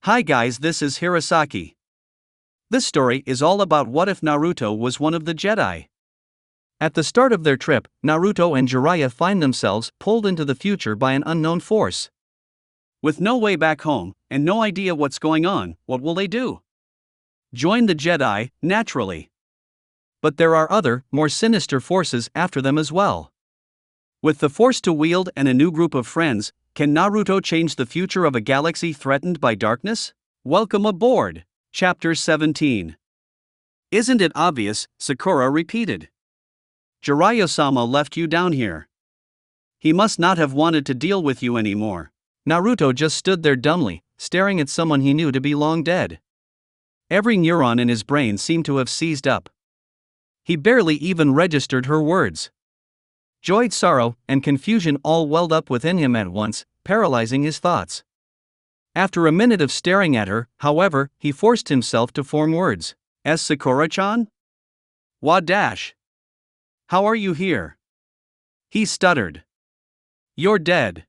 Hi guys, this is Hirosaki. This story is all about what if Naruto was one of the Jedi. At the start of their trip, Naruto and Jiraiya find themselves pulled into the future by an unknown force. With no way back home, and no idea what's going on, what will they do? Join the Jedi, naturally. But there are other, more sinister forces after them as well. With the Force to wield and a new group of friends, can Naruto change the future of a galaxy threatened by darkness? Welcome aboard! Chapter 17. Isn't it obvious? Sakura repeated. Jiraiya-sama left you down here. He must not have wanted to deal with you anymore. Naruto just stood there dumbly, staring at someone he knew to be long dead. Every neuron in his brain seemed to have seized up. He barely even registered her words. Joy, sorrow, and confusion all welled up within him at once, paralyzing his thoughts. After a minute of staring at her, however, he forced himself to form words. "S. Sakura-chan? Wa-dash. How are you here?" He stuttered. "You're dead.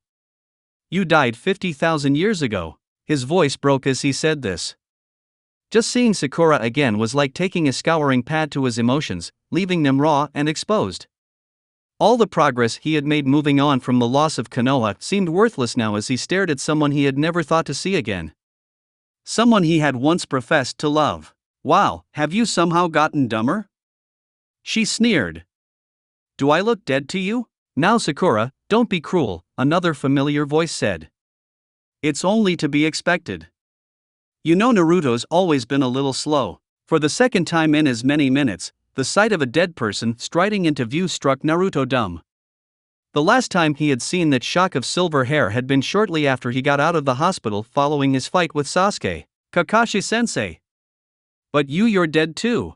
You died 50,000 years ago." His voice broke as he said this. Just seeing Sakura again was like taking a scouring pad to his emotions, leaving them raw and exposed. All the progress he had made moving on from the loss of Konoha seemed worthless now as he stared at someone he had never thought to see again. Someone he had once professed to love. "Wow, have you somehow gotten dumber?" She sneered. "Do I look dead to you?" "Now Sakura, don't be cruel," another familiar voice said. "It's only to be expected. You know Naruto's always been a little slow." For the second time in as many minutes, the sight of a dead person striding into view struck Naruto dumb. The last time he had seen that shock of silver hair had been shortly after he got out of the hospital following his fight with Sasuke. "Kakashi-sensei. But you're dead too."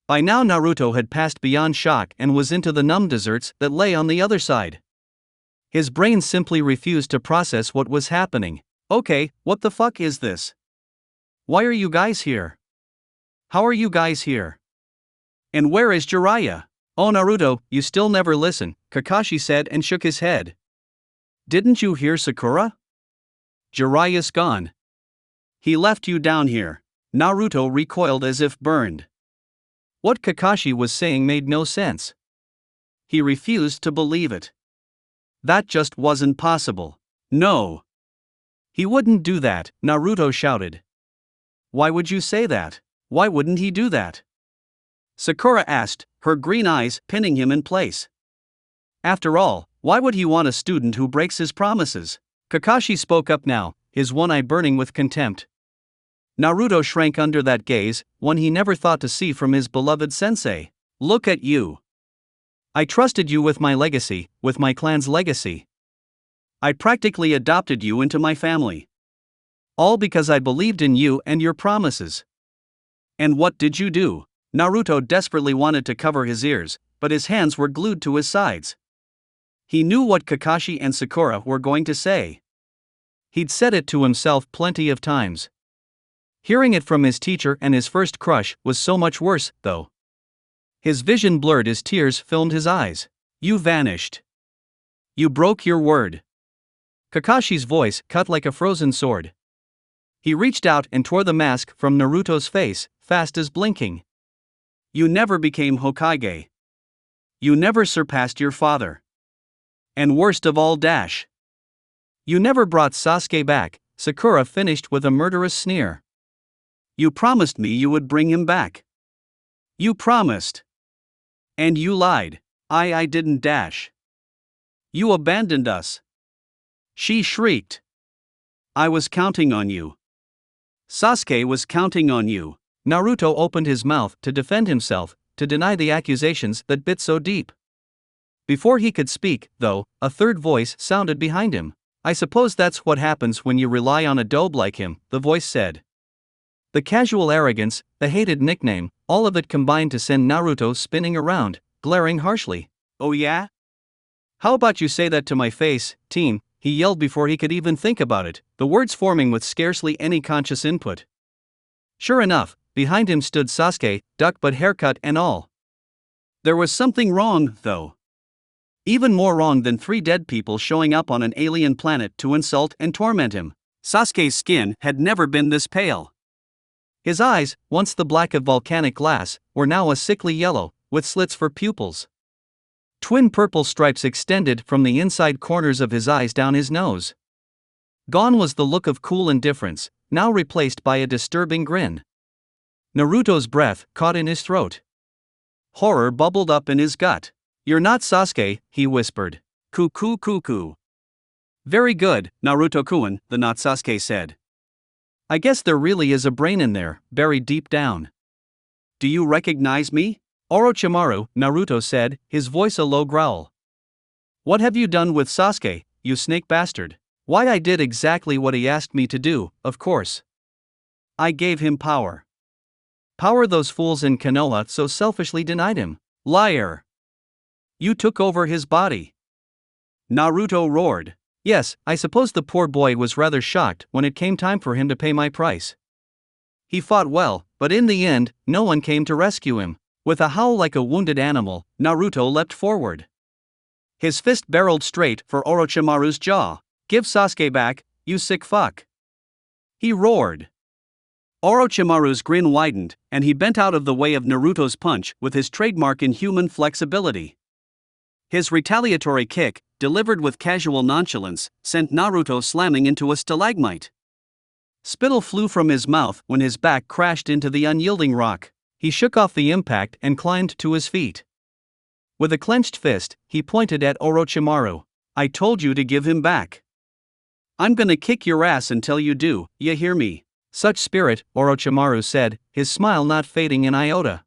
By now Naruto had passed beyond shock and was into the numb desserts that lay on the other side. His brain simply refused to process what was happening. "Okay, what the fuck is this? Why are you guys here? How are you guys here? And where is Jiraiya?" "Oh Naruto, you still never listen," Kakashi said and shook his head. "Didn't you hear Sakura? Jiraiya's gone. He left you down here." Naruto recoiled as if burned. What Kakashi was saying made no sense. He refused to believe it. That just wasn't possible. No. He wouldn't do that, Naruto shouted. "Why would you say that? Why wouldn't he do that?" Sakura asked, her green eyes pinning him in place. "After all, why would he want a student who breaks his promises?" Kakashi spoke up now, his one eye burning with contempt. Naruto shrank under that gaze, one he never thought to see from his beloved sensei. "Look at you. I trusted you with my legacy, with my clan's legacy. I practically adopted you into my family. All because I believed in you and your promises. And what did you do?" Naruto desperately wanted to cover his ears, but his hands were glued to his sides. He knew what Kakashi and Sakura were going to say. He'd said it to himself plenty of times. Hearing it from his teacher and his first crush was so much worse, though. His vision blurred as tears filmed his eyes. "You vanished. You broke your word." Kakashi's voice cut like a frozen sword. He reached out and tore the mask from Naruto's face, fast as blinking. "You never became Hokage. You never surpassed your father. And worst of all, you never brought Sasuke back," Sakura finished with a murderous sneer. "You promised me you would bring him back. You promised. And you lied. I didn't. You abandoned us." She shrieked. "I was counting on you. Sasuke was counting on you." Naruto opened his mouth to defend himself, to deny the accusations that bit so deep. Before he could speak, though, a third voice sounded behind him. "I suppose that's what happens when you rely on a dope like him," the voice said. The casual arrogance, the hated nickname, all of it combined to send Naruto spinning around, glaring harshly. "Oh yeah? How about you say that to my face, team?" he yelled before he could even think about it, the words forming with scarcely any conscious input. Sure enough, behind him stood Sasuke, duck but haircut and all. There was something wrong, though. Even more wrong than 3 dead people showing up on an alien planet to insult and torment him. Sasuke's skin had never been this pale. His eyes, once the black of volcanic glass, were now a sickly yellow, with slits for pupils. Twin purple stripes extended from the inside corners of his eyes down his nose. Gone was the look of cool indifference, now replaced by a disturbing grin. Naruto's breath caught in his throat. Horror bubbled up in his gut. "You're not Sasuke," he whispered. Cuckoo. "Very good, Naruto-kun," the not Sasuke said. "I guess there really is a brain in there, buried deep down." "Do you recognize me?" "Orochimaru," Naruto said, his voice a low growl. "What have you done with Sasuke, you snake bastard?" "Why, I did exactly what he asked me to do, of course. I gave him power. Power those fools in Konoha so selfishly denied him." "Liar! You took over his body." Naruto roared. "Yes, I suppose the poor boy was rather shocked when it came time for him to pay my price. He fought well, but in the end, no one came to rescue him." With a howl like a wounded animal, Naruto leapt forward. His fist barreled straight for Orochimaru's jaw. "Give Sasuke back, you sick fuck!" he roared. Orochimaru's grin widened, and he bent out of the way of Naruto's punch with his trademark inhuman flexibility. His retaliatory kick, delivered with casual nonchalance, sent Naruto slamming into a stalagmite. Spittle flew from his mouth when his back crashed into the unyielding rock. He shook off the impact and climbed to his feet. With a clenched fist, he pointed at Orochimaru. "I told you to give him back. I'm gonna kick your ass until you do, ya hear me?" "Such spirit," Orochimaru said, his smile not fading an iota.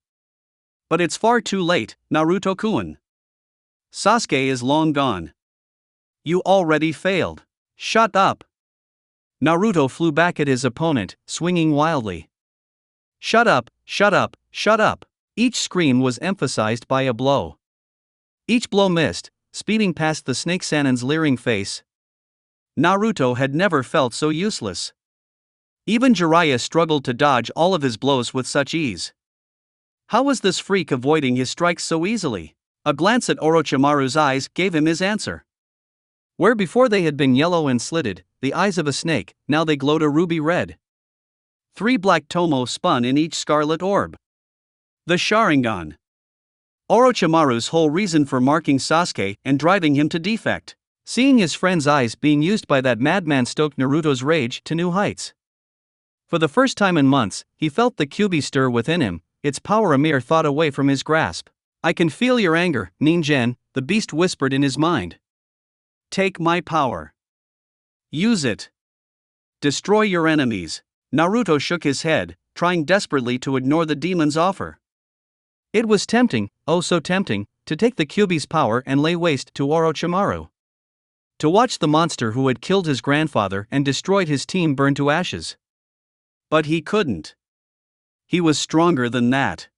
"But it's far too late, Naruto-kun. Sasuke is long gone. You already failed. Shut up." Naruto flew back at his opponent, swinging wildly. "Shut up, shut up, shut up." Each scream was emphasized by a blow. Each blow missed, speeding past the Snake Sanin's leering face. Naruto had never felt so useless. Even Jiraiya struggled to dodge all of his blows with such ease. How was this freak avoiding his strikes so easily? A glance at Orochimaru's eyes gave him his answer. Where before they had been yellow and slitted, the eyes of a snake, now they glowed a ruby red. 3 black tomo spun in each scarlet orb. The Sharingan. Orochimaru's whole reason for marking Sasuke and driving him to defect. Seeing his friend's eyes being used by that madman stoked Naruto's rage to new heights. For the first time in months, he felt the Kyuubi stir within him, its power a mere thought away from his grasp. "I can feel your anger, Ningen," the beast whispered in his mind. "Take my power. Use it. Destroy your enemies." Naruto shook his head, trying desperately to ignore the demon's offer. It was tempting, oh so tempting, to take the Kyuubi's power and lay waste to Orochimaru. To watch the monster who had killed his grandfather and destroyed his team burn to ashes. But he couldn't. He was stronger than that.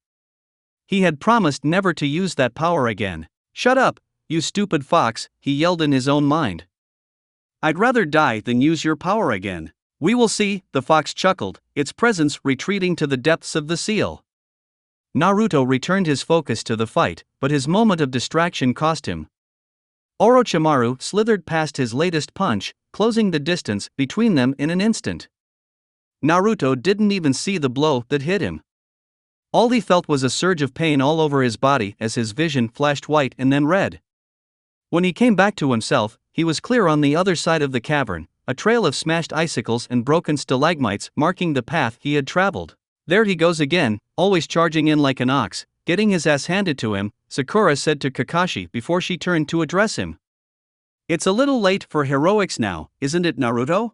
He had promised never to use that power again. "Shut up, you stupid fox," he yelled in his own mind. "I'd rather die than use your power again." "We will see," the fox chuckled, its presence retreating to the depths of the seal. Naruto returned his focus to the fight, but his moment of distraction cost him. Orochimaru slithered past his latest punch, closing the distance between them in an instant. Naruto didn't even see the blow that hit him. All he felt was a surge of pain all over his body as his vision flashed white and then red. When he came back to himself, he was clear on the other side of the cavern, a trail of smashed icicles and broken stalagmites marking the path he had traveled. "There he goes again, always charging in like an ox, getting his ass handed to him," Sakura said to Kakashi before she turned to address him. "It's a little late for heroics now, isn't it, Naruto?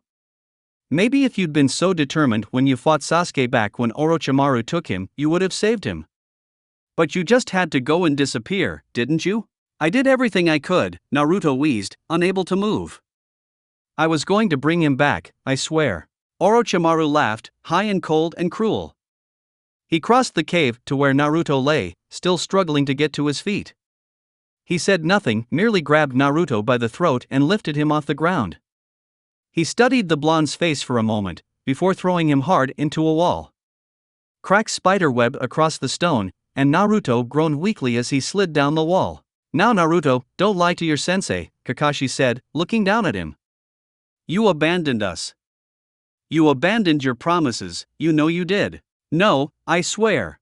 Maybe if you'd been so determined when you fought Sasuke back when Orochimaru took him, you would have saved him. But you just had to go and disappear, didn't you?" "I did everything I could," Naruto wheezed, unable to move. "I was going to bring him back, I swear." Orochimaru laughed, high and cold and cruel. He crossed the cave to where Naruto lay, still struggling to get to his feet. He said nothing, merely grabbed Naruto by the throat and lifted him off the ground. He studied the blonde's face for a moment, before throwing him hard into a wall. Cracked spiderweb across the stone, and Naruto groaned weakly as he slid down the wall. "Now Naruto, don't lie to your sensei," Kakashi said, looking down at him. "You abandoned us. You abandoned your promises, you know you did. No, I swear.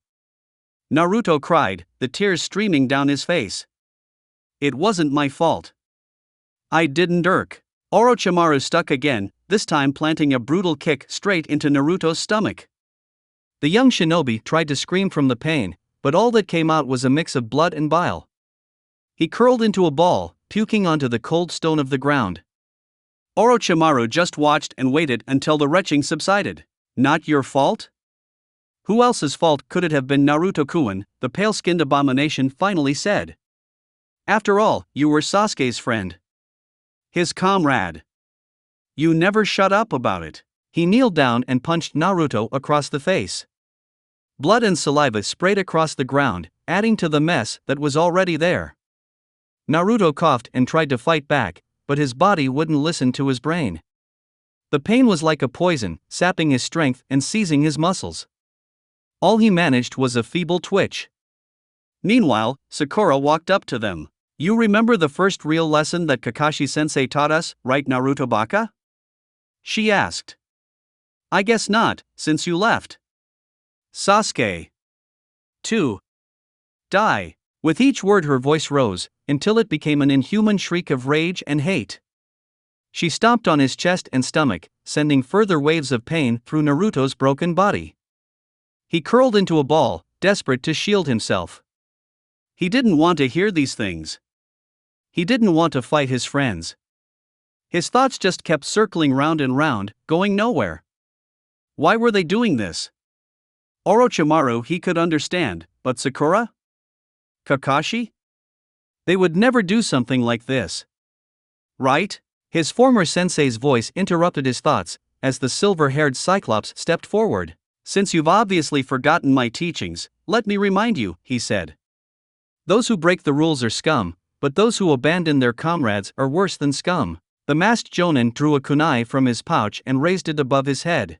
Naruto cried, the tears streaming down his face. It wasn't my fault. I didn't irk. Orochimaru stuck again, this time planting a brutal kick straight into Naruto's stomach. The young shinobi tried to scream from the pain, but all that came out was a mix of blood and bile. He curled into a ball, puking onto the cold stone of the ground. Orochimaru just watched and waited until the retching subsided. Not your fault? Who else's fault could it have been? Naruto-kun, the pale-skinned abomination finally said. After all, you were Sasuke's friend. His comrade. You never shut up about it. He kneeled down and punched Naruto across the face. Blood and saliva sprayed across the ground, adding to the mess that was already there. Naruto coughed and tried to fight back, but his body wouldn't listen to his brain. The pain was like a poison, sapping his strength and seizing his muscles. All he managed was a feeble twitch. Meanwhile, Sakura walked up to them. You remember the first real lesson that Kakashi-sensei taught us, right Naruto-baka? She asked. I guess not, since you left. Sasuke. 2. Die. With each word her voice rose, until it became an inhuman shriek of rage and hate. She stomped on his chest and stomach, sending further waves of pain through Naruto's broken body. He curled into a ball, desperate to shield himself. He didn't want to hear these things. He didn't want to fight his friends. His thoughts just kept circling round and round, going nowhere. Why were they doing this? Orochimaru he could understand, but Sakura? Kakashi? They would never do something like this. Right? His former sensei's voice interrupted his thoughts, as the silver-haired Cyclops stepped forward. Since you've obviously forgotten my teachings, let me remind you, he said. Those who break the rules are scum, but those who abandon their comrades are worse than scum. The masked Jonin drew a kunai from his pouch and raised it above his head.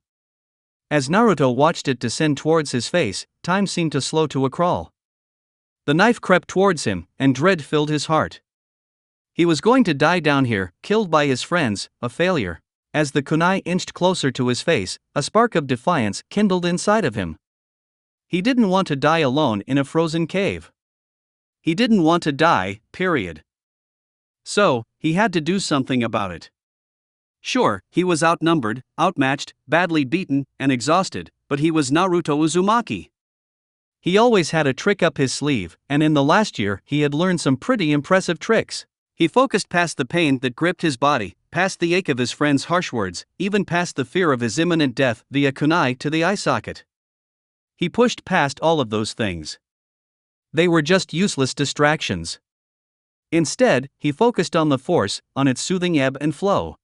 As Naruto watched it descend towards his face, time seemed to slow to a crawl. The knife crept towards him, and dread filled his heart. He was going to die down here, killed by his friends, a failure. As the kunai inched closer to his face, a spark of defiance kindled inside of him. He didn't want to die alone in a frozen cave. He didn't want to die, period. So, he had to do something about it. Sure, he was outnumbered, outmatched, badly beaten, and exhausted, but he was Naruto Uzumaki. He always had a trick up his sleeve, and in the last year he had learned some pretty impressive tricks. He focused past the pain that gripped his body, past the ache of his friend's harsh words, even past the fear of his imminent death via kunai to the eye socket. He pushed past all of those things. They were just useless distractions. Instead, he focused on the Force, on its soothing ebb and flow.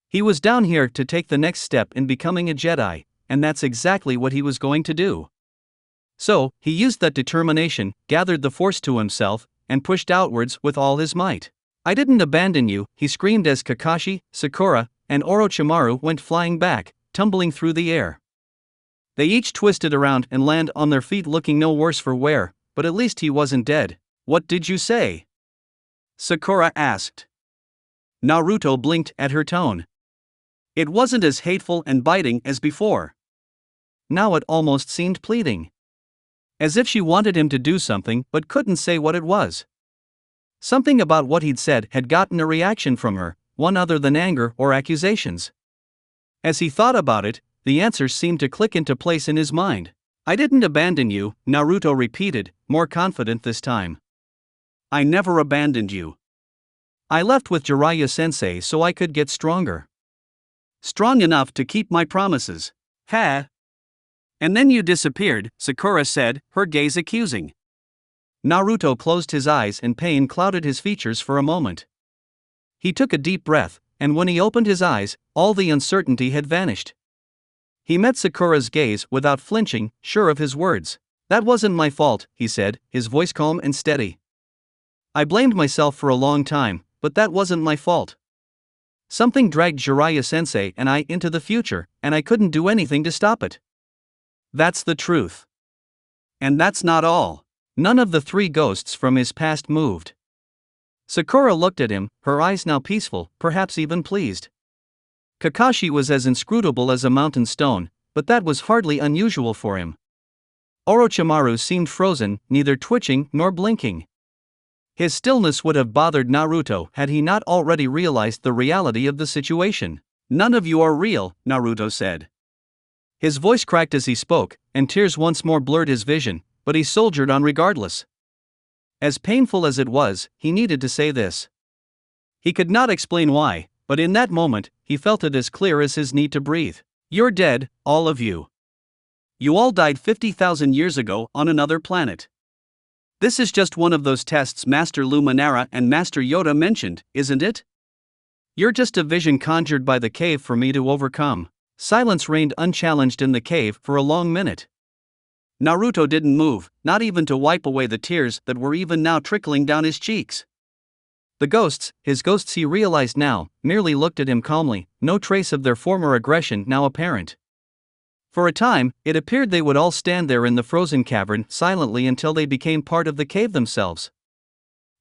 He was down here to take the next step in becoming a Jedi, and that's exactly what he was going to do. So, he used that determination, gathered the Force to himself, and pushed outwards with all his might. I didn't abandon you, he screamed as Kakashi, Sakura, and Orochimaru went flying back, tumbling through the air. They each twisted around and landed on their feet looking no worse for wear, but at least he wasn't dead. What did you say? Sakura asked. Naruto blinked at her tone. It wasn't as hateful and biting as before. Now it almost seemed pleading. As if she wanted him to do something but couldn't say what it was. Something about what he'd said had gotten a reaction from her, one other than anger or accusations. As he thought about it, the answers seemed to click into place in his mind. I didn't abandon you, Naruto repeated, more confident this time. I never abandoned you. I left with Jiraiya-sensei so I could get stronger. Strong enough to keep my promises. Ha! And then you disappeared, Sakura said, her gaze accusing. Naruto closed his eyes and pain clouded his features for a moment. He took a deep breath, and when he opened his eyes, all the uncertainty had vanished. He met Sakura's gaze without flinching, sure of his words. That wasn't my fault, he said, his voice calm and steady. I blamed myself for a long time, but that wasn't my fault. Something dragged Jiraiya-sensei and I into the future, and I couldn't do anything to stop it. That's the truth. And that's not all. None of the three ghosts from his past moved. Sakura looked at him, her eyes now peaceful, perhaps even pleased. Kakashi was as inscrutable as a mountain stone, but that was hardly unusual for him. Orochimaru seemed frozen, neither twitching nor blinking. His stillness would have bothered Naruto had he not already realized the reality of the situation. "None of you are real," Naruto said. His voice cracked as he spoke, and tears once more blurred his vision, but he soldiered on regardless. As painful as it was, he needed to say this. He could not explain why, but in that moment, he felt it as clear as his need to breathe. "You're dead, all of you. You all died 50,000 years ago on another planet. This is just one of those tests Master Luminara and Master Yoda mentioned, isn't it? You're just a vision conjured by the cave for me to overcome." Silence reigned unchallenged in the cave for a long minute. Naruto didn't move, not even to wipe away the tears that were even now trickling down his cheeks. His ghosts he realized now, merely looked at him calmly, no trace of their former aggression now apparent. For a time, it appeared they would all stand there in the frozen cavern silently until they became part of the cave themselves.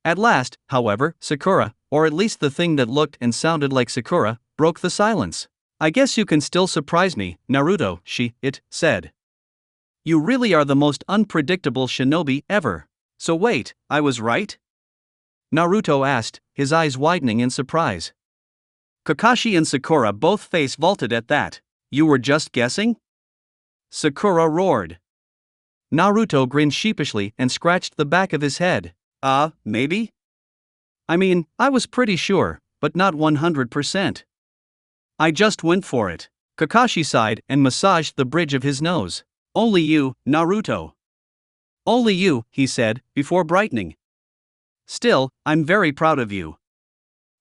At last, however, Sakura, or at least the thing that looked and sounded like Sakura, broke the silence. "I guess you can still surprise me, Naruto," it said. "You really are the most unpredictable shinobi ever. So wait, I was right?" Naruto asked, his eyes widening in surprise. Kakashi and Sakura both face vaulted at that. "You were just guessing?" Sakura roared. Naruto grinned sheepishly and scratched the back of his head. Maybe? I mean, I was pretty sure, but not 100%. I just went for it." Kakashi sighed and massaged the bridge of his nose. "Only you, Naruto. Only you," he said, before brightening. "Still, I'm very proud of you.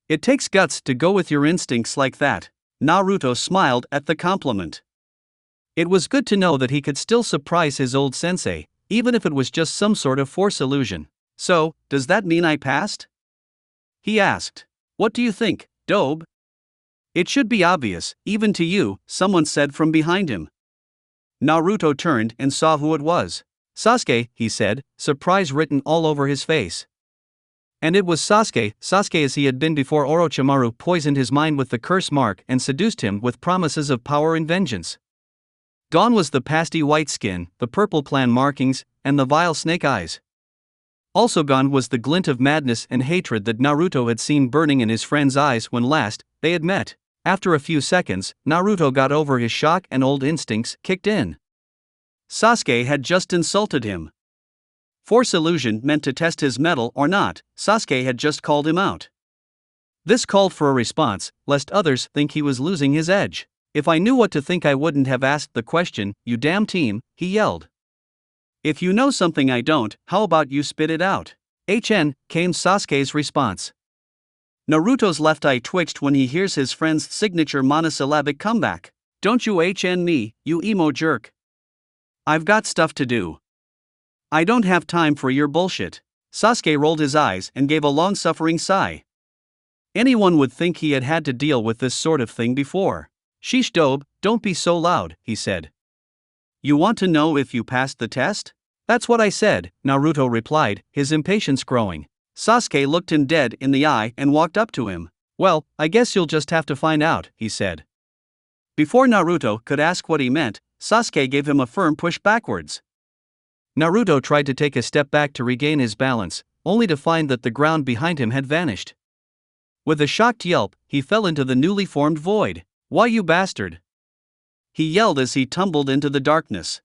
It takes guts to go with your instincts like that." Naruto smiled at the compliment. It was good to know that he could still surprise his old sensei, even if it was just some sort of force illusion. "So, does that mean I passed?" he asked. "What do you think, Dobe?" "It should be obvious, even to you," someone said from behind him. Naruto turned and saw who it was. "Sasuke," he said, surprise written all over his face. And it was Sasuke as he had been before Orochimaru poisoned his mind with the curse mark and seduced him with promises of power and vengeance. Gone was the pasty white skin, the purple clan markings, and the vile snake eyes. Also gone was the glint of madness and hatred that Naruto had seen burning in his friend's eyes when last they had met. After a few seconds, Naruto got over his shock and old instincts kicked in. Sasuke had just insulted him. Force illusion meant to test his mettle or not, Sasuke had just called him out. This called for a response, lest others think he was losing his edge. "If I knew what to think I wouldn't have asked the question, you damn team," he yelled. "If you know something I don't, how about you spit it out?" Came Sasuke's response. Naruto's left eye twitched when he hears his friend's signature monosyllabic comeback. "Don't you me, you emo jerk. I've got stuff to do. I don't have time for your bullshit." Sasuke rolled his eyes and gave a long-suffering sigh. Anyone would think he had had to deal with this sort of thing before. "Sheesh Dobe, don't be so loud," he said. "You want to know if you passed the test?" "That's what I said," Naruto replied, his impatience growing. Sasuke looked him dead in the eye and walked up to him. "Well, I guess you'll just have to find out," he said. Before Naruto could ask what he meant, Sasuke gave him a firm push backwards. Naruto tried to take a step back to regain his balance, only to find that the ground behind him had vanished. With a shocked yelp, he fell into the newly formed void. "Why, you bastard!" he yelled as he tumbled into the darkness.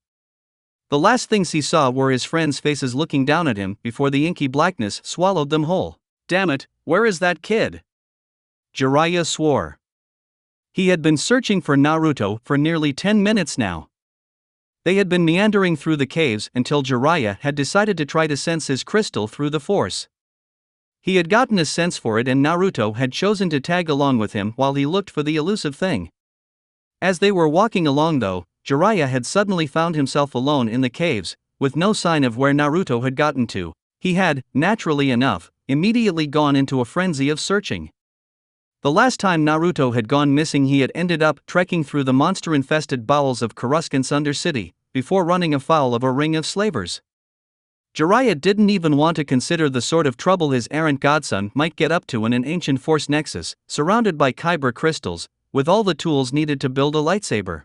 The last things he saw were his friends' faces looking down at him before the inky blackness swallowed them whole. "Damn it, where is that kid?" Jiraiya swore. He had been searching for Naruto for nearly 10 minutes now. They had been meandering through the caves until Jiraiya had decided to try to sense his crystal through the force. He had gotten a sense for it and Naruto had chosen to tag along with him while he looked for the elusive thing. As they were walking along though, Jiraiya had suddenly found himself alone in the caves, with no sign of where Naruto had gotten to. He had, naturally enough, immediately gone into a frenzy of searching. The last time Naruto had gone missing he had ended up trekking through the monster-infested bowels of Coruscant's Undercity, before running afoul of a ring of slavers. Jiraiya didn't even want to consider the sort of trouble his errant godson might get up to in an ancient force nexus, surrounded by kyber crystals, with all the tools needed to build a lightsaber.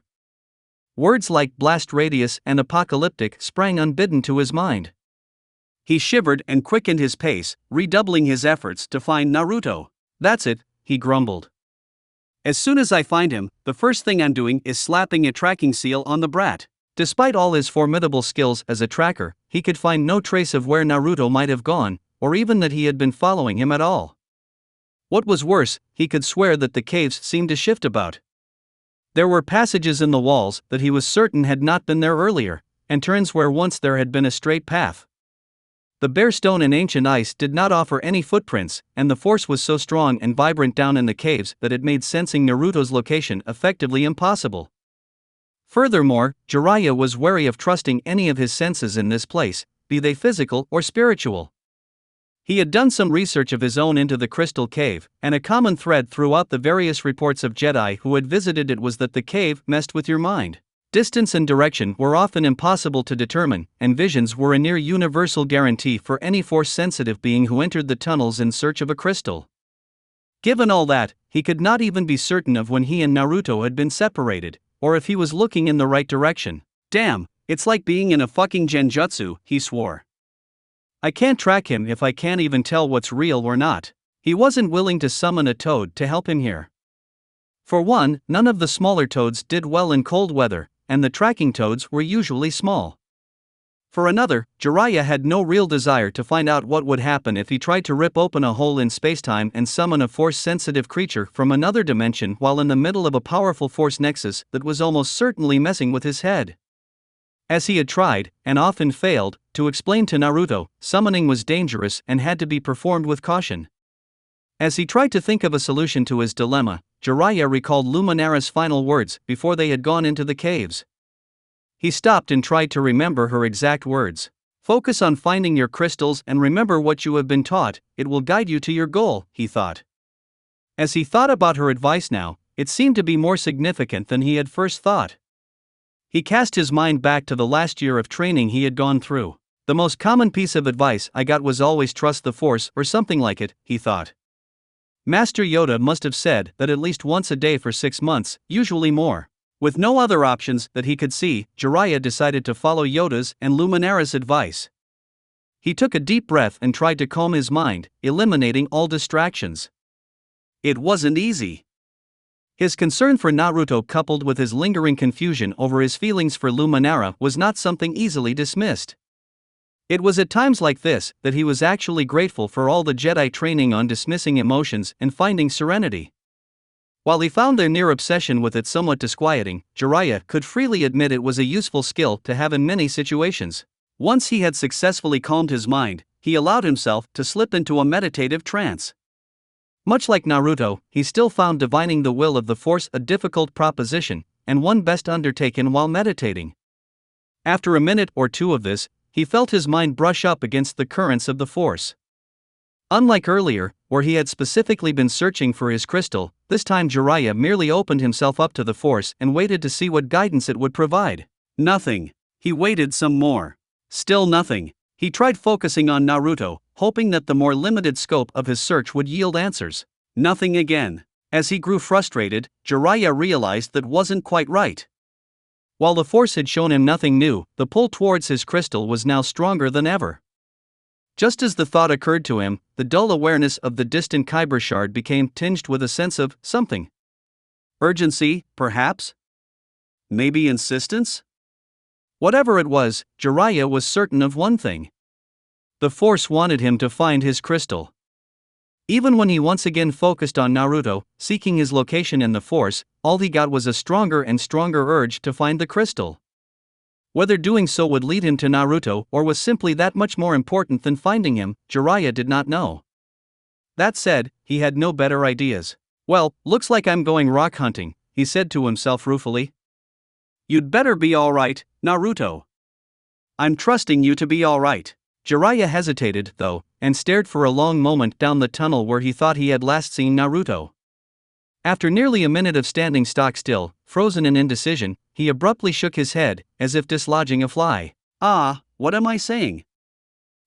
Words like blast radius and apocalyptic sprang unbidden to his mind. He shivered and quickened his pace, redoubling his efforts to find Naruto. "That's it," he grumbled. "As soon as I find him, the first thing I'm doing is slapping a tracking seal on the brat." Despite all his formidable skills as a tracker, he could find no trace of where Naruto might have gone, or even that he had been following him at all. What was worse, he could swear that the caves seemed to shift about. There were passages in the walls that he was certain had not been there earlier, and turns where once there had been a straight path. The bare stone and ancient ice did not offer any footprints, and the force was so strong and vibrant down in the caves that it made sensing Naruto's location effectively impossible. Furthermore, Jiraiya was wary of trusting any of his senses in this place, be they physical or spiritual. He had done some research of his own into the crystal cave, and a common thread throughout the various reports of Jedi who had visited it was that the cave messed with your mind. Distance and direction were often impossible to determine, and visions were a near universal guarantee for any force-sensitive being who entered the tunnels in search of a crystal. Given all that, he could not even be certain of when he and Naruto had been separated, or if he was looking in the right direction. "Damn, it's like being in a fucking genjutsu," he swore. "I can't track him if I can't even tell what's real or not." He wasn't willing to summon a toad to help him here. For one, none of the smaller toads did well in cold weather, and the tracking toads were usually small. For another, Jiraiya had no real desire to find out what would happen if he tried to rip open a hole in spacetime and summon a force-sensitive creature from another dimension while in the middle of a powerful force nexus that was almost certainly messing with his head. As he had tried, and often failed, to explain to Naruto, summoning was dangerous and had to be performed with caution. As he tried to think of a solution to his dilemma, Jiraiya recalled Luminara's final words before they had gone into the caves. He stopped and tried to remember her exact words. "Focus on finding your crystals and remember what you have been taught, it will guide you to your goal," he thought. As he thought about her advice now, it seemed to be more significant than he had first thought. He cast his mind back to the last year of training he had gone through. "The most common piece of advice I got was always trust the Force or something like it," he thought. Master Yoda must have said that at least once a day for 6 months, usually more. With no other options that he could see, Jiraiya decided to follow Yoda's and Luminara's advice. He took a deep breath and tried to calm his mind, eliminating all distractions. It wasn't easy. His concern for Naruto coupled with his lingering confusion over his feelings for Luminara was not something easily dismissed. It was at times like this that he was actually grateful for all the Jedi training on dismissing emotions and finding serenity. While he found their near obsession with it somewhat disquieting, Jiraiya could freely admit it was a useful skill to have in many situations. Once he had successfully calmed his mind, he allowed himself to slip into a meditative trance. Much like Naruto, he still found divining the will of the Force a difficult proposition, and one best undertaken while meditating. After a minute or two of this, he felt his mind brush up against the currents of the Force. Unlike earlier, where he had specifically been searching for his crystal, this time Jiraiya merely opened himself up to the Force and waited to see what guidance it would provide. Nothing. He waited some more. Still nothing. He tried focusing on Naruto, hoping that the more limited scope of his search would yield answers. Nothing again. As he grew frustrated, Jiraiya realized that wasn't quite right. While the Force had shown him nothing new, the pull towards his crystal was now stronger than ever. Just as the thought occurred to him, the dull awareness of the distant Kyber shard became tinged with a sense of something. Urgency, perhaps? Maybe insistence? Whatever it was, Jiraiya was certain of one thing. The Force wanted him to find his crystal. Even when he once again focused on Naruto, seeking his location in the Force, all he got was a stronger and stronger urge to find the crystal. Whether doing so would lead him to Naruto or was simply that much more important than finding him, Jiraiya did not know. That said, he had no better ideas. "Well, looks like I'm going rock hunting," he said to himself ruefully. "You'd better be alright, Naruto. I'm trusting you to be alright." Jiraiya hesitated, though, and stared for a long moment down the tunnel where he thought he had last seen Naruto. After nearly a minute of standing stock still, frozen in indecision, he abruptly shook his head, as if dislodging a fly. "Ah, what am I saying?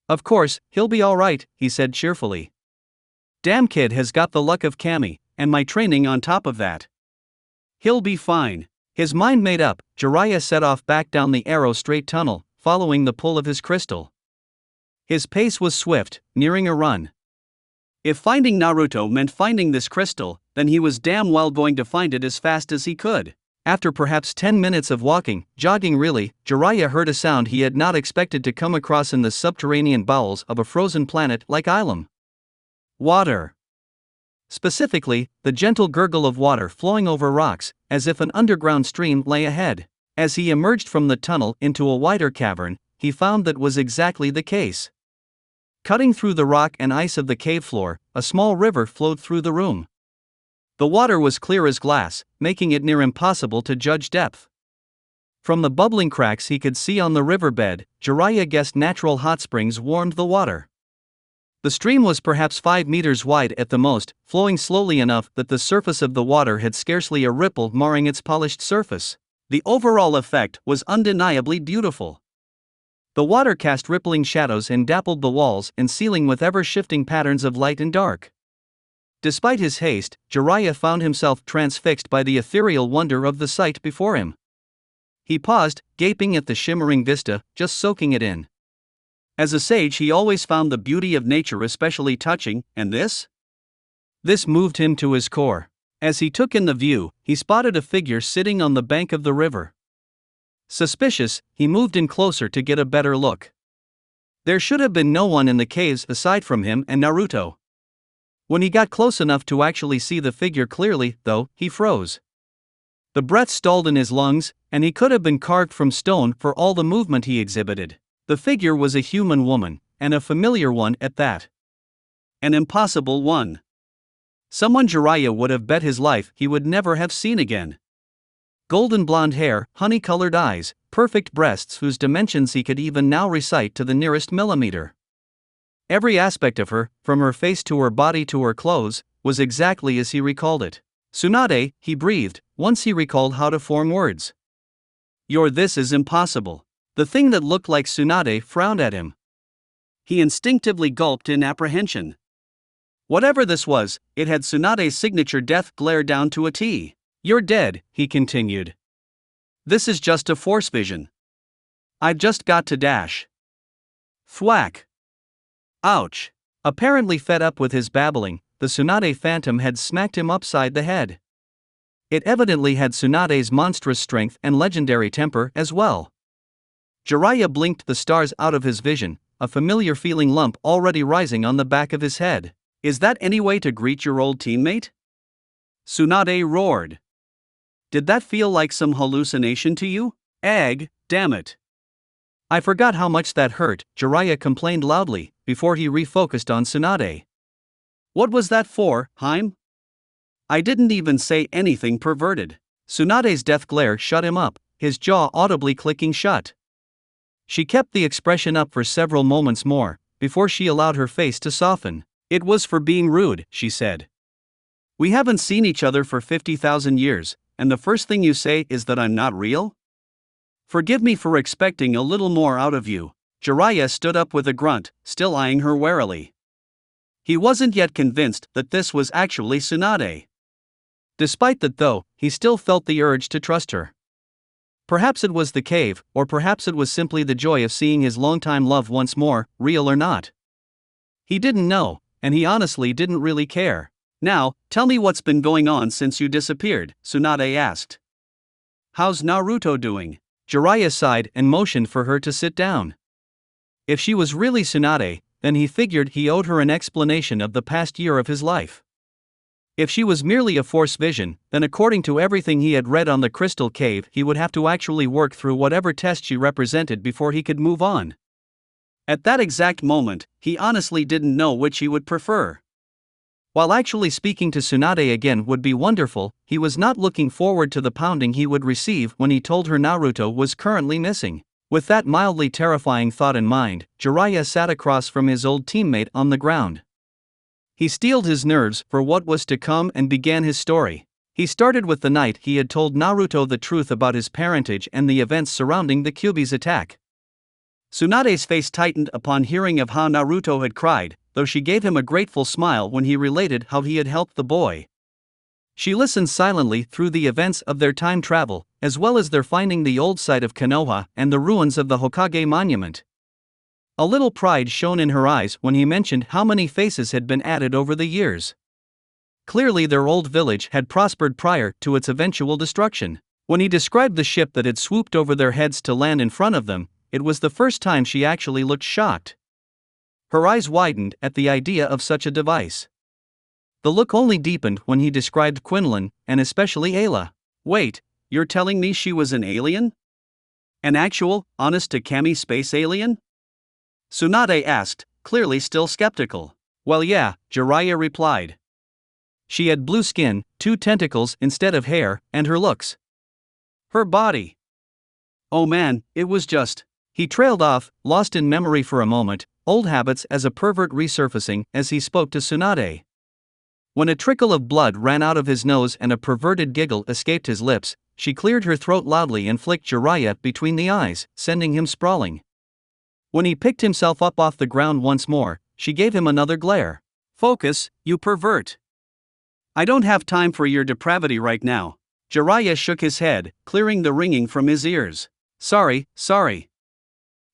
Of course, he'll be alright," he said cheerfully. "Damn kid has got the luck of Kami, and my training on top of that. He'll be fine. His mind made up, Jiraiya set off back down the arrow straight tunnel, following the pull of his crystal. His pace was swift, nearing a run. If finding Naruto meant finding this crystal, then he was damn well going to find it as fast as he could. After perhaps 10 minutes of walking, jogging really, Jiraiya heard a sound he had not expected to come across in the subterranean bowels of a frozen planet like Ilum. Water. Specifically, the gentle gurgle of water flowing over rocks, as if an underground stream lay ahead. As he emerged from the tunnel into a wider cavern, he found that was exactly the case. Cutting through the rock and ice of the cave floor, a small river flowed through the room. The water was clear as glass, making it near impossible to judge depth. From the bubbling cracks he could see on the riverbed, Jiraiya guessed natural hot springs warmed the water. The stream was perhaps 5 meters wide at the most, flowing slowly enough that the surface of the water had scarcely a ripple marring its polished surface. The overall effect was undeniably beautiful. The water cast rippling shadows and dappled the walls and ceiling with ever-shifting patterns of light and dark. Despite his haste, Jiraiya found himself transfixed by the ethereal wonder of the sight before him. He paused, gaping at the shimmering vista, just soaking it in. As a sage, he always found the beauty of nature especially touching, and this? This moved him to his core. As he took in the view, he spotted a figure sitting on the bank of the river. Suspicious, he moved in closer to get a better look. There should have been no one in the caves aside from him and Naruto. When he got close enough to actually see the figure clearly, though, he froze. The breath stalled in his lungs, and he could have been carved from stone for all the movement he exhibited. The figure was a human woman, and a familiar one at that. An impossible one. Someone Jiraiya would have bet his life he would never have seen again. Golden blonde hair, honey-colored eyes, perfect breasts whose dimensions he could even now recite to the nearest millimeter. Every aspect of her, from her face to her body to her clothes, was exactly as he recalled it. Tsunade, he breathed, once he recalled how to form words. This is impossible. The thing that looked like Tsunade frowned at him. He instinctively gulped in apprehension. Whatever this was, it had Tsunade's signature death glare down to a T. You're dead, he continued. This is just a force vision. I've just got to dash. Thwack. Ouch. Apparently fed up with his babbling, the Tsunade phantom had smacked him upside the head. It evidently had Tsunade's monstrous strength and legendary temper as well. Jiraiya blinked the stars out of his vision, a familiar feeling lump already rising on the back of his head. Is that any way to greet your old teammate? Tsunade roared. Did that feel like some hallucination to you? Egg, damn it. I forgot how much that hurt, Jiraiya complained loudly, before he refocused on Tsunade. What was that for, Haim? I didn't even say anything perverted. Tsunade's death glare shut him up, his jaw audibly clicking shut. She kept the expression up for several moments more, before she allowed her face to soften. It was for being rude, she said. We haven't seen each other for 50,000 years, and the first thing you say is that I'm not real? Forgive me for expecting a little more out of you. Jiraiya stood up with a grunt, still eyeing her warily. He wasn't yet convinced that this was actually Tsunade. Despite that though, he still felt the urge to trust her. Perhaps it was the cave, or perhaps it was simply the joy of seeing his longtime love once more, real or not. He didn't know, and he honestly didn't really care. Now, tell me what's been going on since you disappeared, Tsunade asked. How's Naruto doing? Jiraiya sighed and motioned for her to sit down. If she was really Tsunade, then he figured he owed her an explanation of the past year of his life. If she was merely a force vision, then according to everything he had read on the Crystal Cave, he would have to actually work through whatever test she represented before he could move on. At that exact moment, he honestly didn't know which he would prefer. While actually speaking to Tsunade again would be wonderful, he was not looking forward to the pounding he would receive when he told her Naruto was currently missing. With that mildly terrifying thought in mind, Jiraiya sat across from his old teammate on the ground. He steeled his nerves for what was to come and began his story. He started with the night he had told Naruto the truth about his parentage and the events surrounding the Kyuubi's attack. Tsunade's face tightened upon hearing of how Naruto had cried, though she gave him a grateful smile when he related how he had helped the boy. She listened silently through the events of their time travel, as well as their finding the old site of Konoha and the ruins of the Hokage monument. A little pride shone in her eyes when he mentioned how many faces had been added over the years. Clearly their old village had prospered prior to its eventual destruction. When he described the ship that had swooped over their heads to land in front of them, it was the first time she actually looked shocked. Her eyes widened at the idea of such a device. The look only deepened when he described Quinlan, and especially Ayla. Wait, you're telling me she was an alien? An actual, honest-to-Kami space alien? Tsunade asked, clearly still skeptical. Well yeah, Jiraiya replied. She had blue skin, 2 tentacles instead of hair, and her looks. Her body. Oh man, it was just. He trailed off, lost in memory for a moment, old habits as a pervert resurfacing as he spoke to Tsunade. When a trickle of blood ran out of his nose and a perverted giggle escaped his lips, she cleared her throat loudly and flicked Jiraiya between the eyes, sending him sprawling. When he picked himself up off the ground once more, she gave him another glare. Focus, you pervert. I don't have time for your depravity right now. Jiraiya shook his head, clearing the ringing from his ears. Sorry.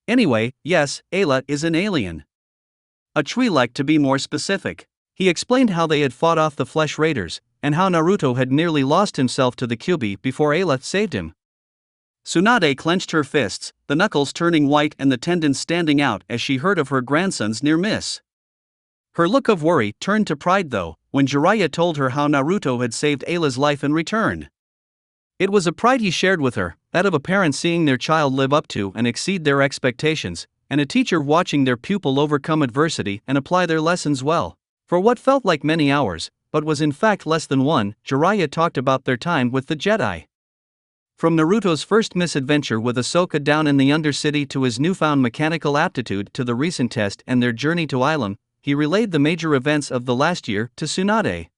Anyway, yes, Ayla is an alien. A tree-like to be more specific. He explained how they had fought off the Flesh Raiders, and how Naruto had nearly lost himself to the Kyuubi before Ayla saved him. Tsunade clenched her fists, the knuckles turning white and the tendons standing out as she heard of her grandson's near miss. Her look of worry turned to pride though, when Jiraiya told her how Naruto had saved Ayla's life in return. It was a pride he shared with her, that of a parent seeing their child live up to and exceed their expectations, and a teacher watching their pupil overcome adversity and apply their lessons well. For what felt like many hours, but was in fact less than one, Jiraiya talked about their time with the Jedi. From Naruto's first misadventure with Ahsoka down in the Undercity to his newfound mechanical aptitude to the recent test and their journey to Ilum, he relayed the major events of the last year to Tsunade.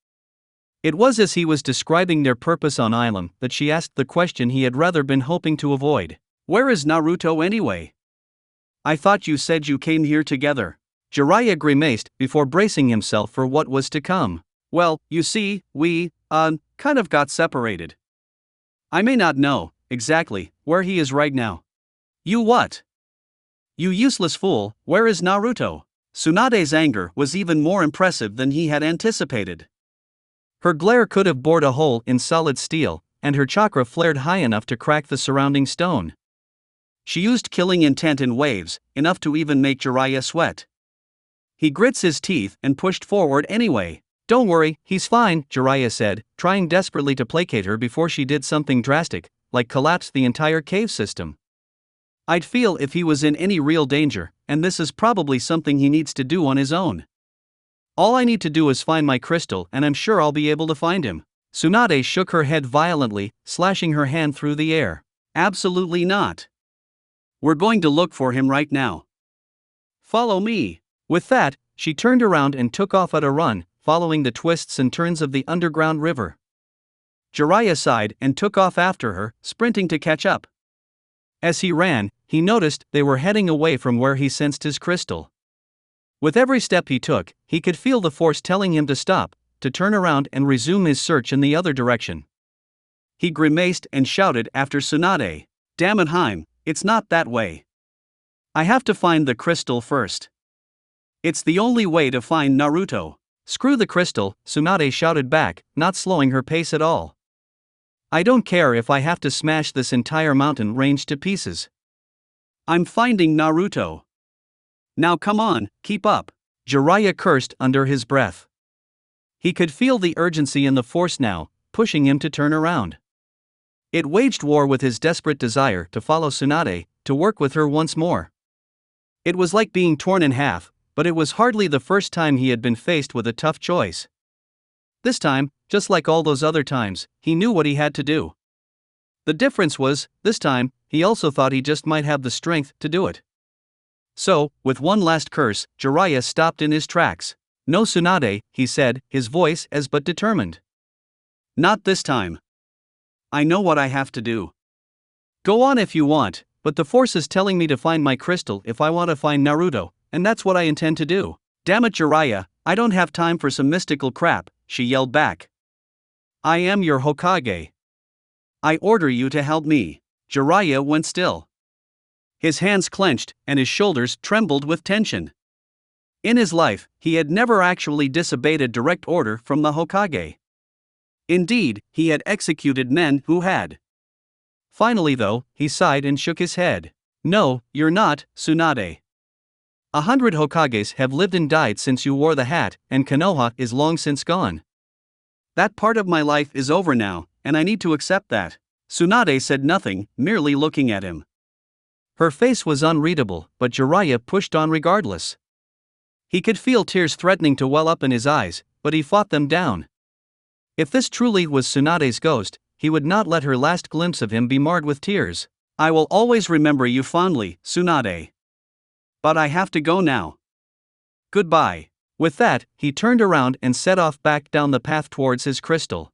It was as he was describing their purpose on Ilum that she asked the question he had rather been hoping to avoid. Where is Naruto anyway? I thought you said you came here together. Jiraiya grimaced before bracing himself for what was to come. Well, you see, we, kind of got separated. I may not know, exactly, where he is right now. You what? You useless fool, where is Naruto? Tsunade's anger was even more impressive than he had anticipated. Her glare could have bored a hole in solid steel, and her chakra flared high enough to crack the surrounding stone. She used killing intent in waves, enough to even make Jiraiya sweat. He grits his teeth and pushed forward anyway. Don't worry, he's fine, Jiraiya said, trying desperately to placate her before she did something drastic, like collapse the entire cave system. I'd feel if he was in any real danger, and this is probably something he needs to do on his own. All I need to do is find my crystal and I'm sure I'll be able to find him. Tsunade shook her head violently, slashing her hand through the air. Absolutely not. We're going to look for him right now. Follow me. With that, she turned around and took off at a run, following the twists and turns of the underground river. Jiraiya sighed and took off after her, sprinting to catch up. As he ran, he noticed they were heading away from where he sensed his crystal. With every step he took, he could feel the force telling him to stop, to turn around and resume his search in the other direction. He grimaced and shouted after Tsunade. Damn it, Heim, it's not that way. I have to find the crystal first. It's the only way to find Naruto. Screw the crystal, Tsunade shouted back, not slowing her pace at all. I don't care if I have to smash this entire mountain range to pieces. I'm finding Naruto. Now come on, keep up. Jiraiya cursed under his breath. He could feel the urgency in the force now, pushing him to turn around. It waged war with his desperate desire to follow Tsunade, to work with her once more. It was like being torn in half, but it was hardly the first time he had been faced with a tough choice. This time, just like all those other times, he knew what he had to do. The difference was, this time, he also thought he just might have the strength to do it. So, with one last curse, Jiraiya stopped in his tracks. No Tsunade, he said, his voice as but determined. Not this time. I know what I have to do. Go on if you want, but the force is telling me to find my crystal if I want to find Naruto, and that's what I intend to do. Damn it, Jiraiya, I don't have time for some mystical crap, she yelled back. I am your Hokage. I order you to help me. Jiraiya went still. His hands clenched, and his shoulders trembled with tension. In his life, he had never actually disobeyed a direct order from the Hokage. Indeed, he had executed men who had. Finally, though, he sighed and shook his head. No, you're not, Tsunade. 100 Hokages have lived and died since you wore the hat, and Konoha is long since gone. That part of my life is over now, and I need to accept that. Tsunade said nothing, merely looking at him. Her face was unreadable, but Jiraiya pushed on regardless. He could feel tears threatening to well up in his eyes, but he fought them down. If this truly was Tsunade's ghost, he would not let her last glimpse of him be marred with tears. I will always remember you fondly, Tsunade. But I have to go now. Goodbye. With that, he turned around and set off back down the path towards his crystal.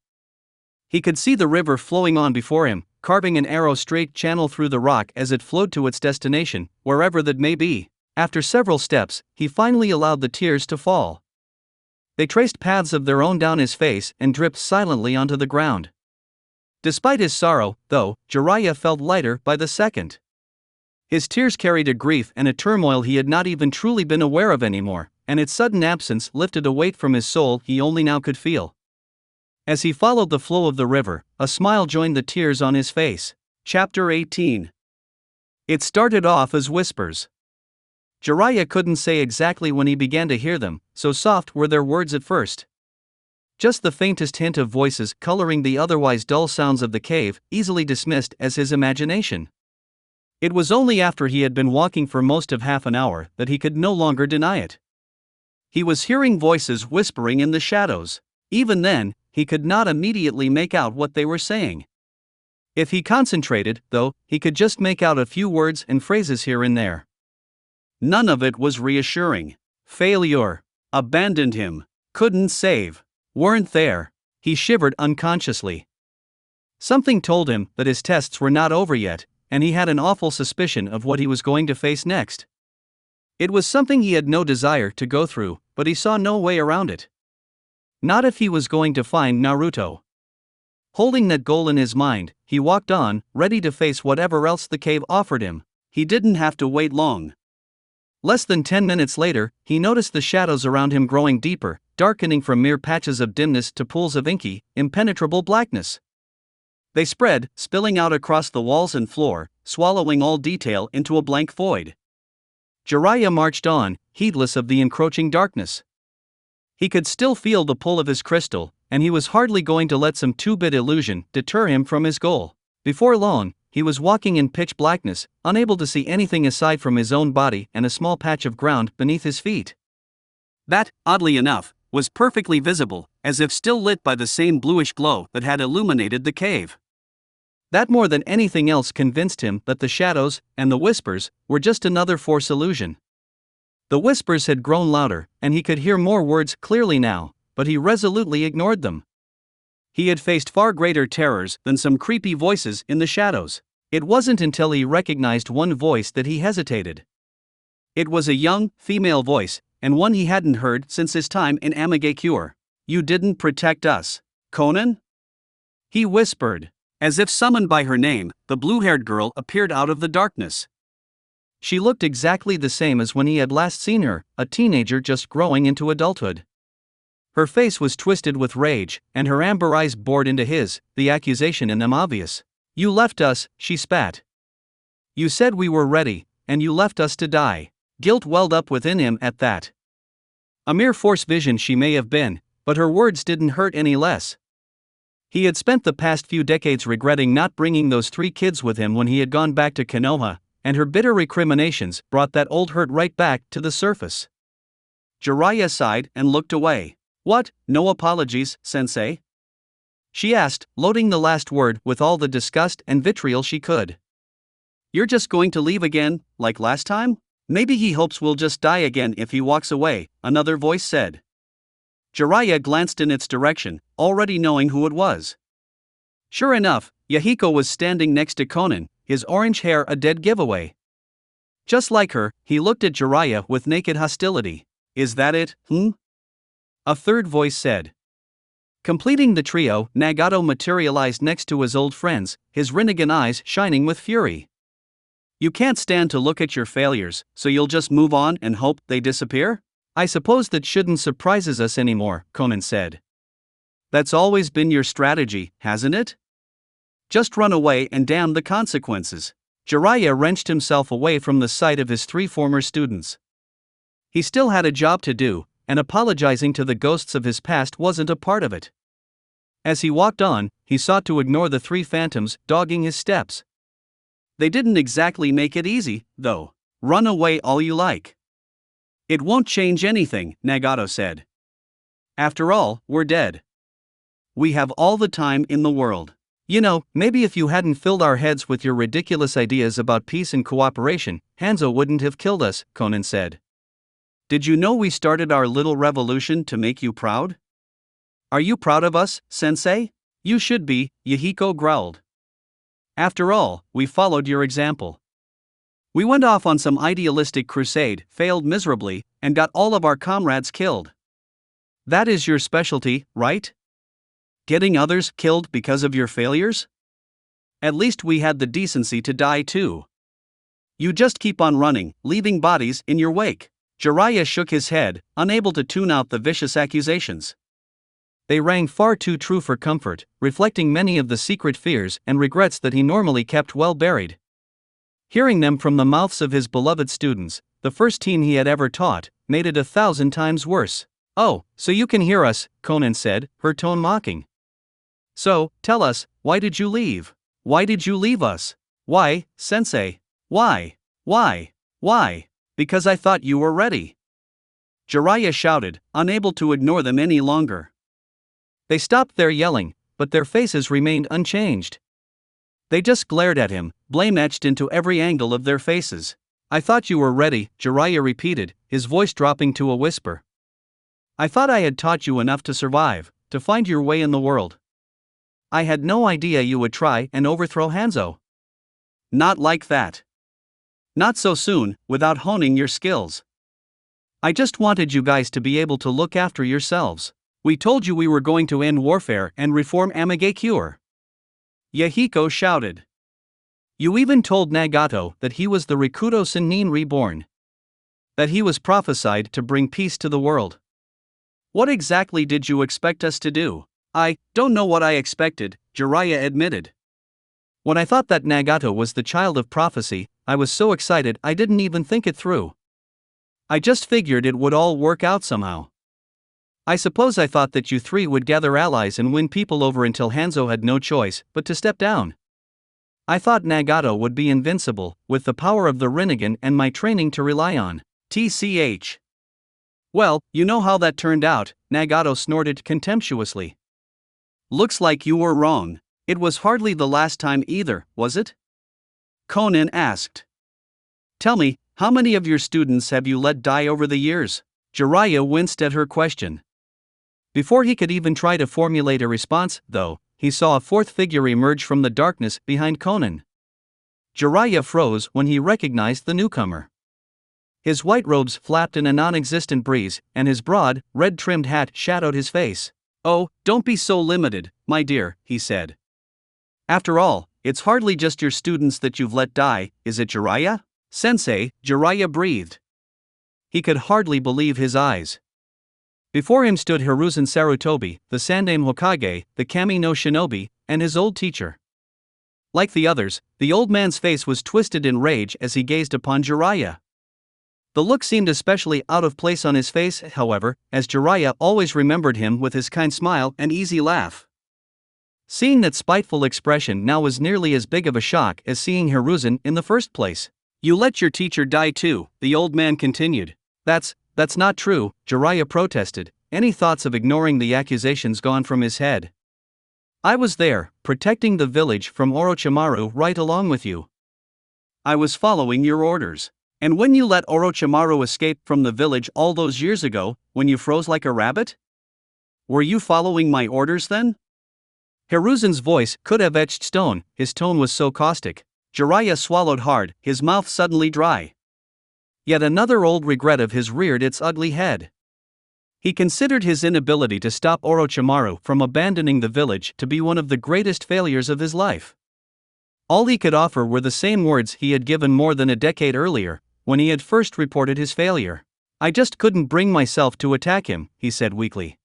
He could see the river flowing on before him, carving an arrow straight channel through the rock as it flowed to its destination, wherever that may be. After several steps, he finally allowed the tears to fall. They traced paths of their own down his face and dripped silently onto the ground. Despite his sorrow, though, Jiraiya felt lighter by the second. His tears carried a grief and a turmoil he had not even truly been aware of anymore, and its sudden absence lifted a weight from his soul he only now could feel. As he followed the flow of the river, a smile joined the tears on his face. Chapter 18. It started off as whispers. Jiraiya couldn't say exactly when he began to hear them, so soft were their words at first. Just the faintest hint of voices coloring the otherwise dull sounds of the cave, easily dismissed as his imagination. It was only after he had been walking for most of half an hour that he could no longer deny it. He was hearing voices whispering in the shadows. Even then, he could not immediately make out what they were saying. If he concentrated, though, he could just make out a few words and phrases here and there. None of it was reassuring. Failure. Abandoned him. Couldn't save. Weren't there. He shivered unconsciously. Something told him that his tests were not over yet, and he had an awful suspicion of what he was going to face next. It was something he had no desire to go through, but he saw no way around it. Not if he was going to find Naruto. Holding that goal in his mind, he walked on, ready to face whatever else the cave offered him. He didn't have to wait long. Less than 10 minutes later, he noticed the shadows around him growing deeper, darkening from mere patches of dimness to pools of inky, impenetrable blackness. They spread, spilling out across the walls and floor, swallowing all detail into a blank void. Jiraiya marched on, heedless of the encroaching darkness. He could still feel the pull of his crystal, and he was hardly going to let some 2-bit illusion deter him from his goal. Before long, he was walking in pitch blackness, unable to see anything aside from his own body and a small patch of ground beneath his feet. That, oddly enough, was perfectly visible, as if still lit by the same bluish glow that had illuminated the cave. That more than anything else convinced him that the shadows, and the whispers, were just another force illusion. The whispers had grown louder, and he could hear more words clearly now, but he resolutely ignored them. He had faced far greater terrors than some creepy voices in the shadows. It wasn't until he recognized one voice that he hesitated. It was a young, female voice, and one he hadn't heard since his time in Amagakure. You didn't protect us, Conan? He whispered. As if summoned by her name, the blue-haired girl appeared out of the darkness. She looked exactly the same as when he had last seen her, a teenager just growing into adulthood. Her face was twisted with rage, and her amber eyes bored into his, the accusation in them obvious. You left us, she spat. You said we were ready, and you left us to die. Guilt welled up within him at that. A mere force vision she may have been, but her words didn't hurt any less. He had spent the past few decades regretting not bringing those 3 kids with him when he had gone back to Konoha, and her bitter recriminations brought that old hurt right back to the surface. Jiraiya sighed and looked away. What, no apologies, sensei? She asked, loading the last word with all the disgust and vitriol she could. You're just going to leave again, like last time? Maybe he hopes we'll just die again if he walks away, another voice said. Jiraiya glanced in its direction, already knowing who it was. Sure enough, Yahiko was standing next to Conan, his orange hair a dead giveaway. Just like her, he looked at Jiraiya with naked hostility. Is that it, A third voice said. Completing the trio, Nagato materialized next to his old friends, his Rinnegan eyes shining with fury. You can't stand to look at your failures, so you'll just move on and hope they disappear? I suppose that shouldn't surprise us anymore, Conan said. That's always been your strategy, hasn't it? Just run away and damn the consequences. Jiraiya wrenched himself away from the sight of his 3 former students. He still had a job to do, and apologizing to the ghosts of his past wasn't a part of it. As he walked on, he sought to ignore the 3 phantoms dogging his steps. They didn't exactly make it easy, though. Run away all you like. It won't change anything, Nagato said. After all, we're dead. We have all the time in the world. You know, maybe if you hadn't filled our heads with your ridiculous ideas about peace and cooperation, Hanzo wouldn't have killed us, Conan said. Did you know we started our little revolution to make you proud? Are you proud of us, Sensei? You should be, Yahiko growled. After all, we followed your example. We went off on some idealistic crusade, failed miserably, and got all of our comrades killed. That is your specialty, right? Getting others killed because of your failures? At least we had the decency to die too. You just keep on running, leaving bodies in your wake. Jiraiya shook his head, unable to tune out the vicious accusations. They rang far too true for comfort, reflecting many of the secret fears and regrets that he normally kept well buried. Hearing them from the mouths of his beloved students, the first teen he had ever taught, made it 1,000 times worse. Oh, so you can hear us, Conan said, her tone mocking. So, tell us, why did you leave? Why did you leave us? Why, Sensei? Why? Because I thought you were ready. Jiraiya shouted, unable to ignore them any longer. They stopped their yelling, but their faces remained unchanged. They just glared at him, blame etched into every angle of their faces. I thought you were ready, Jiraiya repeated, his voice dropping to a whisper. I thought I had taught you enough to survive, to find your way in the world. I had no idea you would try and overthrow Hanzo. Not like that. Not so soon, without honing your skills. I just wanted you guys to be able to look after yourselves. We told you we were going to end warfare and reform Amigakure. Yahiko shouted. You even told Nagato that he was the Rikudo Sennin reborn. That he was prophesied to bring peace to the world. What exactly did you expect us to do? I don't know what I expected, Jiraiya admitted. When I thought that Nagato was the child of prophecy, I was so excited I didn't even think it through. I just figured it would all work out somehow. I suppose I thought that you 3 would gather allies and win people over until Hanzo had no choice but to step down. I thought Nagato would be invincible, with the power of the Rinnegan and my training to rely on. TCH. Well, you know how that turned out, Nagato snorted contemptuously. Looks like you were wrong. It was hardly the last time either, was it? Conan asked. Tell me, how many of your students have you let die over the years? Jiraiya winced at her question. Before he could even try to formulate a response, though, he saw a 4th figure emerge from the darkness behind Conan. Jiraiya froze when he recognized the newcomer. His white robes flapped in a non-existent breeze, and his broad, red-trimmed hat shadowed his face. Oh, don't be so limited, my dear, he said. After all, it's hardly just your students that you've let die, is it, Jiraiya? Sensei, Jiraiya breathed. He could hardly believe his eyes. Before him stood Hiruzen Sarutobi, the Sandaime Hokage, the Kami no Shinobi, and his old teacher. Like the others, the old man's face was twisted in rage as he gazed upon Jiraiya. The look seemed especially out of place on his face, however, as Jiraiya always remembered him with his kind smile and easy laugh. Seeing that spiteful expression now was nearly as big of a shock as seeing Hiruzen in the first place. You let your teacher die too, the old man continued. That's not true, Jiraiya protested, any thoughts of ignoring the accusations gone from his head. I was there, protecting the village from Orochimaru right along with you. I was following your orders. And when you let Orochimaru escape from the village all those years ago, when you froze like a rabbit? Were you following my orders then? Hiruzen's voice could have etched stone, his tone was so caustic. Jiraiya swallowed hard, his mouth suddenly dry. Yet another old regret of his reared its ugly head. He considered his inability to stop Orochimaru from abandoning the village to be one of the greatest failures of his life. All he could offer were the same words he had given more than a decade earlier, when he had first reported his failure. "I just couldn't bring myself to attack him," he said weakly.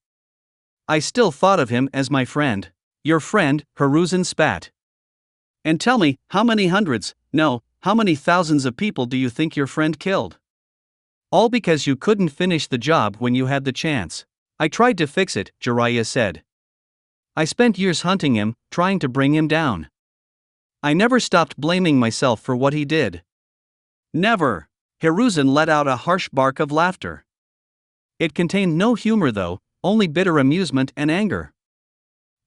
"I still thought of him as my friend." "Your friend," Hiruzen spat. "And tell me, how many hundreds, no, how many thousands of people do you think your friend killed? All because you couldn't finish the job when you had the chance." "I tried to fix it," Jiraiya said. "I spent years hunting him, trying to bring him down. I never stopped blaming myself for what he did." "Never." Hiruzen let out a harsh bark of laughter. It contained no humor though, only bitter amusement and anger.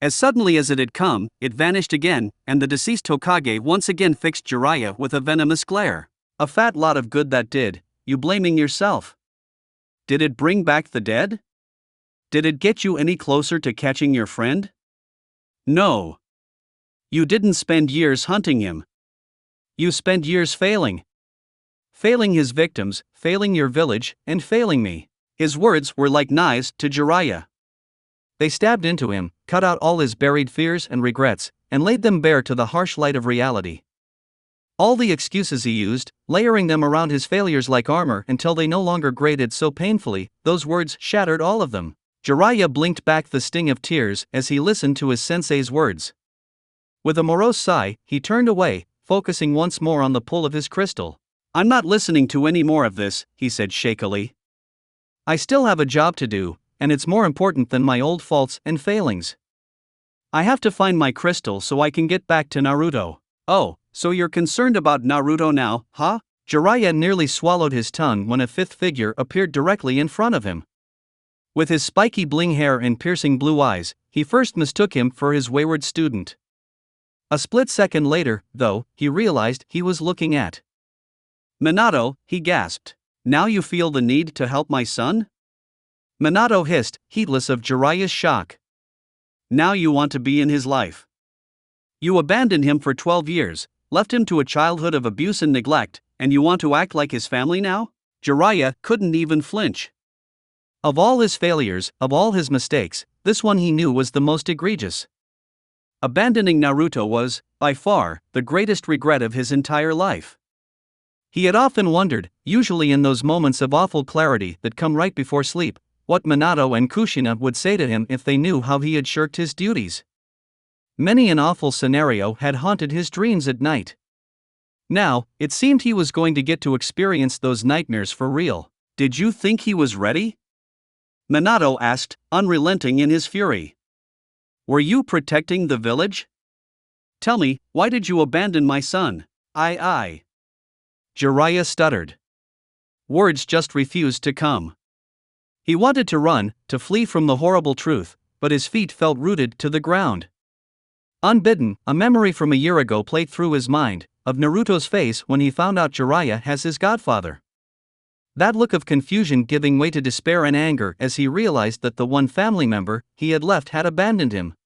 As suddenly as it had come, it vanished again, and the deceased Hokage once again fixed Jiraiya with a venomous glare. "A fat lot of good that did, you blaming yourself. Did it bring back the dead? Did it get you any closer to catching your friend? No. You didn't spend years hunting him. You spent years failing. Failing his victims, failing your village, and failing me." His words were like knives to Jiraiya. They stabbed into him, cut out all his buried fears and regrets, and laid them bare to the harsh light of reality. All the excuses he used, layering them around his failures like armor until they no longer grated so painfully, those words shattered all of them. Jiraiya blinked back the sting of tears as he listened to his sensei's words. With a morose sigh, he turned away, focusing once more on the pull of his crystal. "I'm not listening to any more of this," he said shakily. "I still have a job to do, and it's more important than my old faults and failings. I have to find my crystal so I can get back to Naruto." "Oh, so you're concerned about Naruto now, huh?" Jiraiya nearly swallowed his tongue when a fifth figure appeared directly in front of him. With his spiky bling hair and piercing blue eyes, he first mistook him for his wayward student. A split second later, though, he realized he was looking at Minato. He gasped. "Now you feel the need to help my son?" Minato hissed, heedless of Jiraiya's shock. "Now you want to be in his life. You abandoned him for 12 years, left him to a childhood of abuse and neglect, and you want to act like his family now?" Jiraiya couldn't even flinch. Of all his failures, of all his mistakes, this one he knew was the most egregious. Abandoning Naruto was, by far, the greatest regret of his entire life. He had often wondered, usually in those moments of awful clarity that come right before sleep, what Minato and Kushina would say to him if they knew how he had shirked his duties. Many an awful scenario had haunted his dreams at night. Now, it seemed he was going to get to experience those nightmares for real. "Did you think he was ready?" Minato asked, unrelenting in his fury. "Were you protecting the village? Tell me, why did you abandon my son?" I. Jiraiya stuttered. Words just refused to come. He wanted to run, to flee from the horrible truth, but his feet felt rooted to the ground. Unbidden, a memory from a year ago played through his mind, of Naruto's face when he found out Jiraiya has his godfather. That look of confusion giving way to despair and anger as he realized that the one family member he had left had abandoned him.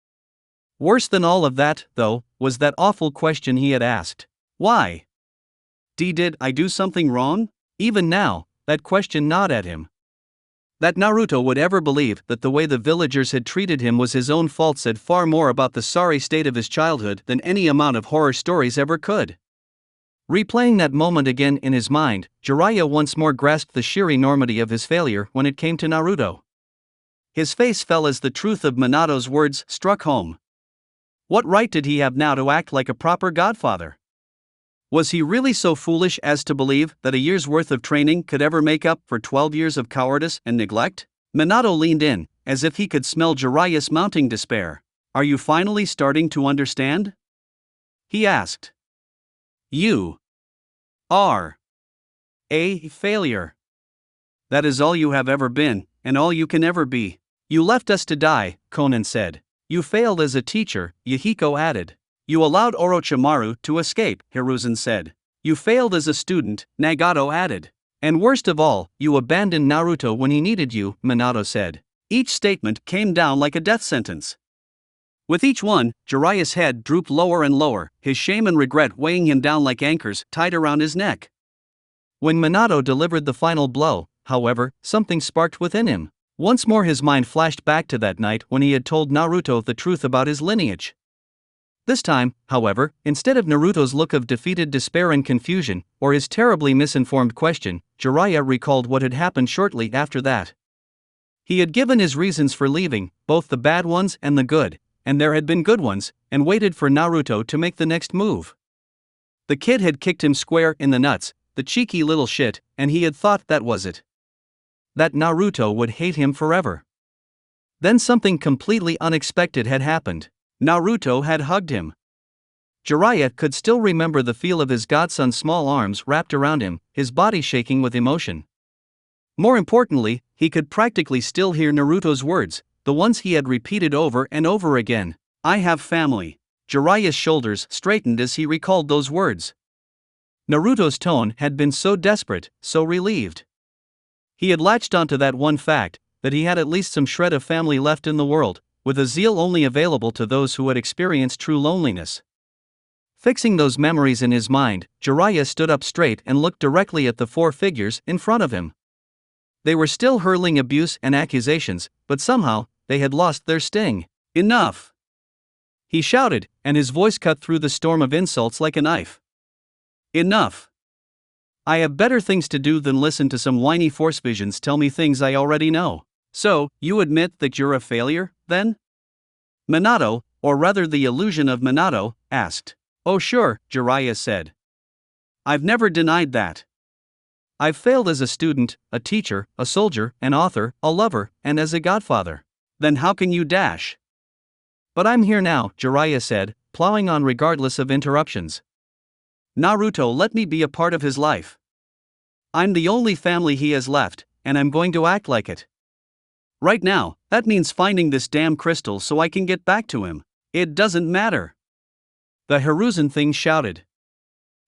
Worse than all of that, though, was that awful question he had asked. Why? Did I do something wrong? Even now, that question gnawed at him. That Naruto would ever believe that the way the villagers had treated him was his own fault said far more about the sorry state of his childhood than any amount of horror stories ever could. Replaying that moment again in his mind, Jiraiya once more grasped the sheer enormity of his failure when it came to Naruto. His face fell as the truth of Minato's words struck home. What right did he have now to act like a proper godfather? Was he really so foolish as to believe that a year's worth of training could ever make up for 12 years of cowardice and neglect? Minato leaned in, as if he could smell Jiraiya's mounting despair. "Are you finally starting to understand?" he asked. "You are a failure. That is all you have ever been, and all you can ever be. You left us to die," Konan said. "You failed as a teacher," Yahiko added. "You allowed Orochimaru to escape," Hiruzen said. "You failed as a student," Nagato added. "And worst of all, you abandoned Naruto when he needed you," Minato said. Each statement came down like a death sentence. With each one, Jiraiya's head drooped lower and lower, his shame and regret weighing him down like anchors tied around his neck. When Minato delivered the final blow, however, something sparked within him. Once more his mind flashed back to that night when he had told Naruto the truth about his lineage. This time, however, instead of Naruto's look of defeated despair and confusion, or his terribly misinformed question, Jiraiya recalled what had happened shortly after that. He had given his reasons for leaving, both the bad ones and the good, and there had been good ones, and waited for Naruto to make the next move. The kid had kicked him square in the nuts, the cheeky little shit, and he had thought that was it. That Naruto would hate him forever. Then something completely unexpected had happened. Naruto had hugged him. Jiraiya could still remember the feel of his godson's small arms wrapped around him, his body shaking with emotion. More importantly, he could practically still hear Naruto's words, the ones he had repeated over and over again. I have family. Jiraiya's shoulders straightened as he recalled those words. Naruto's tone had been so desperate, so relieved. He had latched onto that one fact, that he had at least some shred of family left in the world, with a zeal only available to those who had experienced true loneliness. Fixing those memories in his mind, Jiraiya stood up straight and looked directly at the four figures in front of him. They were still hurling abuse and accusations, but somehow, they had lost their sting. Enough! He shouted, and his voice cut through the storm of insults like a knife. Enough! I have better things to do than listen to some whiny force visions tell me things I already know. So, you admit that you're a failure, then? Minato, or rather the illusion of Minato, asked. Oh sure, Jiraiya said. I've never denied that. I've failed as a student, a teacher, a soldier, an author, a lover, and as a godfather. Then how can you dash? But I'm here now, Jiraiya said, plowing on regardless of interruptions. Naruto let me be a part of his life. I'm the only family he has left, and I'm going to act like it. Right now, that means finding this damn crystal so I can get back to him. It doesn't matter. The Hiruzen thing shouted.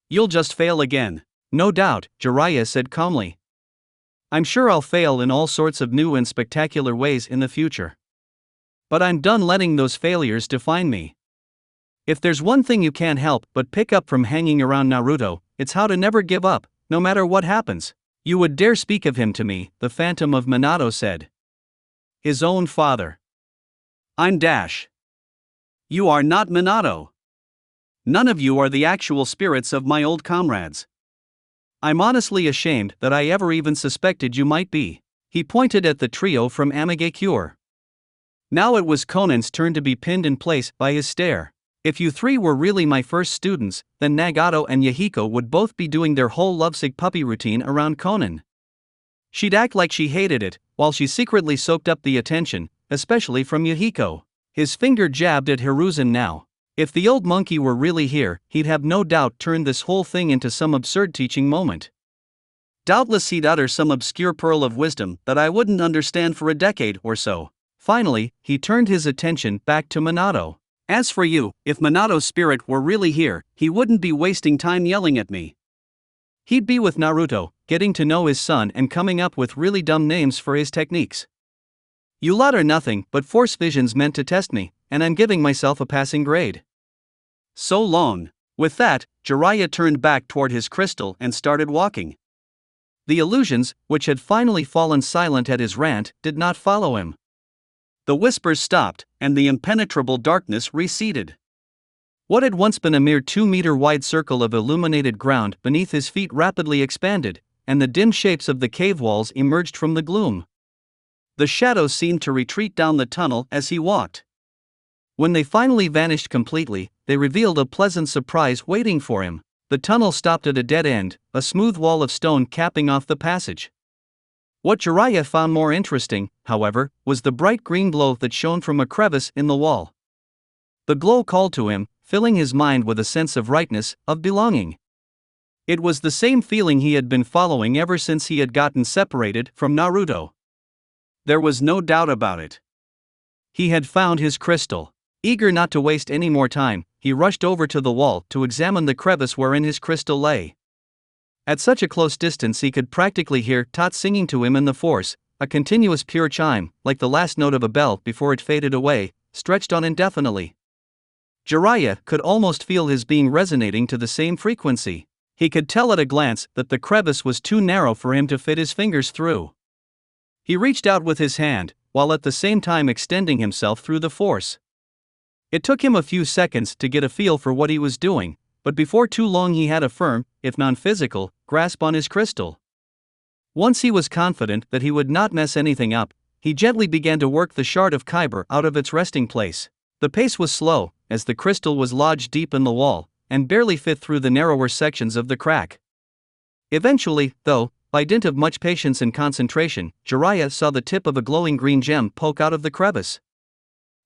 You'll just fail again. No doubt, Jiraiya said calmly. I'm sure I'll fail in all sorts of new and spectacular ways in the future. But I'm done letting those failures define me. If there's one thing you can't help but pick up from hanging around Naruto, it's how to never give up, no matter what happens. You would dare speak of him to me, the Phantom of Minato said. His own father. I'm Dash. You are not Minato. None of you are the actual spirits of my old comrades. I'm honestly ashamed that I ever even suspected you might be. He pointed at the trio from Amigakure. Now it was Conan's turn to be pinned in place by his stare. If you three were really my first students, then Nagato and Yahiko would both be doing their whole lovesick puppy routine around Conan. She'd act like she hated it, while she secretly soaked up the attention, especially from Yahiko. His finger jabbed at Hiruzen now. If the old monkey were really here, he'd have no doubt turned this whole thing into some absurd teaching moment. Doubtless he'd utter some obscure pearl of wisdom that I wouldn't understand for a decade or so. Finally, he turned his attention back to Minato. As for you, if Minato's spirit were really here, he wouldn't be wasting time yelling at me. He'd be with Naruto, getting to know his son and coming up with really dumb names for his techniques. You lot are nothing but force visions meant to test me, and I'm giving myself a passing grade. So long. With that, Jiraiya turned back toward his crystal and started walking. The illusions, which had finally fallen silent at his rant, did not follow him. The whispers stopped, and the impenetrable darkness receded. What had once been a mere 2-meter wide circle of illuminated ground beneath his feet rapidly expanded, and the dim shapes of the cave walls emerged from the gloom. The shadows seemed to retreat down the tunnel as he walked. When they finally vanished completely, they revealed a pleasant surprise waiting for him. The tunnel stopped at a dead end, a smooth wall of stone capping off the passage. What Jiraiya found more interesting, however, was the bright green glow that shone from a crevice in the wall. The glow called to him, filling his mind with a sense of rightness, of belonging. It was the same feeling he had been following ever since he had gotten separated from Naruto. There was no doubt about it. He had found his crystal. Eager not to waste any more time, he rushed over to the wall to examine the crevice wherein his crystal lay. At such a close distance he could practically hear Tot singing to him in the force, a continuous pure chime, like the last note of a bell before it faded away, stretched on indefinitely. Jiraiya could almost feel his being resonating to the same frequency. He could tell at a glance that the crevice was too narrow for him to fit his fingers through. He reached out with his hand, while at the same time extending himself through the force. It took him a few seconds to get a feel for what he was doing, but before too long he had a firm, if non-physical, grasp on his crystal. Once he was confident that he would not mess anything up, he gently began to work the shard of kyber out of its resting place. The pace was slow, as the crystal was lodged deep in the wall, and barely fit through the narrower sections of the crack. Eventually, though, by dint of much patience and concentration, Jiraiya saw the tip of a glowing green gem poke out of the crevice.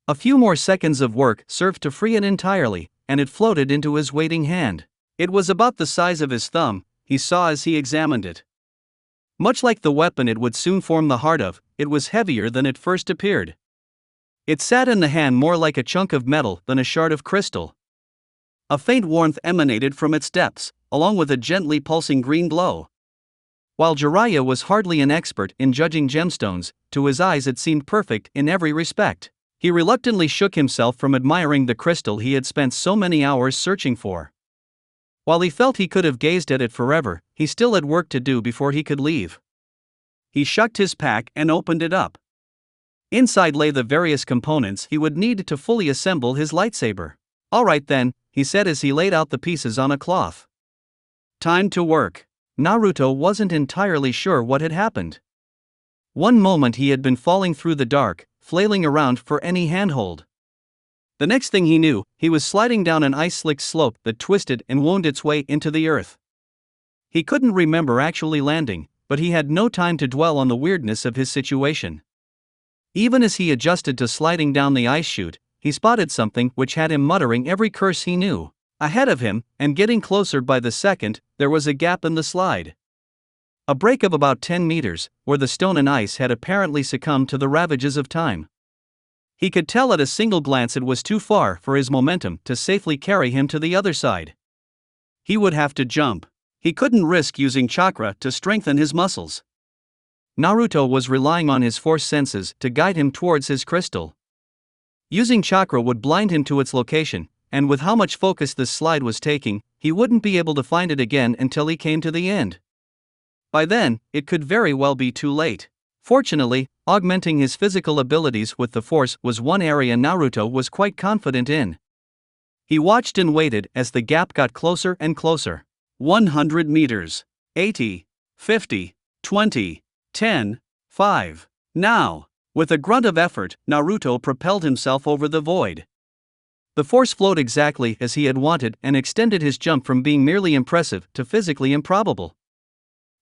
A few more seconds of work served to free it entirely, and it floated into his waiting hand. It was about the size of his thumb, he saw as he examined it. Much like the weapon it would soon form the heart of, it was heavier than it first appeared. It sat in the hand more like a chunk of metal than a shard of crystal. A faint warmth emanated from its depths, along with a gently pulsing green glow. While Jiraiya was hardly an expert in judging gemstones, to his eyes it seemed perfect in every respect. He reluctantly shook himself from admiring the crystal he had spent so many hours searching for. While he felt he could have gazed at it forever, he still had work to do before he could leave. He shucked his pack and opened it up. Inside lay the various components he would need to fully assemble his lightsaber. "All right then," he said as he laid out the pieces on a cloth. "Time to work." Naruto wasn't entirely sure what had happened. One moment he had been falling through the dark, flailing around for any handhold. The next thing he knew, he was sliding down an ice-slick slope that twisted and wound its way into the earth. He couldn't remember actually landing, but he had no time to dwell on the weirdness of his situation. Even as he adjusted to sliding down the ice chute, he spotted something which had him muttering every curse he knew. Ahead of him, and getting closer by the second, there was a gap in the slide. A break of about 10 meters, where the stone and ice had apparently succumbed to the ravages of time. He could tell at a single glance it was too far for his momentum to safely carry him to the other side. He would have to jump. He couldn't risk using chakra to strengthen his muscles. Naruto was relying on his force senses to guide him towards his crystal. Using chakra would blind him to its location, and with how much focus this slide was taking, he wouldn't be able to find it again until he came to the end. By then, it could very well be too late. Fortunately, augmenting his physical abilities with the force was one area Naruto was quite confident in. He watched and waited as the gap got closer and closer. 100 meters. 80. 50. 20. 10. 5. Now! With a grunt of effort, Naruto propelled himself over the void. The force flowed exactly as he had wanted and extended his jump from being merely impressive to physically improbable.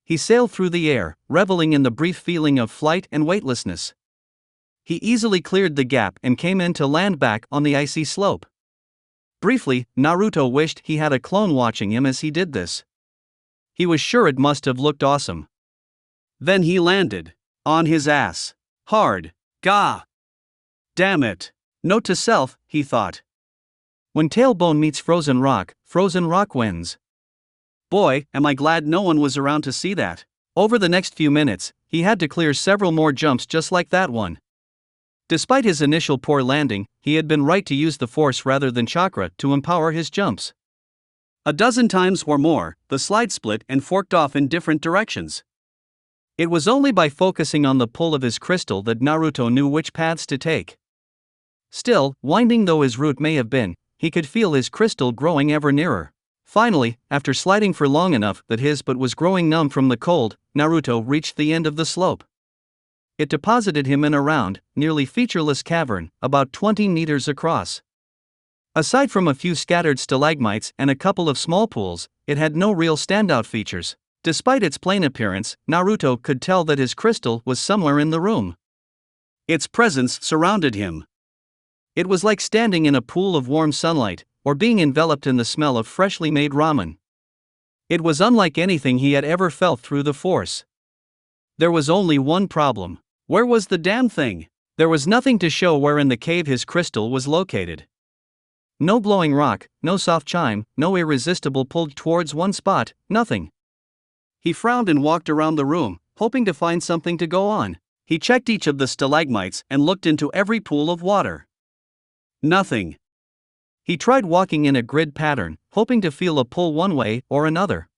He sailed through the air, reveling in the brief feeling of flight and weightlessness. He easily cleared the gap and came in to land back on the icy slope. Briefly, Naruto wished he had a clone watching him as he did this. He was sure it must have looked awesome. Then he landed. On his ass. Hard. Gah! Damn it. Note to self, he thought. When tailbone meets frozen rock wins. Boy, am I glad no one was around to see that. Over the next few minutes, he had to clear several more jumps just like that one. Despite his initial poor landing, he had been right to use the force rather than chakra to empower his jumps. A dozen times or more, the slide split and forked off in different directions. It was only by focusing on the pull of his crystal that Naruto knew which paths to take. Still, winding though his route may have been, he could feel his crystal growing ever nearer. Finally, after sliding for long enough that his butt was growing numb from the cold, Naruto reached the end of the slope. It deposited him in a round, nearly featureless cavern, about 20 meters across. Aside from a few scattered stalagmites and a couple of small pools, it had no real standout features. Despite its plain appearance, Naruto could tell that his crystal was somewhere in the room. Its presence surrounded him. It was like standing in a pool of warm sunlight, or being enveloped in the smell of freshly made ramen. It was unlike anything he had ever felt through the force. There was only one problem. Where was the damn thing? There was nothing to show where in the cave his crystal was located. No glowing rock, no soft chime, no irresistible pull towards one spot, nothing. He frowned and walked around the room, hoping to find something to go on. He checked each of the stalagmites and looked into every pool of water. Nothing. He tried walking in a grid pattern, hoping to feel a pull one way or another.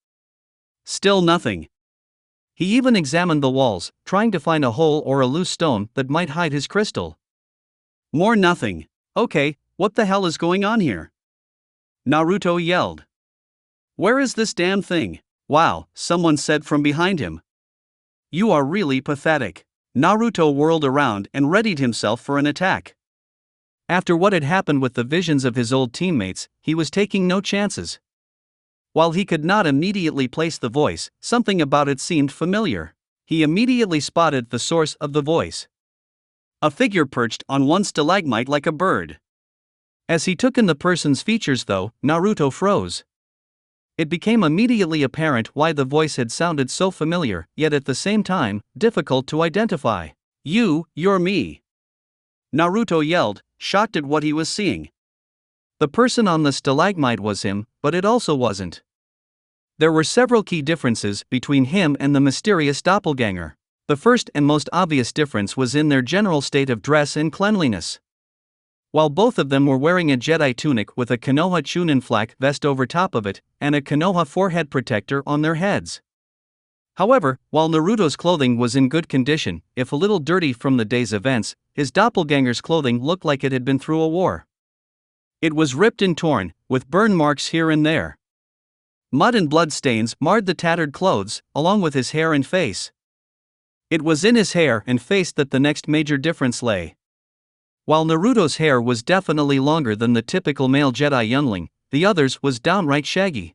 Still nothing. He even examined the walls, trying to find a hole or a loose stone that might hide his crystal. More nothing. Okay, what the hell is going on here? Naruto yelled. Where is this damn thing? Wow, someone said from behind him. You are really pathetic. Naruto whirled around and readied himself for an attack. After what had happened with the visions of his old teammates, he was taking no chances. While he could not immediately place the voice, something about it seemed familiar. He immediately spotted the source of the voice. A figure perched on one stalagmite like a bird. As he took in the person's features though, Naruto froze. It became immediately apparent why the voice had sounded so familiar, yet at the same time, difficult to identify. You're me. Naruto yelled, shocked at what he was seeing. The person on the stalagmite was him, but it also wasn't. There were several key differences between him and the mysterious doppelganger. The first and most obvious difference was in their general state of dress and cleanliness. While both of them were wearing a Jedi tunic with a Konoha Chunin flak vest over top of it, and a Konoha forehead protector on their heads. However, while Naruto's clothing was in good condition, if a little dirty from the day's events, his doppelganger's clothing looked like it had been through a war. It was ripped and torn, with burn marks here and there. Mud and blood stains marred the tattered clothes, along with his hair and face. It was in his hair and face that the next major difference lay. While Naruto's hair was definitely longer than the typical male Jedi youngling, the other's was downright shaggy.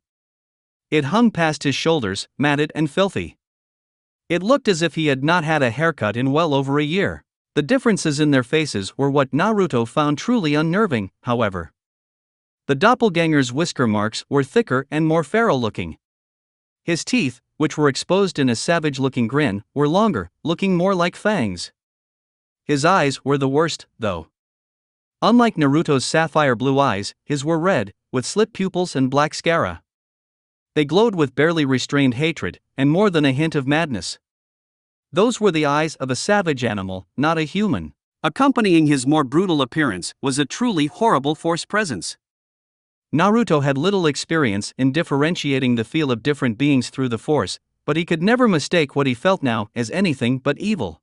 It hung past his shoulders, matted and filthy. It looked as if he had not had a haircut in well over a year. The differences in their faces were what Naruto found truly unnerving, however. The doppelganger's whisker marks were thicker and more feral-looking. His teeth, which were exposed in a savage-looking grin, were longer, looking more like fangs. His eyes were the worst, though. Unlike Naruto's sapphire blue eyes, his were red, with slit pupils and black sclera. They glowed with barely restrained hatred, and more than a hint of madness. Those were the eyes of a savage animal, not a human. Accompanying his more brutal appearance was a truly horrible force presence. Naruto had little experience in differentiating the feel of different beings through the force, but he could never mistake what he felt now as anything but evil.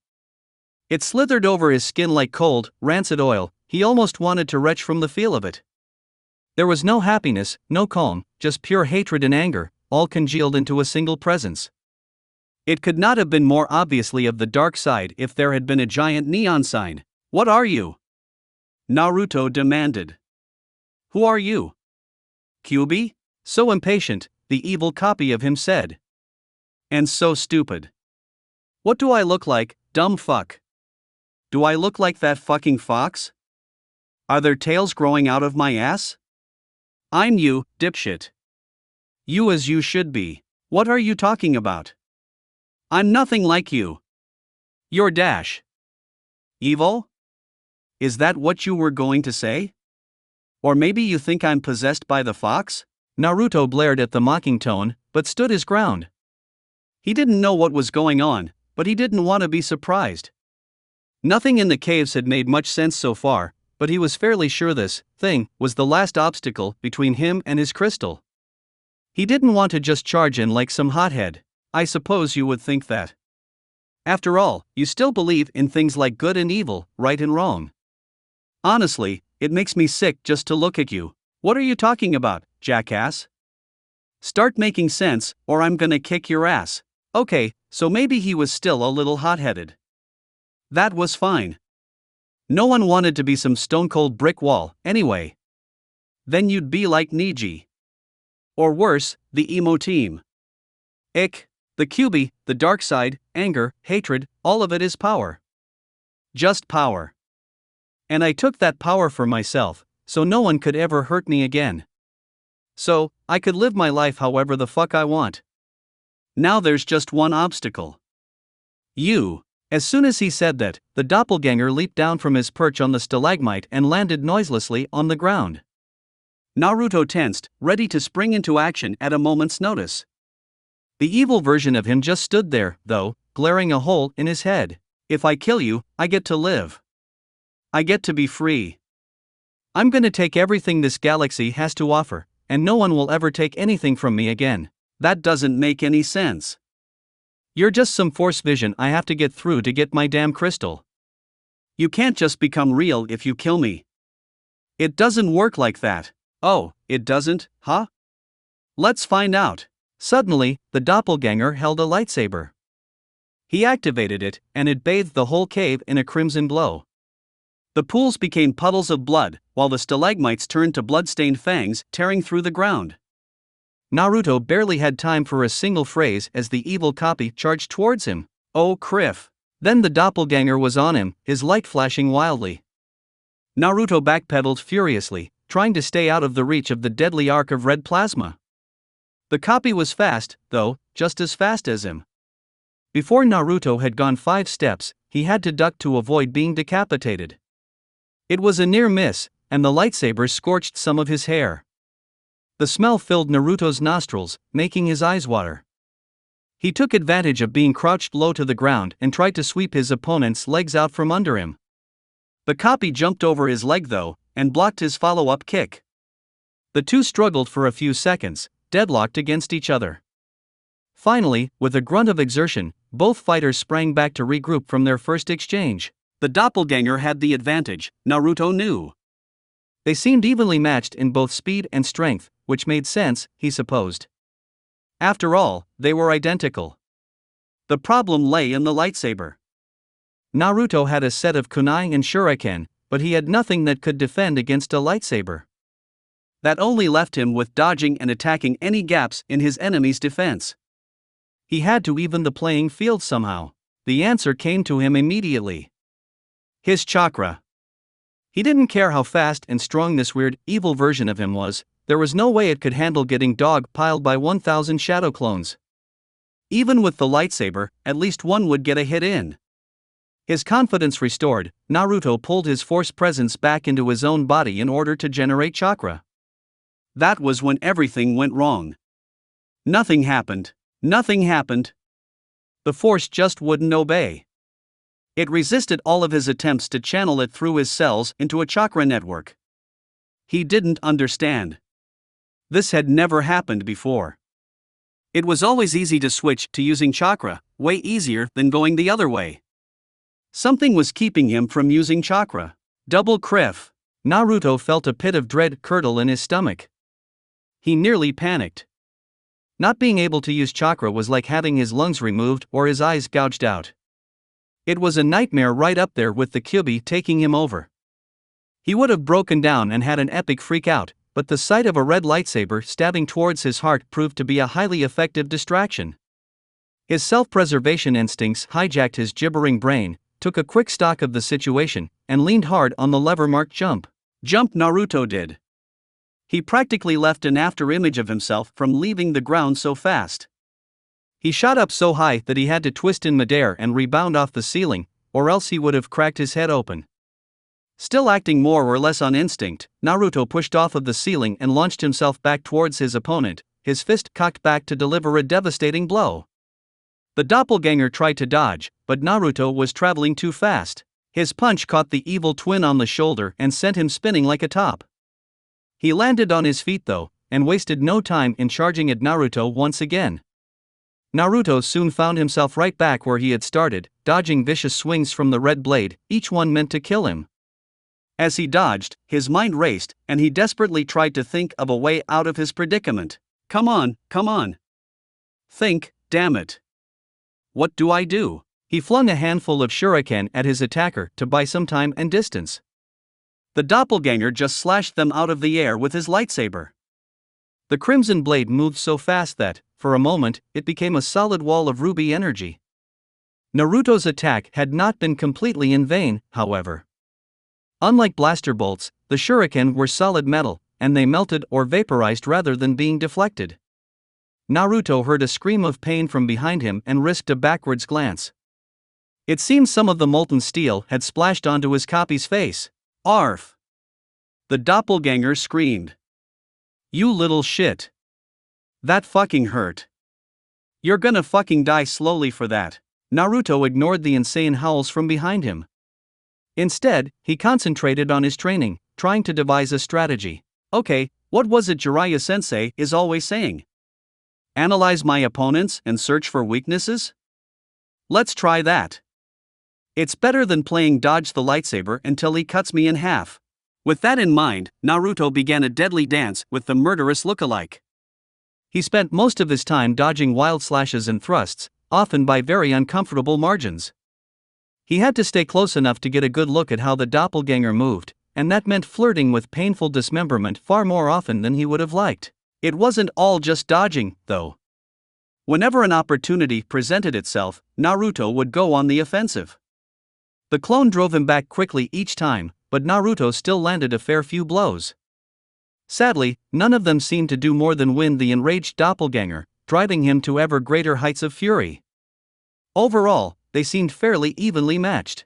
It slithered over his skin like cold, rancid oil. He almost wanted to retch from the feel of it. There was no happiness, no calm, just pure hatred and anger, all congealed into a single presence. It could not have been more obviously of the dark side if there had been a giant neon sign. What are you? Naruto demanded. Who are you? Kyuubi? So impatient, the evil copy of him said. And so stupid. What do I look like, dumb fuck? Do I look like that fucking fox? Are there tails growing out of my ass? I'm you, dipshit. You as you should be. What are you talking about? I'm nothing like you. You're dash. Evil? Is that what you were going to say? Or maybe you think I'm possessed by the fox? Naruto blared at the mocking tone, but stood his ground. He didn't know what was going on, but he didn't want to be surprised. Nothing in the caves had made much sense so far, but he was fairly sure this thing was the last obstacle between him and his crystal. He didn't want to just charge in like some hothead. I suppose you would think that. After all, you still believe in things like good and evil, right and wrong. Honestly, it makes me sick just to look at you. What are you talking about, jackass? Start making sense, or I'm gonna kick your ass. Okay, so maybe he was still a little hot-headed. That was fine. No one wanted to be some stone-cold brick wall, anyway. Then you'd be like Neji. Or worse, the emo team. Ick. The Kyuubi, the dark side, anger, hatred, all of it is power. Just power. And I took that power for myself, so no one could ever hurt me again. So, I could live my life however the fuck I want. Now there's just one obstacle. You. As soon as he said that, the doppelganger leaped down from his perch on the stalagmite and landed noiselessly on the ground. Naruto tensed, ready to spring into action at a moment's notice. The evil version of him just stood there, though, glaring a hole in his head. If I kill you, I get to live. I get to be free. I'm gonna take everything this galaxy has to offer, and no one will ever take anything from me again. That doesn't make any sense. You're just some force vision I have to get through to get my damn crystal. You can't just become real if you kill me. It doesn't work like that. Oh, it doesn't, huh? Let's find out. Suddenly, the doppelganger held a lightsaber. He activated it, and it bathed the whole cave in a crimson glow. The pools became puddles of blood, while the stalagmites turned to blood-stained fangs tearing through the ground. Naruto barely had time for a single phrase as the evil copy charged towards him. Oh criff! Then the doppelganger was on him, his light flashing wildly. Naruto backpedaled furiously, trying to stay out of the reach of the deadly arc of red plasma. The copy was fast, though, just as fast as him. Before Naruto had gone 5 steps, he had to duck to avoid being decapitated. It was a near miss, and the lightsaber scorched some of his hair. The smell filled Naruto's nostrils, making his eyes water. He took advantage of being crouched low to the ground and tried to sweep his opponent's legs out from under him. The copy jumped over his leg though, and blocked his follow-up kick. The two struggled for a few seconds, deadlocked against each other. Finally, with a grunt of exertion, both fighters sprang back to regroup from their first exchange. The doppelganger had the advantage, Naruto knew. They seemed evenly matched in both speed and strength, which made sense, he supposed. After all, they were identical. The problem lay in the lightsaber. Naruto had a set of kunai and shuriken, but he had nothing that could defend against a lightsaber. That only left him with dodging and attacking any gaps in his enemy's defense. He had to even the playing field somehow. The answer came to him immediately. His chakra. He didn't care how fast and strong this weird, evil version of him was, there was no way it could handle getting dog-piled by 1,000 shadow clones. Even with the lightsaber, at least one would get a hit in. His confidence restored, Naruto pulled his force presence back into his own body in order to generate chakra. That was when everything went wrong. Nothing happened. Nothing happened. The force just wouldn't obey. It resisted all of his attempts to channel it through his cells into a chakra network. He didn't understand. This had never happened before. It was always easy to switch to using chakra, way easier than going the other way. Something was keeping him from using chakra. Double criff. Naruto felt a pit of dread curdle in his stomach. He nearly panicked. Not being able to use chakra was like having his lungs removed or his eyes gouged out. It was a nightmare right up there with the Kyuubi taking him over. He would have broken down and had an epic freak out, but the sight of a red lightsaber stabbing towards his heart proved to be a highly effective distraction. His self-preservation instincts hijacked his gibbering brain, took a quick stock of the situation, and leaned hard on the lever marked jump. Jump Naruto did. He practically left an after-image of himself from leaving the ground so fast. He shot up so high that he had to twist in midair and rebound off the ceiling, or else he would have cracked his head open. Still acting more or less on instinct, Naruto pushed off of the ceiling and launched himself back towards his opponent, his fist cocked back to deliver a devastating blow. The doppelganger tried to dodge, but Naruto was traveling too fast. His punch caught the evil twin on the shoulder and sent him spinning like a top. He landed on his feet though, and wasted no time in charging at Naruto once again. Naruto soon found himself right back where he had started, dodging vicious swings from the red blade, each one meant to kill him. As he dodged, his mind raced, and he desperately tried to think of a way out of his predicament. Come on, come on. Think, damn it. What do I do? He flung a handful of shuriken at his attacker to buy some time and distance. The doppelganger just slashed them out of the air with his lightsaber. The crimson blade moved so fast that, for a moment, it became a solid wall of ruby energy. Naruto's attack had not been completely in vain, however. Unlike blaster bolts, the shuriken were solid metal, and they melted or vaporized rather than being deflected. Naruto heard a scream of pain from behind him and risked a backwards glance. It seemed some of the molten steel had splashed onto his copy's face. Arf! The doppelganger screamed. You little shit. That fucking hurt. You're gonna fucking die slowly for that. Naruto ignored the insane howls from behind him. Instead, he concentrated on his training, trying to devise a strategy. Okay, what was it Jiraiya-sensei is always saying? Analyze my opponents and search for weaknesses? Let's try that. It's better than playing dodge the lightsaber until he cuts me in half. With that in mind, Naruto began a deadly dance with the murderous lookalike. He spent most of his time dodging wild slashes and thrusts, often by very uncomfortable margins. He had to stay close enough to get a good look at how the doppelganger moved, and that meant flirting with painful dismemberment far more often than he would have liked. It wasn't all just dodging, though. Whenever an opportunity presented itself, Naruto would go on the offensive. The clone drove him back quickly each time, but Naruto still landed a fair few blows. Sadly, none of them seemed to do more than win the enraged doppelganger, driving him to ever greater heights of fury. Overall, they seemed fairly evenly matched.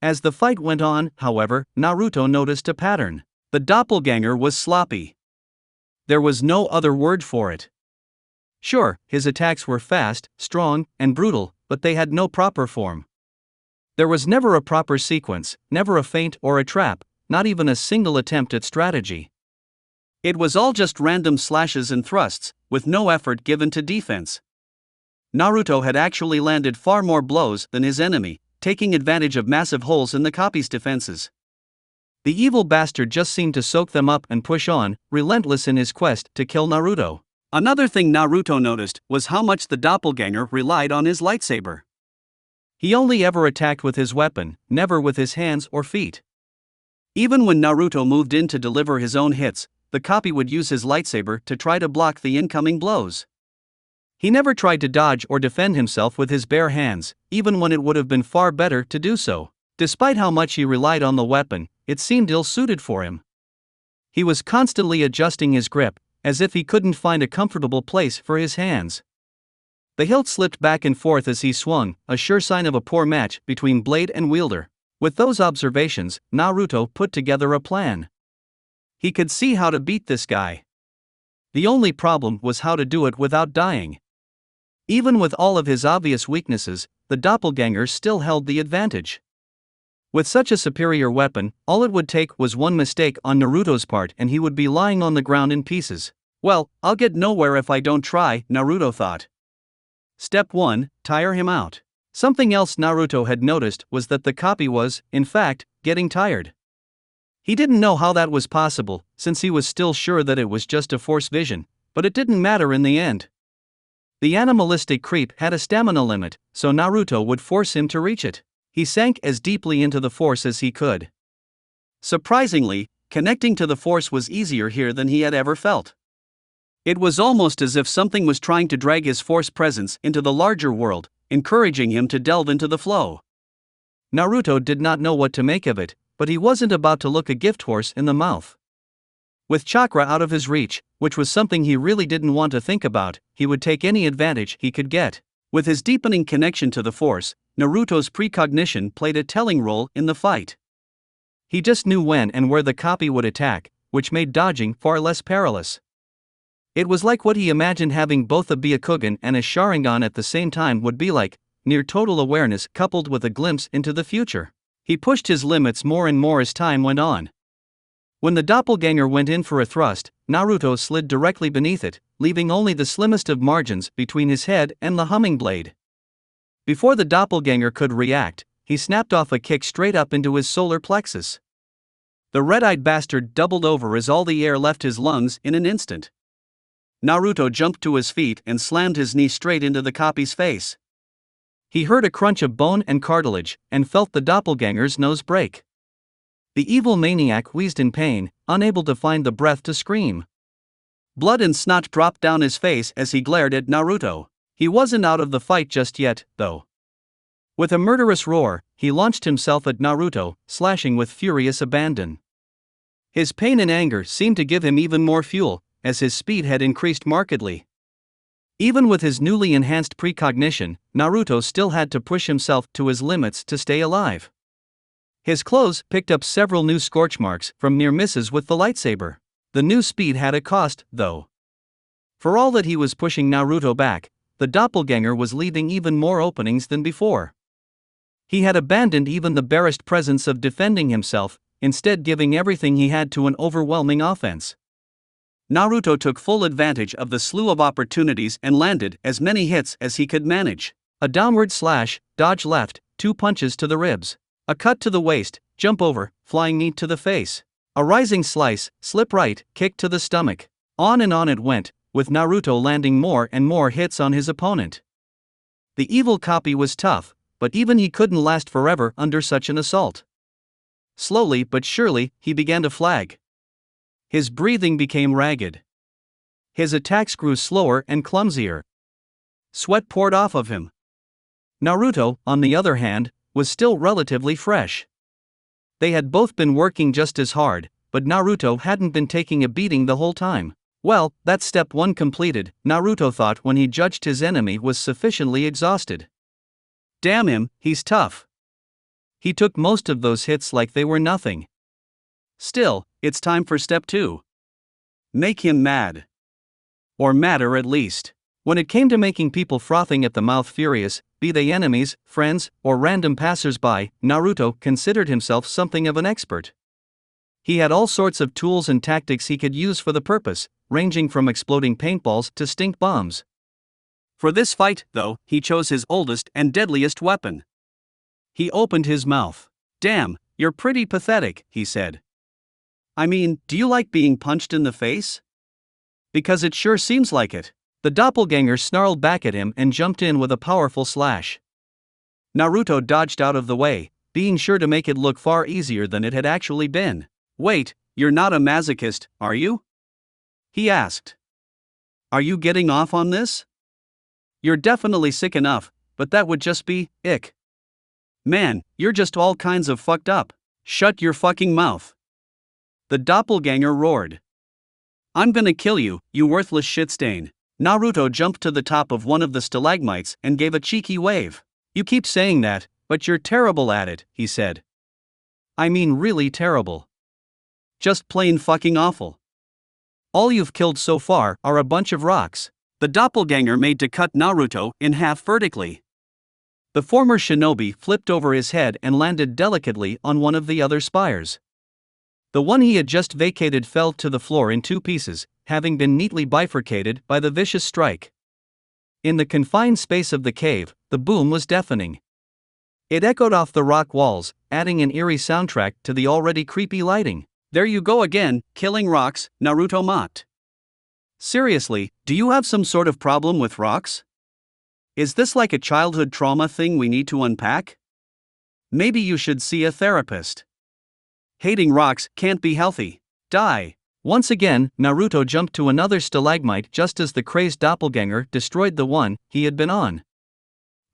As the fight went on, however, Naruto noticed a pattern. The doppelganger was sloppy. There was no other word for it. Sure, his attacks were fast, strong, and brutal, but they had no proper form. There was never a proper sequence, never a feint or a trap, not even a single attempt at strategy. It was all just random slashes and thrusts, with no effort given to defense. Naruto had actually landed far more blows than his enemy, taking advantage of massive holes in the copy's defenses. The evil bastard just seemed to soak them up and push on, relentless in his quest to kill Naruto. Another thing Naruto noticed was how much the doppelganger relied on his lightsaber. He only ever attacked with his weapon, never with his hands or feet. Even when Naruto moved in to deliver his own hits, the copy would use his lightsaber to try to block the incoming blows. He never tried to dodge or defend himself with his bare hands, even when it would have been far better to do so. Despite how much he relied on the weapon, it seemed ill-suited for him. He was constantly adjusting his grip, as if he couldn't find a comfortable place for his hands. The hilt slipped back and forth as he swung, a sure sign of a poor match between blade and wielder. With those observations, Naruto put together a plan. He could see how to beat this guy. The only problem was how to do it without dying. Even with all of his obvious weaknesses, the doppelganger still held the advantage. With such a superior weapon, all it would take was one mistake on Naruto's part and he would be lying on the ground in pieces. Well, I'll get nowhere if I don't try, Naruto thought. Step 1, tire him out. Something else Naruto had noticed was that the copy was, in fact, getting tired. He didn't know how that was possible, since he was still sure that it was just a force vision, but it didn't matter in the end. The animalistic creep had a stamina limit, so Naruto would force him to reach it. He sank as deeply into the force as he could. Surprisingly, connecting to the force was easier here than he had ever felt. It was almost as if something was trying to drag his force presence into the larger world, encouraging him to delve into the flow. Naruto did not know what to make of it, but he wasn't about to look a gift horse in the mouth. With chakra out of his reach, which was something he really didn't want to think about, he would take any advantage he could get. With his deepening connection to the force, Naruto's precognition played a telling role in the fight. He just knew when and where the copy would attack, which made dodging far less perilous. It was like what he imagined having both a Byakugan and a Sharingan at the same time would be like, near total awareness coupled with a glimpse into the future. He pushed his limits more and more as time went on. When the doppelganger went in for a thrust, Naruto slid directly beneath it, leaving only the slimmest of margins between his head and the humming blade. Before the doppelganger could react, he snapped off a kick straight up into his solar plexus. The red-eyed bastard doubled over as all the air left his lungs in an instant. Naruto jumped to his feet and slammed his knee straight into the copy's face. He heard a crunch of bone and cartilage, and felt the doppelganger's nose break. The evil maniac wheezed in pain, unable to find the breath to scream. Blood and snot dropped down his face as he glared at Naruto. He wasn't out of the fight just yet, though. With a murderous roar, he launched himself at Naruto, slashing with furious abandon. His pain and anger seemed to give him even more fuel, as his speed had increased markedly. Even with his newly enhanced precognition, Naruto still had to push himself to his limits to stay alive. His clothes picked up several new scorch marks from near misses with the lightsaber. The new speed had a cost, though. For all that he was pushing Naruto back, the doppelganger was leaving even more openings than before. He had abandoned even the barest presence of defending himself, instead giving everything he had to an overwhelming offense. Naruto took full advantage of the slew of opportunities and landed as many hits as he could manage. A downward slash, dodge left, 2 punches to the ribs. A cut to the waist, jump over, flying knee to the face. A rising slice, slip right, kick to the stomach. On it went, with Naruto landing more and more hits on his opponent. The evil copy was tough, but even he couldn't last forever under such an assault. Slowly but surely, he began to flag. His breathing became ragged. His attacks grew slower and clumsier. Sweat poured off of him. Naruto, on the other hand, was still relatively fresh. They had both been working just as hard, but Naruto hadn't been taking a beating the whole time. Well, that's step 1 completed, Naruto thought when he judged his enemy was sufficiently exhausted. Damn him, he's tough. He took most of those hits like they were nothing. Still, it's time for step 2. Make him mad. Or madder at least. When it came to making people frothing at the mouth furious, be they enemies, friends, or random passers-by, Naruto considered himself something of an expert. He had all sorts of tools and tactics he could use for the purpose, ranging from exploding paintballs to stink bombs. For this fight, though, he chose his oldest and deadliest weapon. He opened his mouth. "Damn, you're pretty pathetic," he said. "I mean, do you like being punched in the face? Because it sure seems like it." The doppelganger snarled back at him and jumped in with a powerful slash. Naruto dodged out of the way, being sure to make it look far easier than it had actually been. "Wait, you're not a masochist, are you?" he asked. "Are you getting off on this? You're definitely sick enough, but that would just be ick. Man, you're just all kinds of fucked up. Shut your fucking mouth." The doppelganger roared. "I'm gonna kill you, you worthless shitstain." Naruto jumped to the top of one of the stalagmites and gave a cheeky wave. "You keep saying that, but you're terrible at it," he said. "I mean really terrible. Just plain fucking awful. All you've killed so far are a bunch of rocks." The doppelganger made to cut Naruto in half vertically. The former shinobi flipped over his head and landed delicately on one of the other spires. The one he had just vacated fell to the floor in 2 pieces, having been neatly bifurcated by the vicious strike. In the confined space of the cave, the boom was deafening. It echoed off the rock walls, adding an eerie soundtrack to the already creepy lighting. "There you go again, killing rocks," Naruto mocked. "Seriously, do you have some sort of problem with rocks? Is this like a childhood trauma thing we need to unpack? Maybe you should see a therapist. Hating rocks can't be healthy. Die." Once again, Naruto jumped to another stalagmite just as the crazed doppelganger destroyed the one he had been on.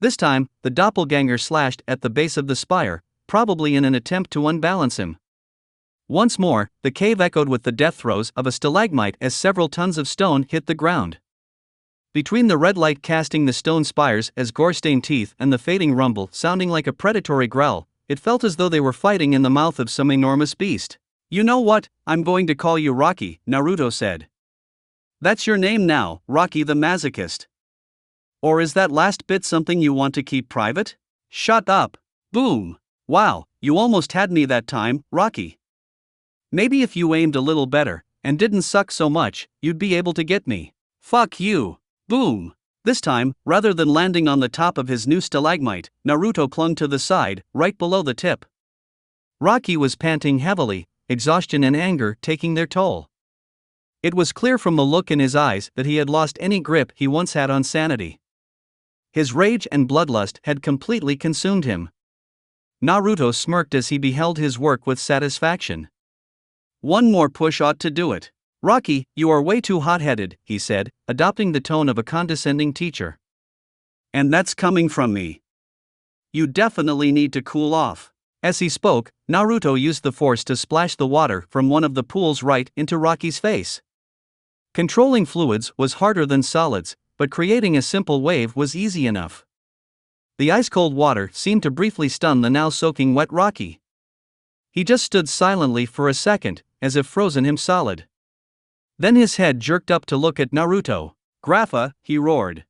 This time, the doppelganger slashed at the base of the spire, probably in an attempt to unbalance him. Once more, the cave echoed with the death throes of a stalagmite as several tons of stone hit the ground. Between the red light casting the stone spires as gore-stained teeth and the fading rumble sounding like a predatory growl, it felt as though they were fighting in the mouth of some enormous beast. "You know what, I'm going to call you Rocky," Naruto said. "That's your name now, Rocky the Masochist. Or is that last bit something you want to keep private?" "Shut up." Boom. "Wow, you almost had me that time, Rocky. Maybe if you aimed a little better, and didn't suck so much, you'd be able to get me." "Fuck you." Boom. This time, rather than landing on the top of his new stalagmite, Naruto clung to the side, right below the tip. Rocky was panting heavily, exhaustion and anger taking their toll. It was clear from the look in his eyes that he had lost any grip he once had on sanity. His rage and bloodlust had completely consumed him. Naruto smirked as he beheld his work with satisfaction. "One more push ought to do it. Rocky, you are way too hot-headed," he said, adopting the tone of a condescending teacher. "And that's coming from me. You definitely need to cool off." As he spoke, Naruto used the force to splash the water from one of the pools right into Rocky's face. Controlling fluids was harder than solids, but creating a simple wave was easy enough. The ice-cold water seemed to briefly stun the now soaking wet Rocky. He just stood silently for a second, as if frozen him solid. Then his head jerked up to look at Naruto. "Grappa," he roared.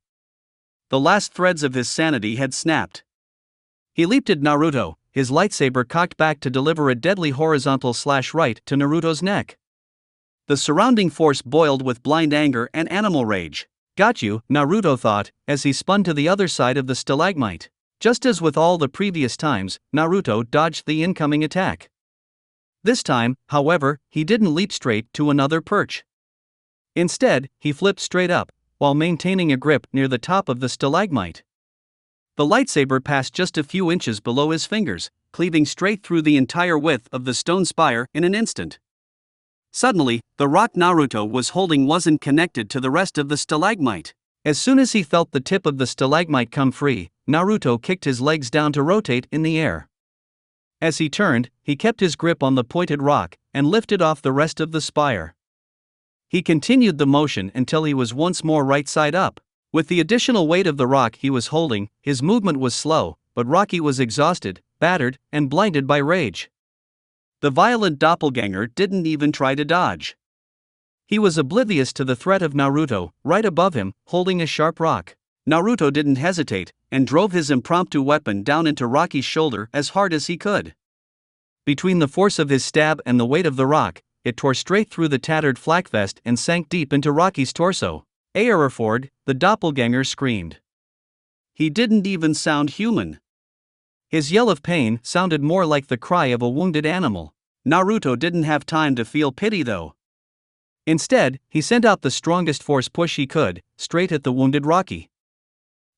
The last threads of his sanity had snapped. He leaped at Naruto, his lightsaber cocked back to deliver a deadly horizontal slash right to Naruto's neck. The surrounding force boiled with blind anger and animal rage. Got you, Naruto thought, as he spun to the other side of the stalagmite. Just as with all the previous times, Naruto dodged the incoming attack. This time, however, he didn't leap straight to another perch. Instead, he flipped straight up, while maintaining a grip near the top of the stalagmite. The lightsaber passed just a few inches below his fingers, cleaving straight through the entire width of the stone spire in an instant. Suddenly, the rock Naruto was holding wasn't connected to the rest of the stalagmite. As soon as he felt the tip of the stalagmite come free, Naruto kicked his legs down to rotate in the air. As he turned, he kept his grip on the pointed rock and lifted off the rest of the spire. He continued the motion until he was once more right side up. With the additional weight of the rock he was holding, his movement was slow, but Rocky was exhausted, battered, and blinded by rage. The violent doppelganger didn't even try to dodge. He was oblivious to the threat of Naruto, right above him, holding a sharp rock. Naruto didn't hesitate, and drove his impromptu weapon down into Rocky's shoulder as hard as he could. Between the force of his stab and the weight of the rock, it tore straight through the tattered flak vest and sank deep into Rocky's torso. Aeroford, the doppelganger screamed. He didn't even sound human. His yell of pain sounded more like the cry of a wounded animal. Naruto didn't have time to feel pity though. Instead, he sent out the strongest force push he could, straight at the wounded Rocky.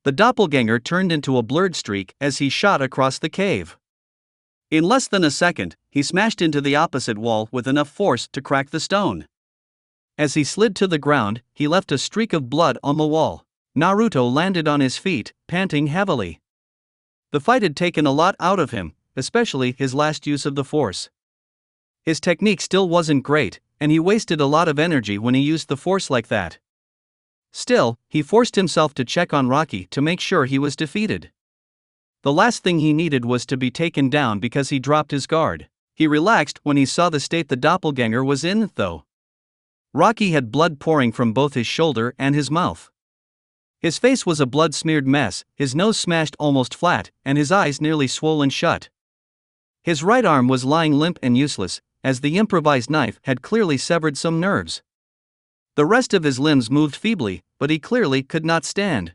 The doppelganger turned into a blurred streak as he shot across the cave. In less than a second, he smashed into the opposite wall with enough force to crack the stone. As he slid to the ground, he left a streak of blood on the wall. Naruto landed on his feet, panting heavily. The fight had taken a lot out of him, especially his last use of the force. His technique still wasn't great, and he wasted a lot of energy when he used the force like that. Still, he forced himself to check on Rocky to make sure he was defeated. The last thing he needed was to be taken down because he dropped his guard. He relaxed when he saw the state the doppelganger was in, though. Rocky had blood pouring from both his shoulder and his mouth. His face was a blood-smeared mess, his nose smashed almost flat, and his eyes nearly swollen shut. His right arm was lying limp and useless, as the improvised knife had clearly severed some nerves. The rest of his limbs moved feebly, but he clearly could not stand.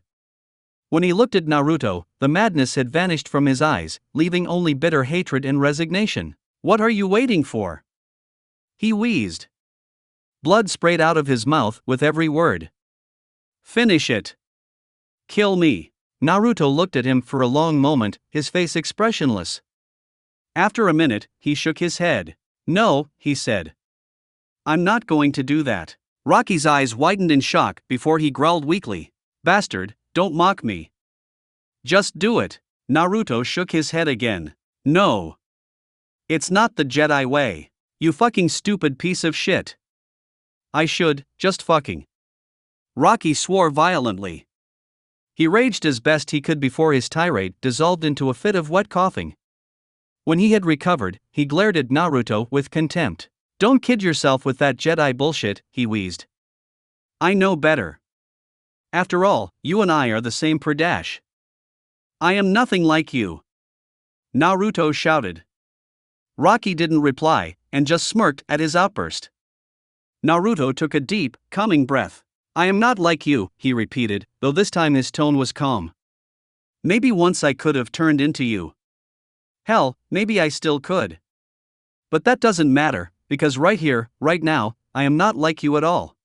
When he looked at Naruto, the madness had vanished from his eyes, leaving only bitter hatred and resignation. "What are you waiting for?" he wheezed. Blood sprayed out of his mouth with every word. "Finish it. Kill me." Naruto looked at him for a long moment, his face expressionless. After a minute, he shook his head. "No," he said. "I'm not going to do that." Rocky's eyes widened in shock before he growled weakly. "Bastard, don't mock me. Just do it." Naruto shook his head again. "No. It's not the Jedi way. You fucking stupid piece of shit." "I should, just fucking." Rocky swore violently. He raged as best he could before his tirade dissolved into a fit of wet coughing. When he had recovered, he glared at Naruto with contempt. "Don't kid yourself with that Jedi bullshit," he wheezed. "I know better. After all, you and I are the same Pradesh. I am nothing like you," Naruto shouted. Rocky didn't reply, and just smirked at his outburst. Naruto took a deep, calming breath. "I am not like you," he repeated, though this time his tone was calm. "Maybe once I could have turned into you. Hell, maybe I still could. But that doesn't matter, because right here, right now, I am not like you at all.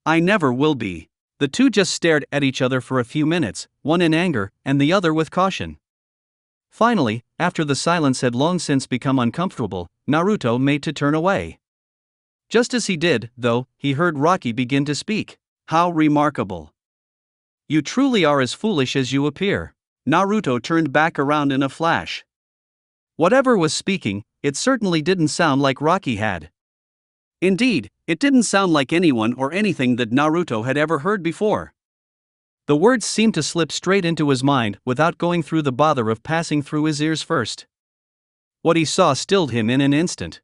I never will be." The two just stared at each other for a few minutes, one in anger and the other with caution. Finally, after the silence had long since become uncomfortable, Naruto made to turn away. Just as he did, though, he heard Rocky begin to speak. "How remarkable. You truly are as foolish as you appear." Naruto turned back around in a flash. Whatever was speaking, it certainly didn't sound like Rocky had. Indeed, it didn't sound like anyone or anything that Naruto had ever heard before. The words seemed to slip straight into his mind without going through the bother of passing through his ears first. What he saw stilled him in an instant.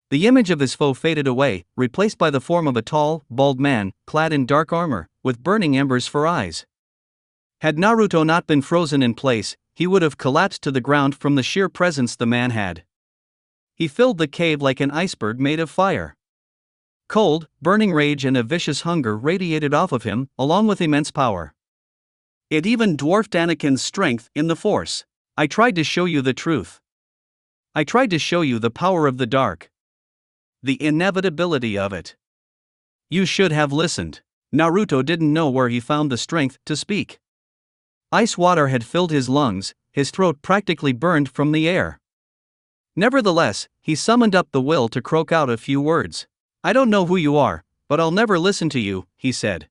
The image of his foe faded away, replaced by the form of a tall, bald man, clad in dark armor, with burning embers for eyes. Had Naruto not been frozen in place, he would have collapsed to the ground from the sheer presence the man had. He filled the cave like an iceberg made of fire. Cold, burning rage and a vicious hunger radiated off of him, along with immense power. It even dwarfed Anakin's strength in the Force. I tried to show you the truth. I tried to show you the power of the dark. The inevitability of it. You should have listened. Naruto didn't know where he found the strength to speak. Ice water had filled his lungs, his throat practically burned from the air. Nevertheless, he summoned up the will to croak out a few words. I don't know who you are, but I'll never listen to you, he said.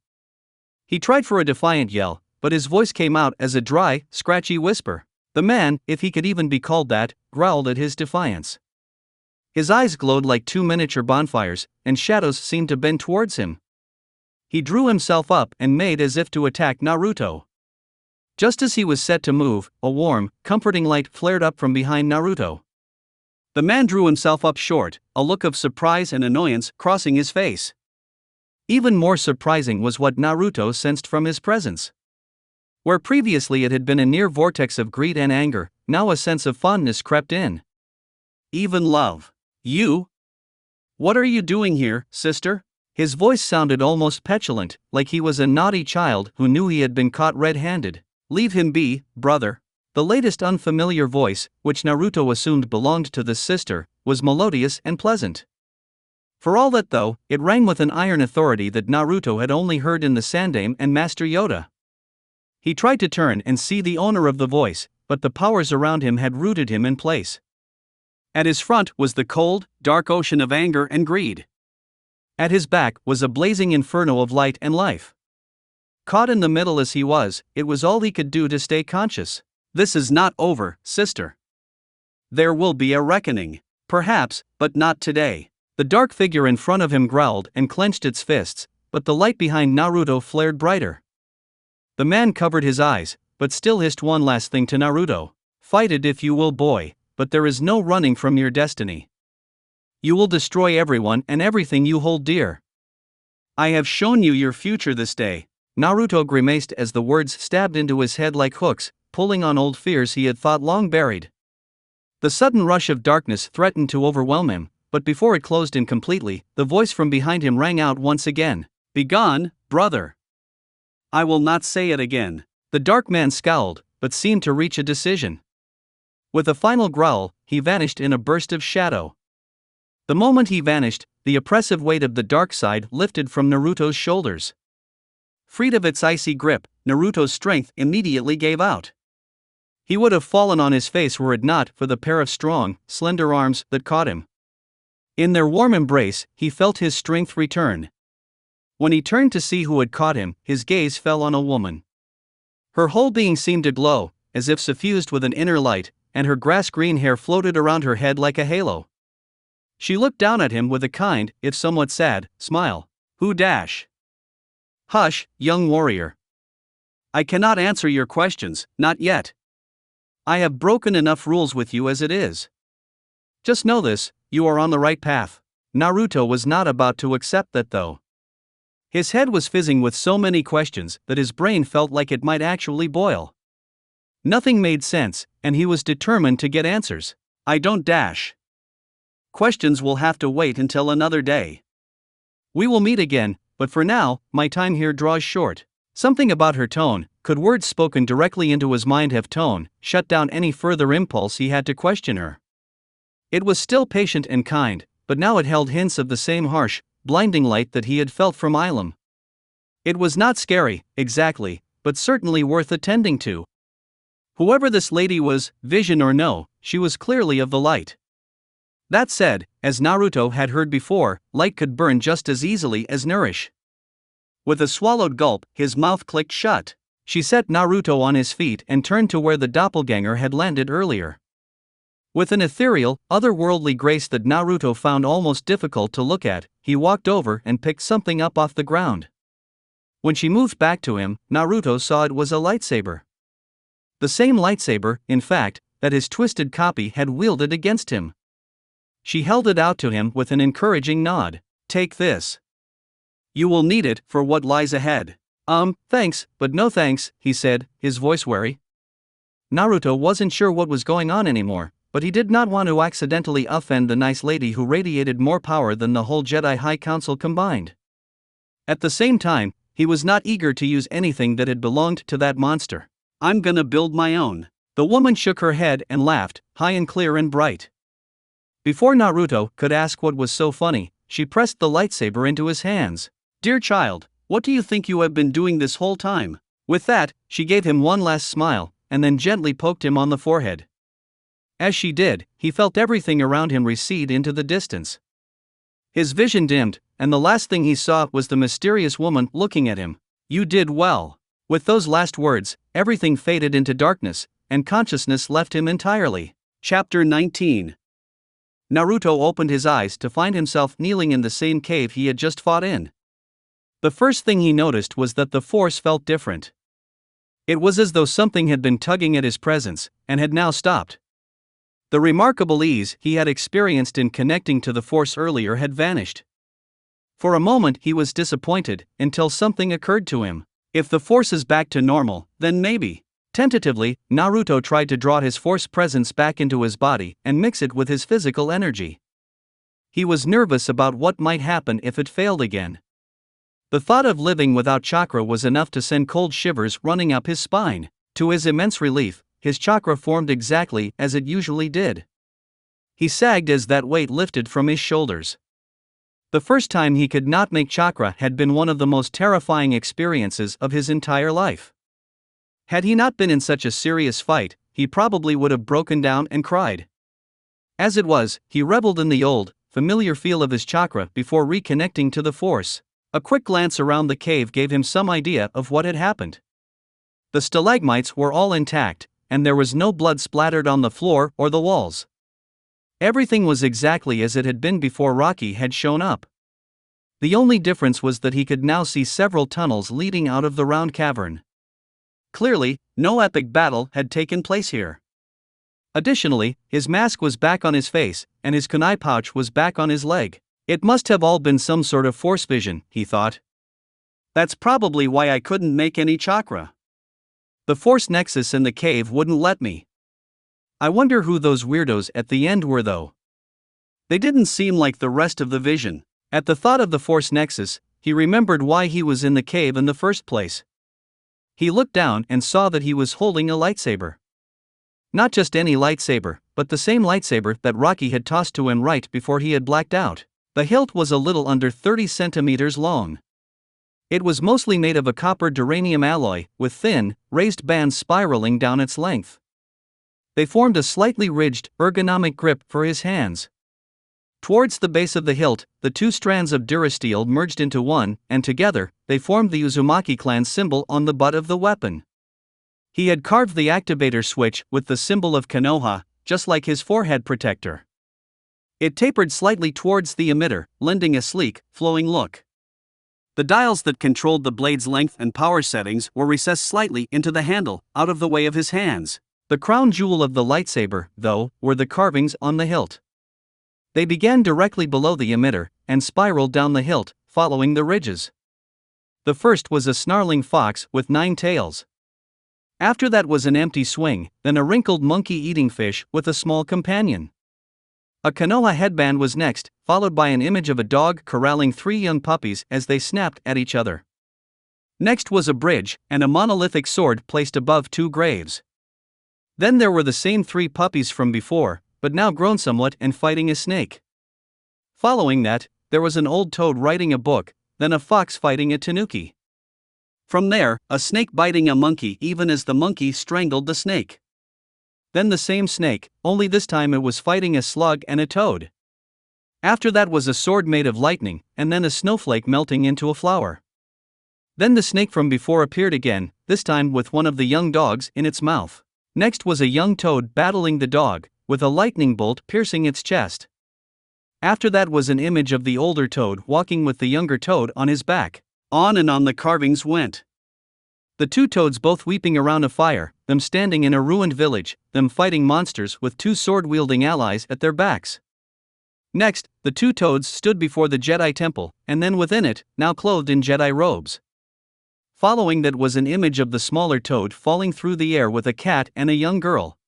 He tried for a defiant yell, but his voice came out as a dry, scratchy whisper. The man, if he could even be called that, growled at his defiance. His eyes glowed like two miniature bonfires, and shadows seemed to bend towards him. He drew himself up and made as if to attack Naruto. Just as he was set to move, a warm, comforting light flared up from behind Naruto. The man drew himself up short, a look of surprise and annoyance crossing his face. Even more surprising was what Naruto sensed from his presence. Where previously it had been a near vortex of greed and anger, now a sense of fondness crept in. Even love. You? What are you doing here, sister? His voice sounded almost petulant, like he was a naughty child who knew he had been caught red-handed. Leave him be, brother. The latest unfamiliar voice, which Naruto assumed belonged to the sister, was melodious and pleasant. For all that though, it rang with an iron authority that Naruto had only heard in the Sandaime and Master Yoda. He tried to turn and see the owner of the voice, but the powers around him had rooted him in place. At his front was the cold, dark ocean of anger and greed. At his back was a blazing inferno of light and life. Caught in the middle as he was, it was all he could do to stay conscious. This is not over, sister. There will be a reckoning. Perhaps, but not today. The dark figure in front of him growled and clenched its fists, but the light behind Naruto flared brighter. The man covered his eyes, but still hissed one last thing to Naruto. Fight it if you will, boy, but there is no running from your destiny. You will destroy everyone and everything you hold dear. I have shown you your future this day. Naruto grimaced as the words stabbed into his head like hooks, pulling on old fears he had thought long buried. The sudden rush of darkness threatened to overwhelm him, but before it closed in completely, the voice from behind him rang out once again. Begone, brother. I will not say it again. The dark man scowled, but seemed to reach a decision. With a final growl, he vanished in a burst of shadow. The moment he vanished, the oppressive weight of the dark side lifted from Naruto's shoulders. Freed of its icy grip, Naruto's strength immediately gave out. He would have fallen on his face were it not for the pair of strong, slender arms that caught him. In their warm embrace, he felt his strength return. When he turned to see who had caught him, his gaze fell on a woman. Her whole being seemed to glow, as if suffused with an inner light, and her grass-green hair floated around her head like a halo. She looked down at him with a kind, if somewhat sad, smile. Who dash? Hush, young warrior. I cannot answer your questions, not yet. I have broken enough rules with you as it is. Just know this, you are on the right path. Naruto was not about to accept that though. His head was fizzing with so many questions that his brain felt like it might actually boil. Nothing made sense, and he was determined to get answers. I don't dash. Questions will have to wait until another day. We will meet again, but for now, my time here draws short. Something about her tone, could words spoken directly into his mind have shut down any further impulse he had to question her. It was still patient and kind, but now it held hints of the same harsh, blinding light that he had felt from Ilum. It was not scary, exactly, but certainly worth attending to. Whoever this lady was, vision or no, she was clearly of the light. That said, as Naruto had heard before, light could burn just as easily as nourish. With a swallowed gulp, his mouth clicked shut. She set Naruto on his feet and turned to where the doppelganger had landed earlier. With an ethereal, otherworldly grace that Naruto found almost difficult to look at, he walked over and picked something up off the ground. When she moved back to him, Naruto saw it was a lightsaber. The same lightsaber, in fact, that his twisted copy had wielded against him. She held it out to him with an encouraging nod. Take this. You will need it for what lies ahead. Thanks, but no thanks, he said, his voice wary. Naruto wasn't sure what was going on anymore, but he did not want to accidentally offend the nice lady who radiated more power than the whole Jedi High Council combined. At the same time, he was not eager to use anything that had belonged to that monster. "I'm gonna build my own." The woman shook her head and laughed, high and clear and bright. Before Naruto could ask what was so funny, she pressed the lightsaber into his hands. "Dear child, what do you think you have been doing this whole time?" With that, she gave him one last smile, and then gently poked him on the forehead. As she did, he felt everything around him recede into the distance. His vision dimmed, and the last thing he saw was the mysterious woman looking at him. "You did well." With those last words, everything faded into darkness, and consciousness left him entirely. Chapter 19. Naruto opened his eyes to find himself kneeling in the same cave he had just fought in. The first thing he noticed was that the force felt different. It was as though something had been tugging at his presence, and had now stopped. The remarkable ease he had experienced in connecting to the force earlier had vanished. For a moment he was disappointed, until something occurred to him. If the force is back to normal, then maybe. Tentatively, Naruto tried to draw his force presence back into his body and mix it with his physical energy. He was nervous about what might happen if it failed again. The thought of living without chakra was enough to send cold shivers running up his spine. To his immense relief, his chakra formed exactly as it usually did. He sagged as that weight lifted from his shoulders. The first time he could not make chakra had been one of the most terrifying experiences of his entire life. Had he not been in such a serious fight, he probably would have broken down and cried. As it was, he reveled in the old, familiar feel of his chakra before reconnecting to the force. A quick glance around the cave gave him some idea of what had happened. The stalagmites were all intact, and there was no blood splattered on the floor or the walls. Everything was exactly as it had been before Rocky had shown up. The only difference was that he could now see several tunnels leading out of the round cavern. Clearly, no epic battle had taken place here. Additionally, his mask was back on his face, and his kunai pouch was back on his leg. It must have all been some sort of force vision, he thought. That's probably why I couldn't make any chakra. The force nexus in the cave wouldn't let me. I wonder who those weirdos at the end were though. They didn't seem like the rest of the vision. At the thought of the force nexus, he remembered why he was in the cave in the first place. He looked down and saw that he was holding a lightsaber. Not just any lightsaber, but the same lightsaber that Rocky had tossed to him right before he had blacked out. The hilt was a little under 30 centimeters long. It was mostly made of a copper duranium alloy, with thin, raised bands spiraling down its length. They formed a slightly ridged, ergonomic grip for his hands. Towards the base of the hilt, the two strands of durasteel merged into one, and together, they formed the Uzumaki clan symbol on the butt of the weapon. He had carved the activator switch with the symbol of Konoha, just like his forehead protector. It tapered slightly towards the emitter, lending a sleek, flowing look. The dials that controlled the blade's length and power settings were recessed slightly into the handle, out of the way of his hands. The crown jewel of the lightsaber, though, were the carvings on the hilt. They began directly below the emitter, and spiraled down the hilt, following the ridges. The first was a snarling fox with 9 tails. After that was an empty swing, then a wrinkled monkey-eating fish with a small companion. A Konoha headband was next, followed by an image of a dog corralling 3 young puppies as they snapped at each other. Next was a bridge, and a monolithic sword placed above 2 graves. Then there were the same 3 puppies from before, but now grown somewhat and fighting a snake. Following that, there was an old toad writing a book, then a fox fighting a tanuki. From there, a snake biting a monkey even as the monkey strangled the snake. Then the same snake, only this time it was fighting a slug and a toad. After that was a sword made of lightning, and then a snowflake melting into a flower. Then the snake from before appeared again, this time with one of the young dogs in its mouth. Next was a young toad battling the dog, with a lightning bolt piercing its chest. After that was an image of the older toad walking with the younger toad on his back. On and on the carvings went. The 2 toads both weeping around a fire, them standing in a ruined village, them fighting monsters with 2 sword-wielding allies at their backs. Next, the 2 toads stood before the Jedi temple, and then within it, now clothed in Jedi robes. Following that was an image of the smaller toad falling through the air with a cat and a young girl.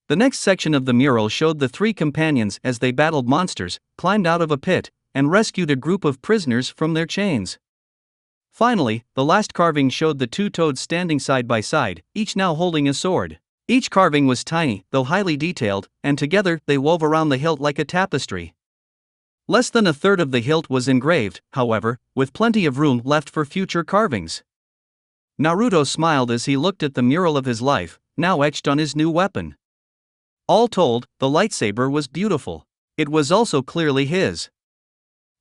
The next section of the mural showed the three companions as they battled monsters, climbed out of a pit, and rescued a group of prisoners from their chains. Finally, the last carving showed the two toads standing side by side, each now holding a sword. Each carving was tiny, though highly detailed, and together they wove around the hilt like a tapestry. Less than a third of the hilt was engraved, however, with plenty of room left for future carvings. Naruto smiled as he looked at the mural of his life, now etched on his new weapon. All told, the lightsaber was beautiful. It was also clearly his.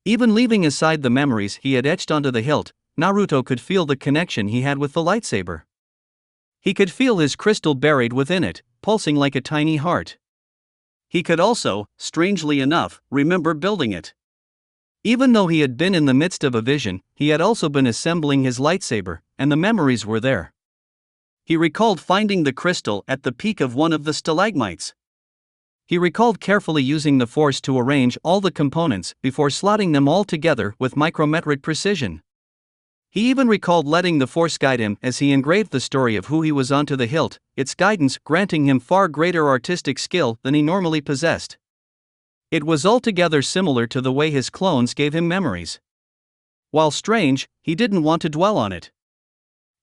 Even leaving aside the memories he had etched onto the hilt, Naruto could feel the connection he had with the lightsaber. He could feel his crystal buried within it, pulsing like a tiny heart. He could also, strangely enough, remember building it. Even though he had been in the midst of a vision, he had also been assembling his lightsaber, and the memories were there. He recalled finding the crystal at the peak of one of the stalagmites. He recalled carefully using the force to arrange all the components before slotting them all together with micrometric precision. He even recalled letting the force guide him as he engraved the story of who he was onto the hilt, its guidance granting him far greater artistic skill than he normally possessed. It was altogether similar to the way his clones gave him memories. While strange, he didn't want to dwell on it.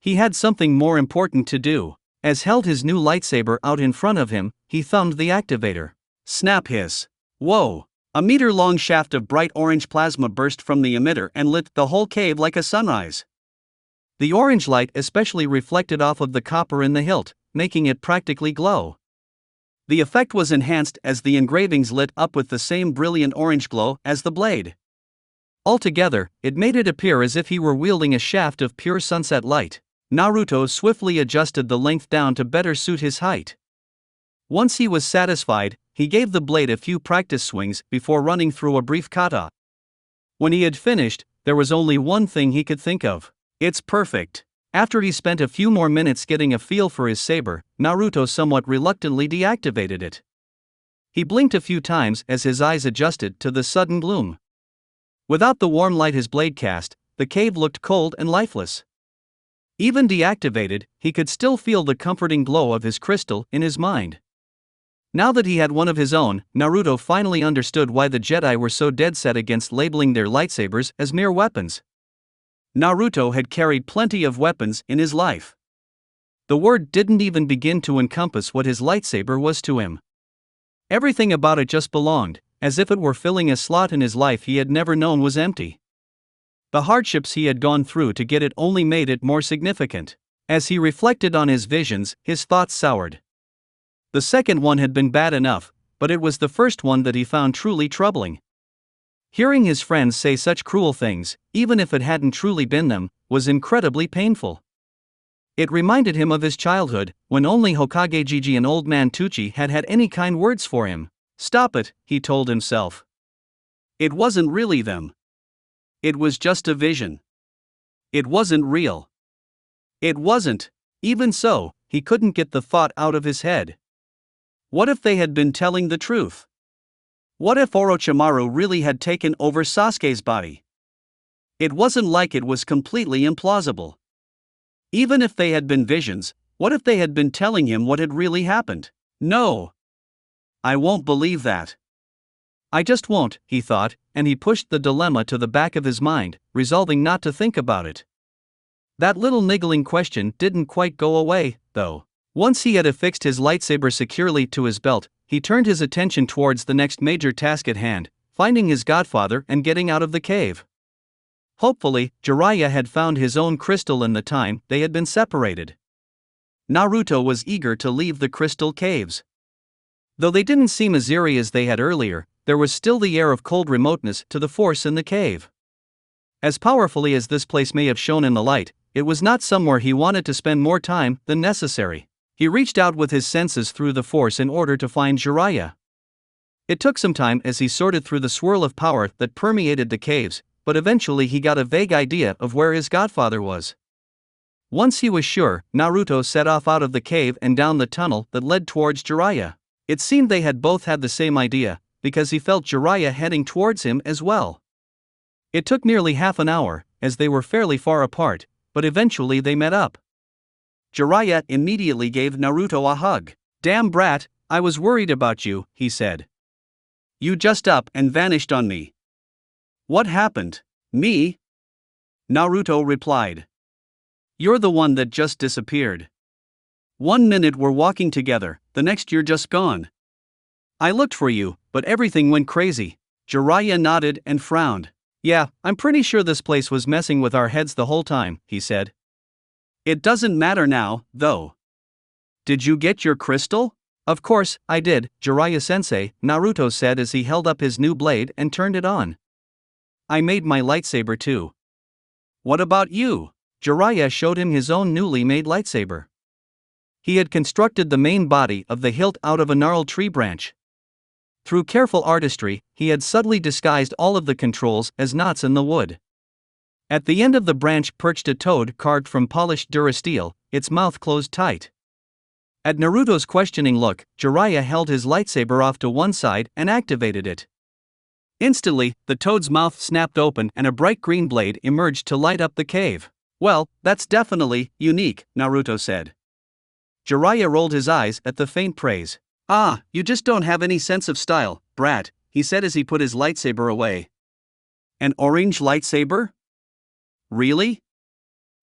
He had something more important to do. As held his new lightsaber out in front of him, he thumbed the activator. Snap hiss. Whoa! A meter-long shaft of bright orange plasma burst from the emitter and lit the whole cave like a sunrise. The orange light especially reflected off of the copper in the hilt, making it practically glow. The effect was enhanced as the engravings lit up with the same brilliant orange glow as the blade. Altogether, it made it appear as if he were wielding a shaft of pure sunset light. Naruto swiftly adjusted the length down to better suit his height. Once he was satisfied, he gave the blade a few practice swings before running through a brief kata. When he had finished, there was only one thing he could think of. It's perfect. After he spent a few more minutes getting a feel for his saber, Naruto somewhat reluctantly deactivated it. He blinked a few times as his eyes adjusted to the sudden gloom. Without the warm light his blade cast, the cave looked cold and lifeless. Even deactivated, he could still feel the comforting glow of his crystal in his mind. Now that he had one of his own, Naruto finally understood why the Jedi were so dead set against labeling their lightsabers as mere weapons. Naruto had carried plenty of weapons in his life. The word didn't even begin to encompass what his lightsaber was to him. Everything about it just belonged, as if it were filling a slot in his life he had never known was empty. The hardships he had gone through to get it only made it more significant. As he reflected on his visions, his thoughts soured. The second one had been bad enough, but it was the first one that he found truly troubling. Hearing his friends say such cruel things, even if it hadn't truly been them, was incredibly painful. It reminded him of his childhood, when only Hokage Gigi and Old Man Tucci had had any kind words for him. Stop it, he told himself. It wasn't really them. It was just a vision. It wasn't real. It wasn't. Even so, he couldn't get the thought out of his head. What if they had been telling the truth? What if Orochimaru really had taken over Sasuke's body? It wasn't like it was completely implausible. Even if they had been visions, what if they had been telling him what had really happened? No. I won't believe that. I just won't, he thought, and he pushed the dilemma to the back of his mind, resolving not to think about it. That little niggling question didn't quite go away, though. Once he had affixed his lightsaber securely to his belt, he turned his attention towards the next major task at hand, finding his godfather and getting out of the cave. Hopefully, Jiraiya had found his own crystal in the time they had been separated. Naruto was eager to leave the crystal caves. Though they didn't seem as eerie as they had earlier, there was still the air of cold remoteness to the force in the cave. As powerfully as this place may have shone in the light, it was not somewhere he wanted to spend more time than necessary. He reached out with his senses through the force in order to find Jiraiya. It took some time as he sorted through the swirl of power that permeated the caves, but eventually he got a vague idea of where his godfather was. Once he was sure, Naruto set off out of the cave and down the tunnel that led towards Jiraiya. It seemed they had both had the same idea, because he felt Jiraiya heading towards him as well. It took nearly half an hour, as they were fairly far apart, but eventually they met up. Jiraiya immediately gave Naruto a hug. Damn brat, I was worried about you, he said. You just up and vanished on me. What happened? Me? Naruto replied. You're the one that just disappeared. 1 minute we're walking together, the next you're just gone. I looked for you, but everything went crazy. Jiraiya nodded and frowned. Yeah, I'm pretty sure this place was messing with our heads the whole time, he said. It doesn't matter now, though. Did you get your crystal? Of course, I did, Jiraiya-sensei, Naruto said as he held up his new blade and turned it on. I made my lightsaber too. What about you? Jiraiya showed him his own newly made lightsaber. He had constructed the main body of the hilt out of a gnarled tree branch. Through careful artistry, he had subtly disguised all of the controls as knots in the wood. At the end of the branch perched a toad carved from polished durasteel, its mouth closed tight. At Naruto's questioning look, Jiraiya held his lightsaber off to one side and activated it. Instantly, the toad's mouth snapped open and a bright green blade emerged to light up the cave. Well, that's definitely unique, Naruto said. Jiraiya rolled his eyes at the faint praise. Ah, you just don't have any sense of style, brat, he said as he put his lightsaber away. An orange lightsaber? Really?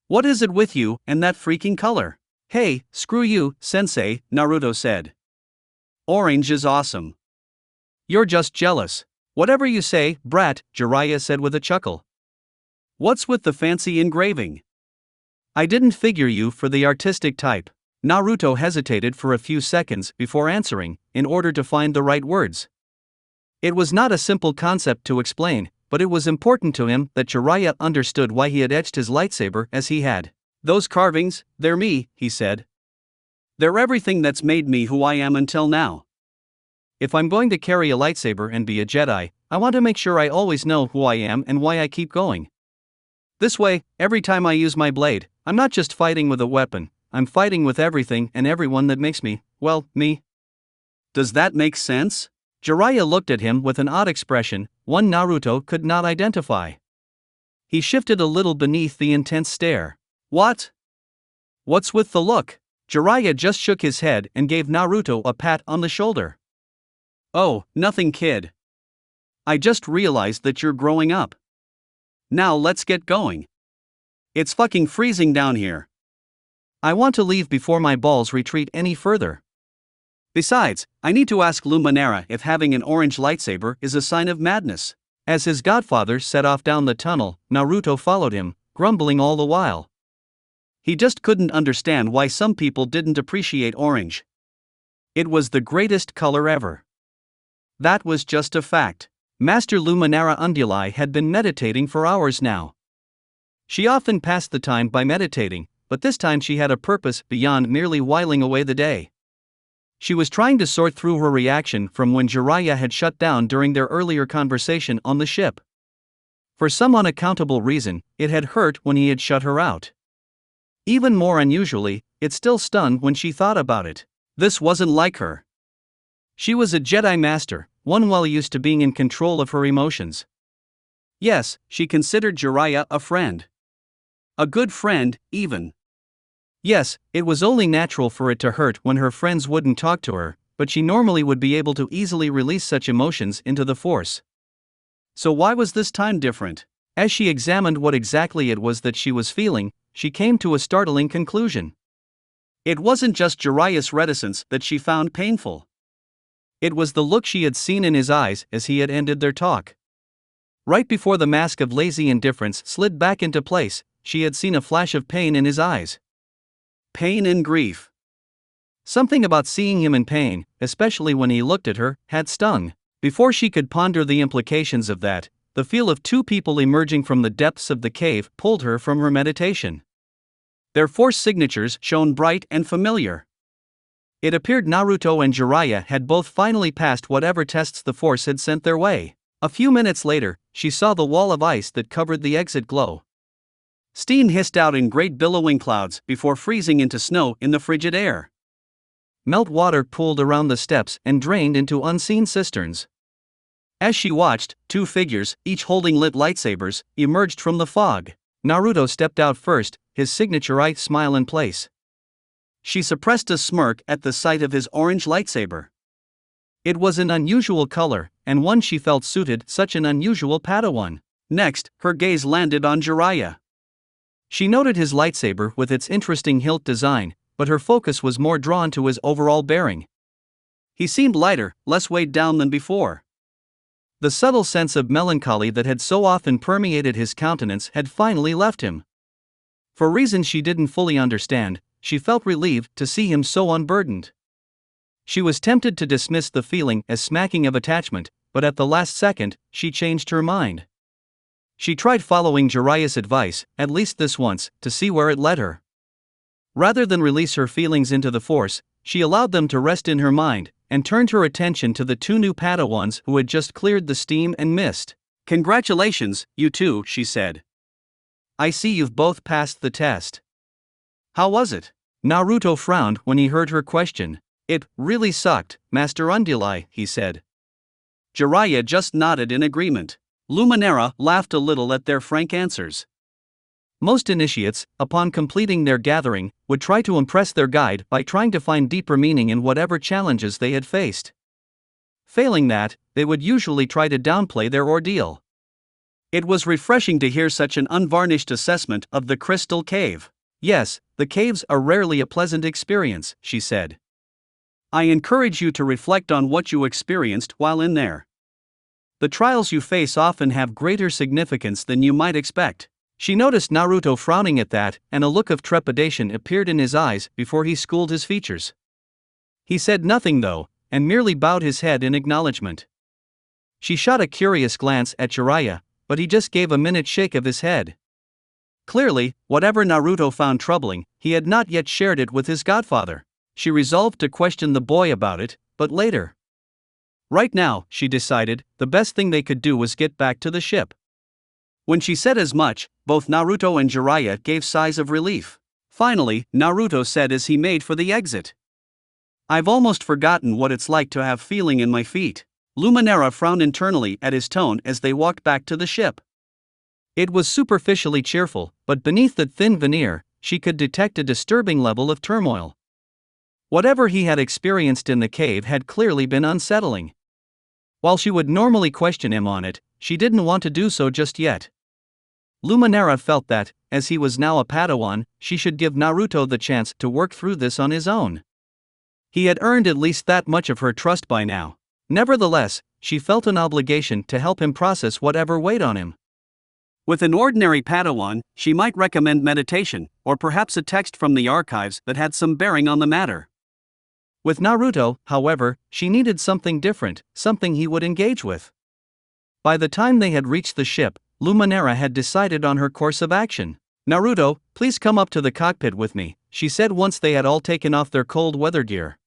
What is it with you and that freaking color? Hey, screw you, sensei, Naruto said. Orange is awesome. You're just jealous. Whatever you say, brat, Jiraiya said with a chuckle. What's with the fancy engraving? I didn't figure you for the artistic type. Naruto hesitated for a few seconds before answering, in order to find the right words. It was not a simple concept to explain, but it was important to him that Jiraiya understood why he had etched his lightsaber as he had. Those carvings, they're me, he said. They're everything that's made me who I am until now. If I'm going to carry a lightsaber and be a Jedi, I want to make sure I always know who I am and why I keep going. This way, every time I use my blade, I'm not just fighting with a weapon, I'm fighting with everything and everyone that makes me, well, me. Does that make sense? Jiraiya looked at him with an odd expression, one Naruto could not identify. He shifted a little beneath the intense stare. What? What's with the look? Jiraiya just shook his head and gave Naruto a pat on the shoulder. Oh, nothing, kid. I just realized that you're growing up. Now let's get going. It's fucking freezing down here. I want to leave before my balls retreat any further. Besides, I need to ask Luminara if having an orange lightsaber is a sign of madness. As his godfather set off down the tunnel, Naruto followed him, grumbling all the while. He just couldn't understand why some people didn't appreciate orange. It was the greatest color ever. That was just a fact. Master Luminara Unduli had been meditating for hours now. She often passed the time by meditating, but this time she had a purpose beyond merely whiling away the day. She was trying to sort through her reaction from when Jiraiya had shut down during their earlier conversation on the ship. For some unaccountable reason, it had hurt when he had shut her out. Even more unusually, it still stung when she thought about it. This wasn't like her. She was a Jedi Master, one well used to being in control of her emotions. Yes, she considered Jiraiya a friend. A good friend, even. Yes, it was only natural for it to hurt when her friends wouldn't talk to her, but she normally would be able to easily release such emotions into the Force. So why was this time different? As she examined what exactly it was that she was feeling, she came to a startling conclusion. It wasn't just Jiraiya's reticence that she found painful. It was the look she had seen in his eyes as he had ended their talk. Right before the mask of lazy indifference slid back into place, she had seen a flash of pain in his eyes. Pain and grief. Something about seeing him in pain, especially when he looked at her, had stung. Before she could ponder the implications of that, the feel of two people emerging from the depths of the cave pulled her from her meditation. Their Force signatures shone bright and familiar. It appeared Naruto and Jiraiya had both finally passed whatever tests the Force had sent their way. A few minutes later, she saw the wall of ice that covered the exit glow. Steam hissed out in great billowing clouds before freezing into snow in the frigid air. Melt water pooled around the steps and drained into unseen cisterns. As she watched, two figures, each holding lit lightsabers, emerged from the fog. Naruto stepped out first, his signature ice smile in place. She suppressed a smirk at the sight of his orange lightsaber. It was an unusual color, and one she felt suited such an unusual Padawan. Next, her gaze landed on Jiraiya. She noted his lightsaber with its interesting hilt design, but her focus was more drawn to his overall bearing. He seemed lighter, less weighed down than before. The subtle sense of melancholy that had so often permeated his countenance had finally left him. For reasons she didn't fully understand, she felt relieved to see him so unburdened. She was tempted to dismiss the feeling as smacking of attachment, but at the last second, she changed her mind. She tried following Jiraiya's advice, at least this once, to see where it led her. Rather than release her feelings into the Force, she allowed them to rest in her mind, and turned her attention to the two new Padawans who had just cleared the steam and mist. "Congratulations, you two," she said. "I see you've both passed the test." "How was it?" Naruto frowned when he heard her question. "It really sucked, Master Unduli," he said. Jiraiya just nodded in agreement. Luminara laughed a little at their frank answers. Most initiates, upon completing their gathering, would try to impress their guide by trying to find deeper meaning in whatever challenges they had faced. Failing that, they would usually try to downplay their ordeal. It was refreshing to hear such an unvarnished assessment of the Crystal Cave. "Yes, the caves are rarely a pleasant experience," she said. "I encourage you to reflect on what you experienced while in there. The trials you face often have greater significance than you might expect." She noticed Naruto frowning at that, and a look of trepidation appeared in his eyes before he schooled his features. He said nothing though, and merely bowed his head in acknowledgement. She shot a curious glance at Jiraiya, but he just gave a minute shake of his head. Clearly, whatever Naruto found troubling, he had not yet shared it with his godfather. She resolved to question the boy about it, but later. Right now, she decided, the best thing they could do was get back to the ship. When she said as much, both Naruto and Jiraiya gave sighs of relief. Finally, Naruto said as he made for the exit. "I've almost forgotten what it's like to have feeling in my feet." Luminara frowned internally at his tone as they walked back to the ship. It was superficially cheerful, but beneath that thin veneer, she could detect a disturbing level of turmoil. Whatever he had experienced in the cave had clearly been unsettling. While she would normally question him on it, she didn't want to do so just yet. Luminara felt that, as he was now a Padawan, she should give Naruto the chance to work through this on his own. He had earned at least that much of her trust by now. Nevertheless, she felt an obligation to help him process whatever weighed on him. With an ordinary Padawan, she might recommend meditation, or perhaps a text from the archives that had some bearing on the matter. With Naruto, however, she needed something different, something he would engage with. By the time they had reached the ship, Luminara had decided on her course of action. "Naruto, please come up to the cockpit with me," she said once they had all taken off their cold weather gear.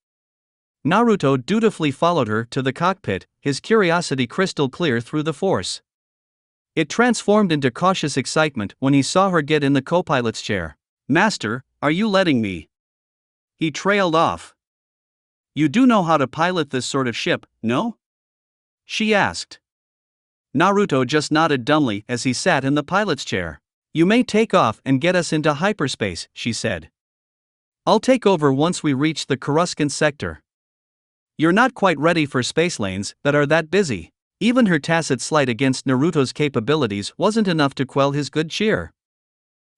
Naruto dutifully followed her to the cockpit, his curiosity crystal clear through the Force. It transformed into cautious excitement when he saw her get in the co-pilot's chair. "Master, are you letting me?" He trailed off. "You do know how to pilot this sort of ship, no?" she asked. Naruto just nodded dumbly as he sat in the pilot's chair. "You may take off and get us into hyperspace," she said. "I'll take over once we reach the Coruscant sector. You're not quite ready for space lanes that are that busy." Even her tacit slight against Naruto's capabilities wasn't enough to quell his good cheer.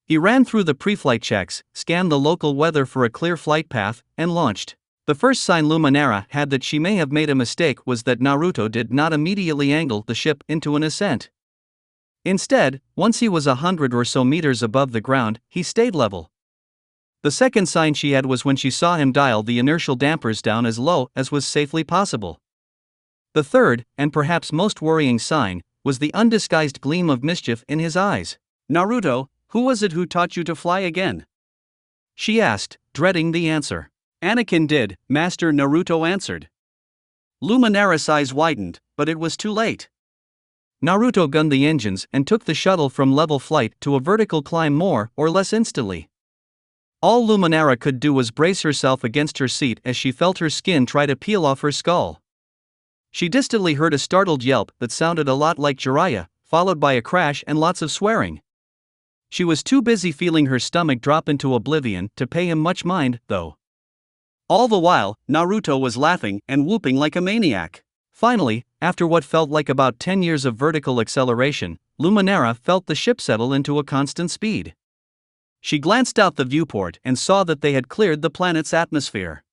He ran through the pre-flight checks, scanned the local weather for a clear flight path, and launched. The first sign Luminara had that she may have made a mistake was that Naruto did not immediately angle the ship into an ascent. Instead, once he was 100 or so meters above the ground, he stayed level. The second sign she had was when she saw him dial the inertial dampers down as low as was safely possible. The third, and perhaps most worrying sign, was the undisguised gleam of mischief in his eyes. "Naruto, who was it who taught you to fly again?" she asked, dreading the answer. "Anakin did," Master Naruto answered. Luminara's eyes widened, but it was too late. Naruto gunned the engines and took the shuttle from level flight to a vertical climb more or less instantly. All Luminara could do was brace herself against her seat as she felt her skin try to peel off her skull. She distantly heard a startled yelp that sounded a lot like Jiraiya, followed by a crash and lots of swearing. She was too busy feeling her stomach drop into oblivion to pay him much mind, though. All the while, Naruto was laughing and whooping like a maniac. Finally, after what felt like about 10 years of vertical acceleration, Luminara felt the ship settle into a constant speed. She glanced out the viewport and saw that they had cleared the planet's atmosphere.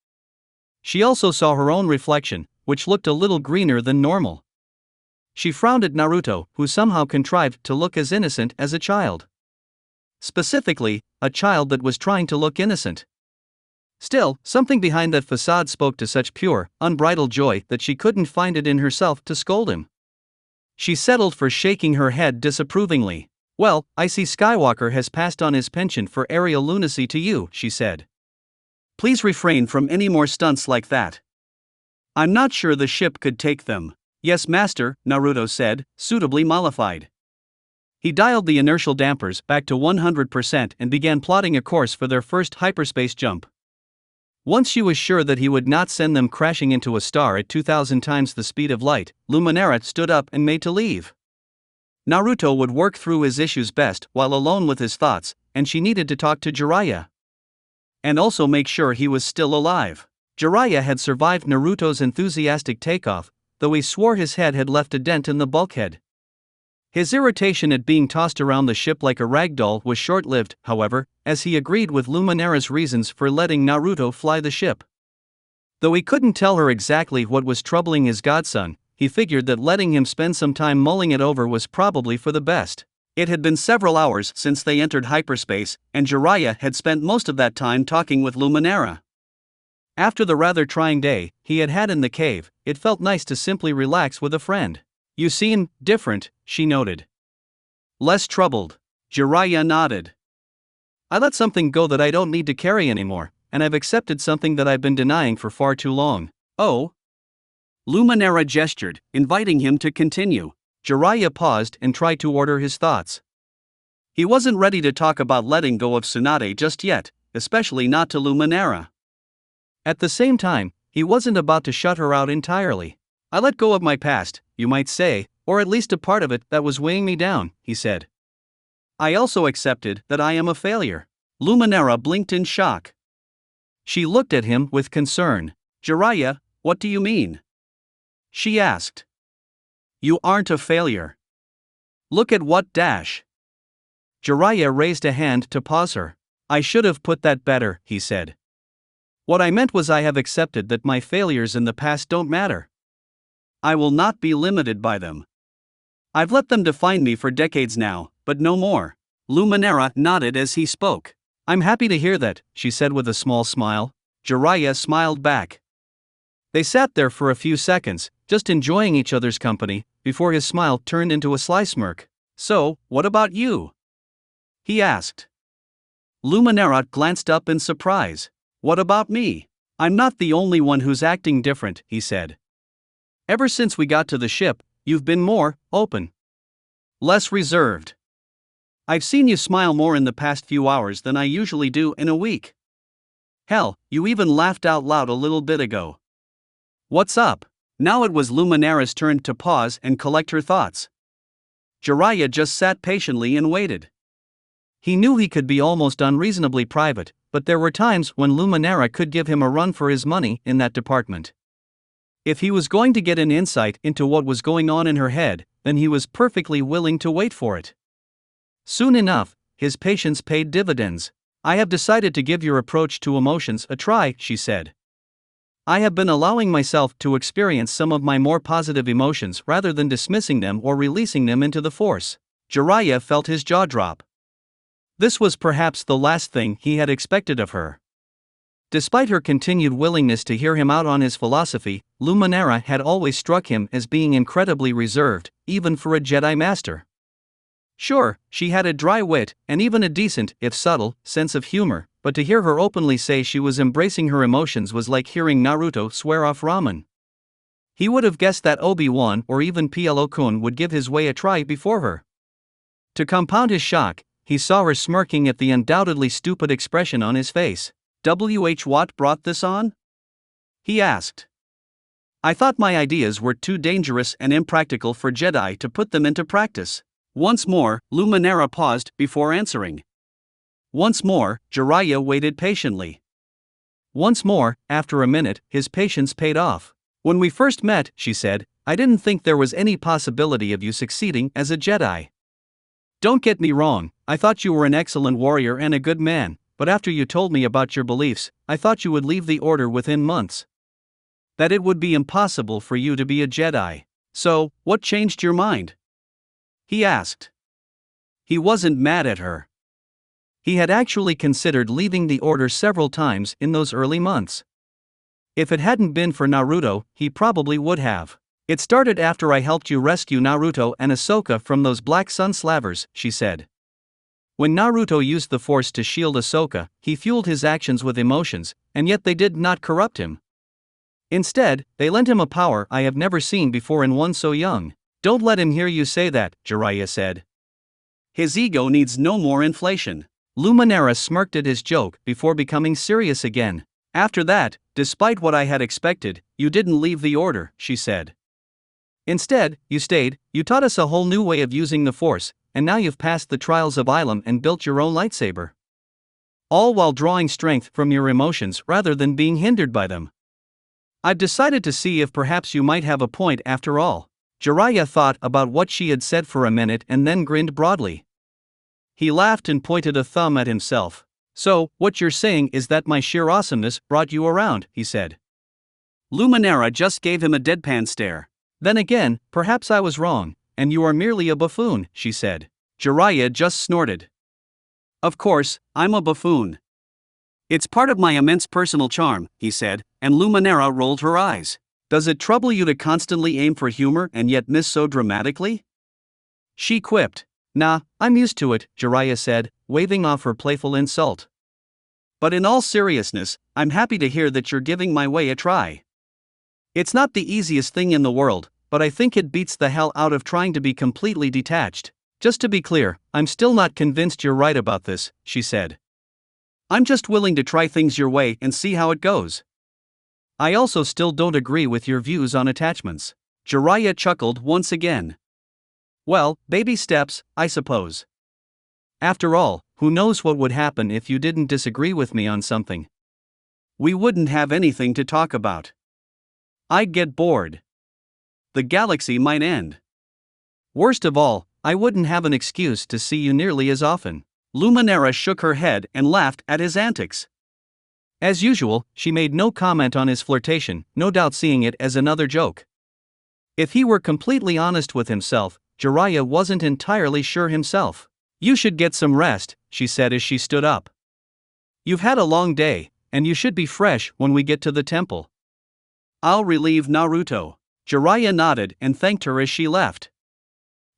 She also saw her own reflection, which looked a little greener than normal. She frowned at Naruto, who somehow contrived to look as innocent as a child. Specifically, a child that was trying to look innocent. Still, something behind that facade spoke to such pure, unbridled joy that she couldn't find it in herself to scold him. She settled for shaking her head disapprovingly. "Well, I see Skywalker has passed on his penchant for aerial lunacy to you," she said. "Please refrain from any more stunts like that. I'm not sure the ship could take them." "Yes, Master," Naruto said, suitably mollified. He dialed the inertial dampers back to 100% and began plotting a course for their first hyperspace jump. Once she was sure that he would not send them crashing into a star at 2,000 times the speed of light, Luminara stood up and made to leave. Naruto would work through his issues best while alone with his thoughts, and she needed to talk to Jiraiya. And also make sure he was still alive. Jiraiya had survived Naruto's enthusiastic takeoff, though he swore his head had left a dent in the bulkhead. His irritation at being tossed around the ship like a rag doll was short-lived, however, as he agreed with Luminara's reasons for letting Naruto fly the ship. Though he couldn't tell her exactly what was troubling his godson, he figured that letting him spend some time mulling it over was probably for the best. It had been several hours since they entered hyperspace, and Jiraiya had spent most of that time talking with Luminara. After the rather trying day he had had in the cave, it felt nice to simply relax with a friend. "You seem different," she noted. "Less troubled." Jiraiya nodded. "I let something go that I don't need to carry anymore, and I've accepted something that I've been denying for far too long." "Oh?" Luminara gestured, inviting him to continue. Jiraiya paused and tried to order his thoughts. He wasn't ready to talk about letting go of Tsunade just yet, especially not to Luminara. At the same time, he wasn't about to shut her out entirely. "I let go of my past, you might say, or at least a part of it that was weighing me down," he said. "I also accepted that I am a failure." Luminara blinked in shock. She looked at him with concern. "Jiraiya, what do you mean?" she asked. "You aren't a failure. Look at what dash." Jiraiya raised a hand to pause her. "I should have put that better," he said. "What I meant was I have accepted that my failures in the past don't matter. I will not be limited by them. I've let them define me for decades now, but no more." Luminara nodded as he spoke. "I'm happy to hear that," she said with a small smile. Jiraiya smiled back. They sat there for a few seconds, just enjoying each other's company, before his smile turned into a sly smirk. "So, what about you?" he asked. Luminara glanced up in surprise. "What about me?" "I'm not the only one who's acting different," he said. "Ever since we got to the ship, you've been more open. Less reserved. I've seen you smile more in the past few hours than I usually do in a week. Hell, you even laughed out loud a little bit ago. What's up?" Now it was Luminara's turn to pause and collect her thoughts. Jiraiya just sat patiently and waited. He knew he could be almost unreasonably private, but there were times when Luminara could give him a run for his money in that department. If he was going to get an insight into what was going on in her head, then he was perfectly willing to wait for it. Soon enough, his patience paid dividends. "I have decided to give your approach to emotions a try," she said. "I have been allowing myself to experience some of my more positive emotions rather than dismissing them or releasing them into the force." Jiraiya felt his jaw drop. This was perhaps the last thing he had expected of her. Despite her continued willingness to hear him out on his philosophy, Luminara had always struck him as being incredibly reserved, even for a Jedi Master. Sure, she had a dry wit, and even a decent, if subtle, sense of humor, but to hear her openly say she was embracing her emotions was like hearing Naruto swear off ramen. He would have guessed that Obi-Wan or even Pielo-kun would give his way a try before her. To compound his shock, he saw her smirking at the undoubtedly stupid expression on his face. What brought this on?" he asked. "I thought my ideas were too dangerous and impractical for Jedi to put them into practice." Once more, Luminara paused before answering. Once more, Jiraiya waited patiently. Once more, after a minute, his patience paid off. When we first met, she said, I didn't think there was any possibility of you succeeding as a Jedi. Don't get me wrong, I thought you were an excellent warrior and a good man, but after you told me about your beliefs, I thought you would leave the Order within months. That it would be impossible for you to be a Jedi. So, what changed your mind? He asked. He wasn't mad at her. He had actually considered leaving the Order several times in those early months. If it hadn't been for Naruto, he probably would have. It started after I helped you rescue Naruto and Ahsoka from those Black Sun slavers, she said. When Naruto used the Force to shield Ahsoka, he fueled his actions with emotions, and yet they did not corrupt him. Instead, they lent him a power I have never seen before in one so young. Don't let him hear you say that, Jiraiya said. His ego needs no more inflation. Luminara smirked at his joke before becoming serious again. After that, despite what I had expected, you didn't leave the Order, she said. Instead, you stayed, you taught us a whole new way of using the Force, and now you've passed the trials of Ilum and built your own lightsaber. All while drawing strength from your emotions rather than being hindered by them. I've decided to see if perhaps you might have a point after all. Jiraiya thought about what she had said for a minute and then grinned broadly. He laughed and pointed a thumb at himself. So, what you're saying is that my sheer awesomeness brought you around, he said. Luminara just gave him a deadpan stare. Then again, perhaps I was wrong, and you are merely a buffoon, she said. Jiraiya just snorted. Of course, I'm a buffoon. It's part of my immense personal charm, he said, and Luminara rolled her eyes. Does it trouble you to constantly aim for humor and yet miss so dramatically? She quipped. Nah, I'm used to it, Jiraiya said, waving off her playful insult. But in all seriousness, I'm happy to hear that you're giving my way a try. It's not the easiest thing in the world, but I think it beats the hell out of trying to be completely detached. Just to be clear, I'm still not convinced you're right about this, she said. I'm just willing to try things your way and see how it goes. I also still don't agree with your views on attachments. Jiraiya chuckled once again. Well, baby steps, I suppose. After all, who knows what would happen if you didn't disagree with me on something? We wouldn't have anything to talk about. I'd get bored. The galaxy might end. Worst of all, I wouldn't have an excuse to see you nearly as often. Luminara shook her head and laughed at his antics. As usual, she made no comment on his flirtation, no doubt seeing it as another joke. If he were completely honest with himself, Jiraiya wasn't entirely sure himself. You should get some rest, she said as she stood up. You've had a long day, and you should be fresh when we get to the temple. I'll relieve Naruto. Jiraiya nodded and thanked her as she left.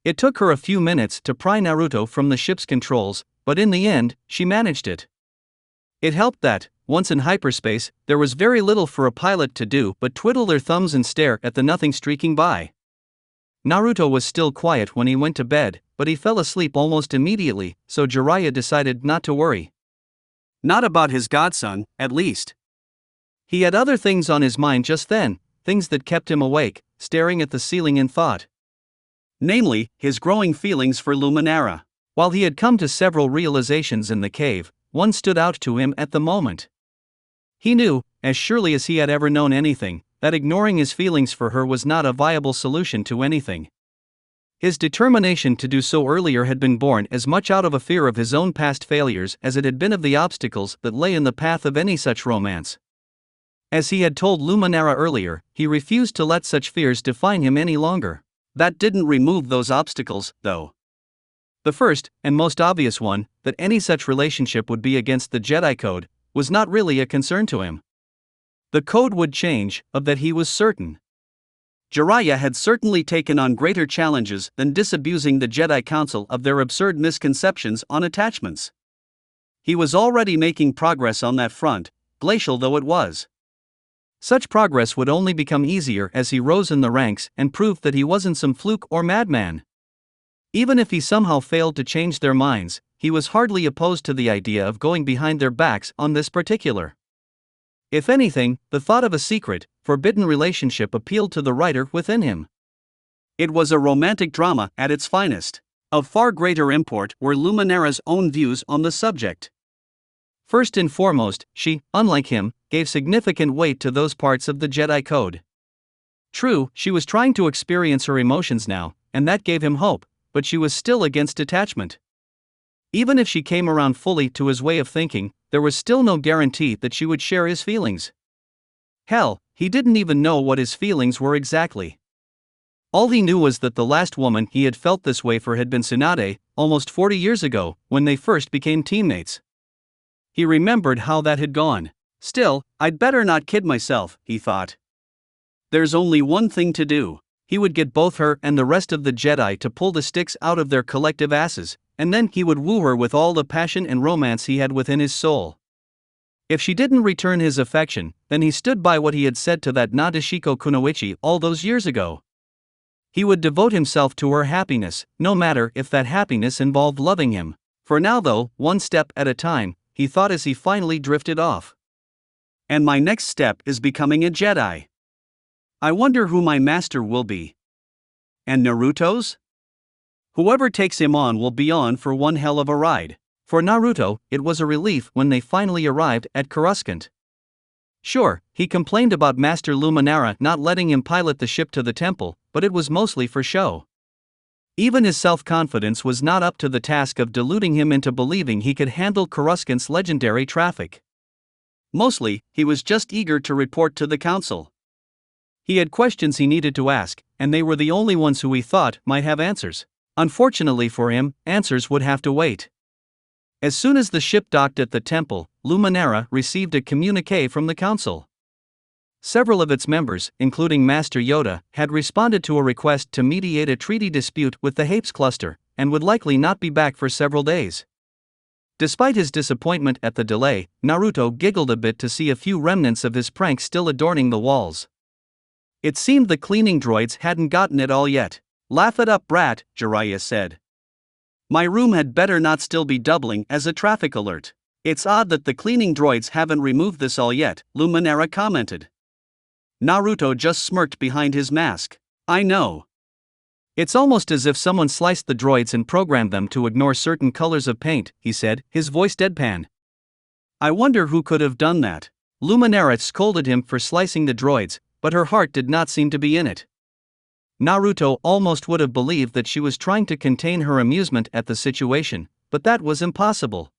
It took her a few minutes to pry Naruto from the ship's controls, but in the end, she managed it. It helped that, once in hyperspace, there was very little for a pilot to do but twiddle their thumbs and stare at the nothing streaking by. Naruto was still quiet when he went to bed, but he fell asleep almost immediately, so Jiraiya decided not to worry. Not about his godson, at least. He had other things on his mind just then, things that kept him awake, staring at the ceiling in thought. Namely, his growing feelings for Luminara. While he had come to several realizations in the cave, one stood out to him at the moment. He knew, as surely as he had ever known anything, that ignoring his feelings for her was not a viable solution to anything. His determination to do so earlier had been born as much out of a fear of his own past failures as it had been of the obstacles that lay in the path of any such romance. As he had told Luminara earlier, he refused to let such fears define him any longer. That didn't remove those obstacles, though. The first, and most obvious one, that any such relationship would be against the Jedi Code, was not really a concern to him. The code would change, of that he was certain. Jiraiya had certainly taken on greater challenges than disabusing the Jedi Council of their absurd misconceptions on attachments. He was already making progress on that front, glacial though it was. Such progress would only become easier as he rose in the ranks and proved that he wasn't some fluke or madman. Even if he somehow failed to change their minds, he was hardly opposed to the idea of going behind their backs on this particular. If anything, the thought of a secret, forbidden relationship appealed to the writer within him. It was a romantic drama at its finest. Of far greater import were Luminara's own views on the subject. First and foremost, she, unlike him, gave significant weight to those parts of the Jedi Code. True, she was trying to experience her emotions now, and that gave him hope, but she was still against detachment. Even if she came around fully to his way of thinking, there was still no guarantee that she would share his feelings. Hell, he didn't even know what his feelings were exactly. All he knew was that the last woman he had felt this way for had been Tsunade, almost 40 years ago, when they first became teammates. He remembered how that had gone. Still, I'd better not kid myself, he thought. There's only one thing to do. He would get both her and the rest of the Jedi to pull the sticks out of their collective asses, and then he would woo her with all the passion and romance he had within his soul. If she didn't return his affection, then he stood by what he had said to that Nadeshiko Kunoichi all those years ago. He would devote himself to her happiness, no matter if that happiness involved loving him. For now though, one step at a time, he thought as he finally drifted off. And my next step is becoming a Jedi. I wonder who my master will be. And Naruto's? Whoever takes him on will be on for one hell of a ride. For Naruto, it was a relief when they finally arrived at Coruscant. Sure, he complained about Master Luminara not letting him pilot the ship to the temple, but it was mostly for show. Even his self-confidence was not up to the task of deluding him into believing he could handle Coruscant's legendary traffic. Mostly, he was just eager to report to the council. He had questions he needed to ask, and they were the only ones who he thought might have answers. Unfortunately for him, answers would have to wait. As soon as the ship docked at the temple, Luminara received a communique from the council. Several of its members, including Master Yoda, had responded to a request to mediate a treaty dispute with the Hapes cluster, and would likely not be back for several days. Despite his disappointment at the delay, Naruto giggled a bit to see a few remnants of his prank still adorning the walls. It seemed the cleaning droids hadn't gotten it all yet. Laugh it up, brat, Jiraiya said. My room had better not still be doubling as a traffic alert. It's odd that the cleaning droids haven't removed this all yet, Luminara commented. Naruto just smirked behind his mask. I know. It's almost as if someone sliced the droids and programmed them to ignore certain colors of paint, he said, his voice deadpan. I wonder who could have done that. Luminara scolded him for slicing the droids, but her heart did not seem to be in it. Naruto almost would have believed that she was trying to contain her amusement at the situation, but that was impossible.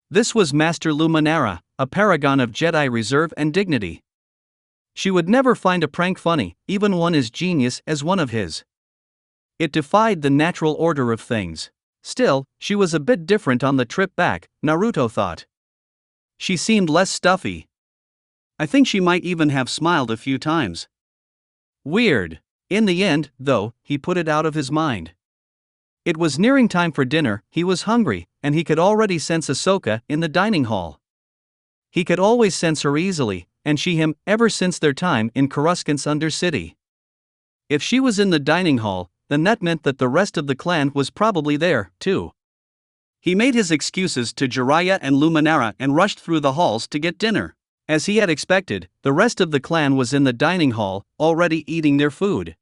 This was Master Luminara, a paragon of Jedi reserve and dignity. She would never find a prank funny, even one as genius as one of his. It defied the natural order of things. Still, she was a bit different on the trip back, Naruto thought. She seemed less stuffy. I think she might even have smiled a few times. Weird. In the end, though, he put it out of his mind. It was nearing time for dinner, he was hungry, and he could already sense Ahsoka in the dining hall. He could always sense her easily, and she him, ever since their time in Coruscant's Undercity. If she was in the dining hall, then that meant that the rest of the clan was probably there, too. He made his excuses to Jiraiya and Luminara and rushed through the halls to get dinner. As he had expected, the rest of the clan was in the dining hall, already eating their food.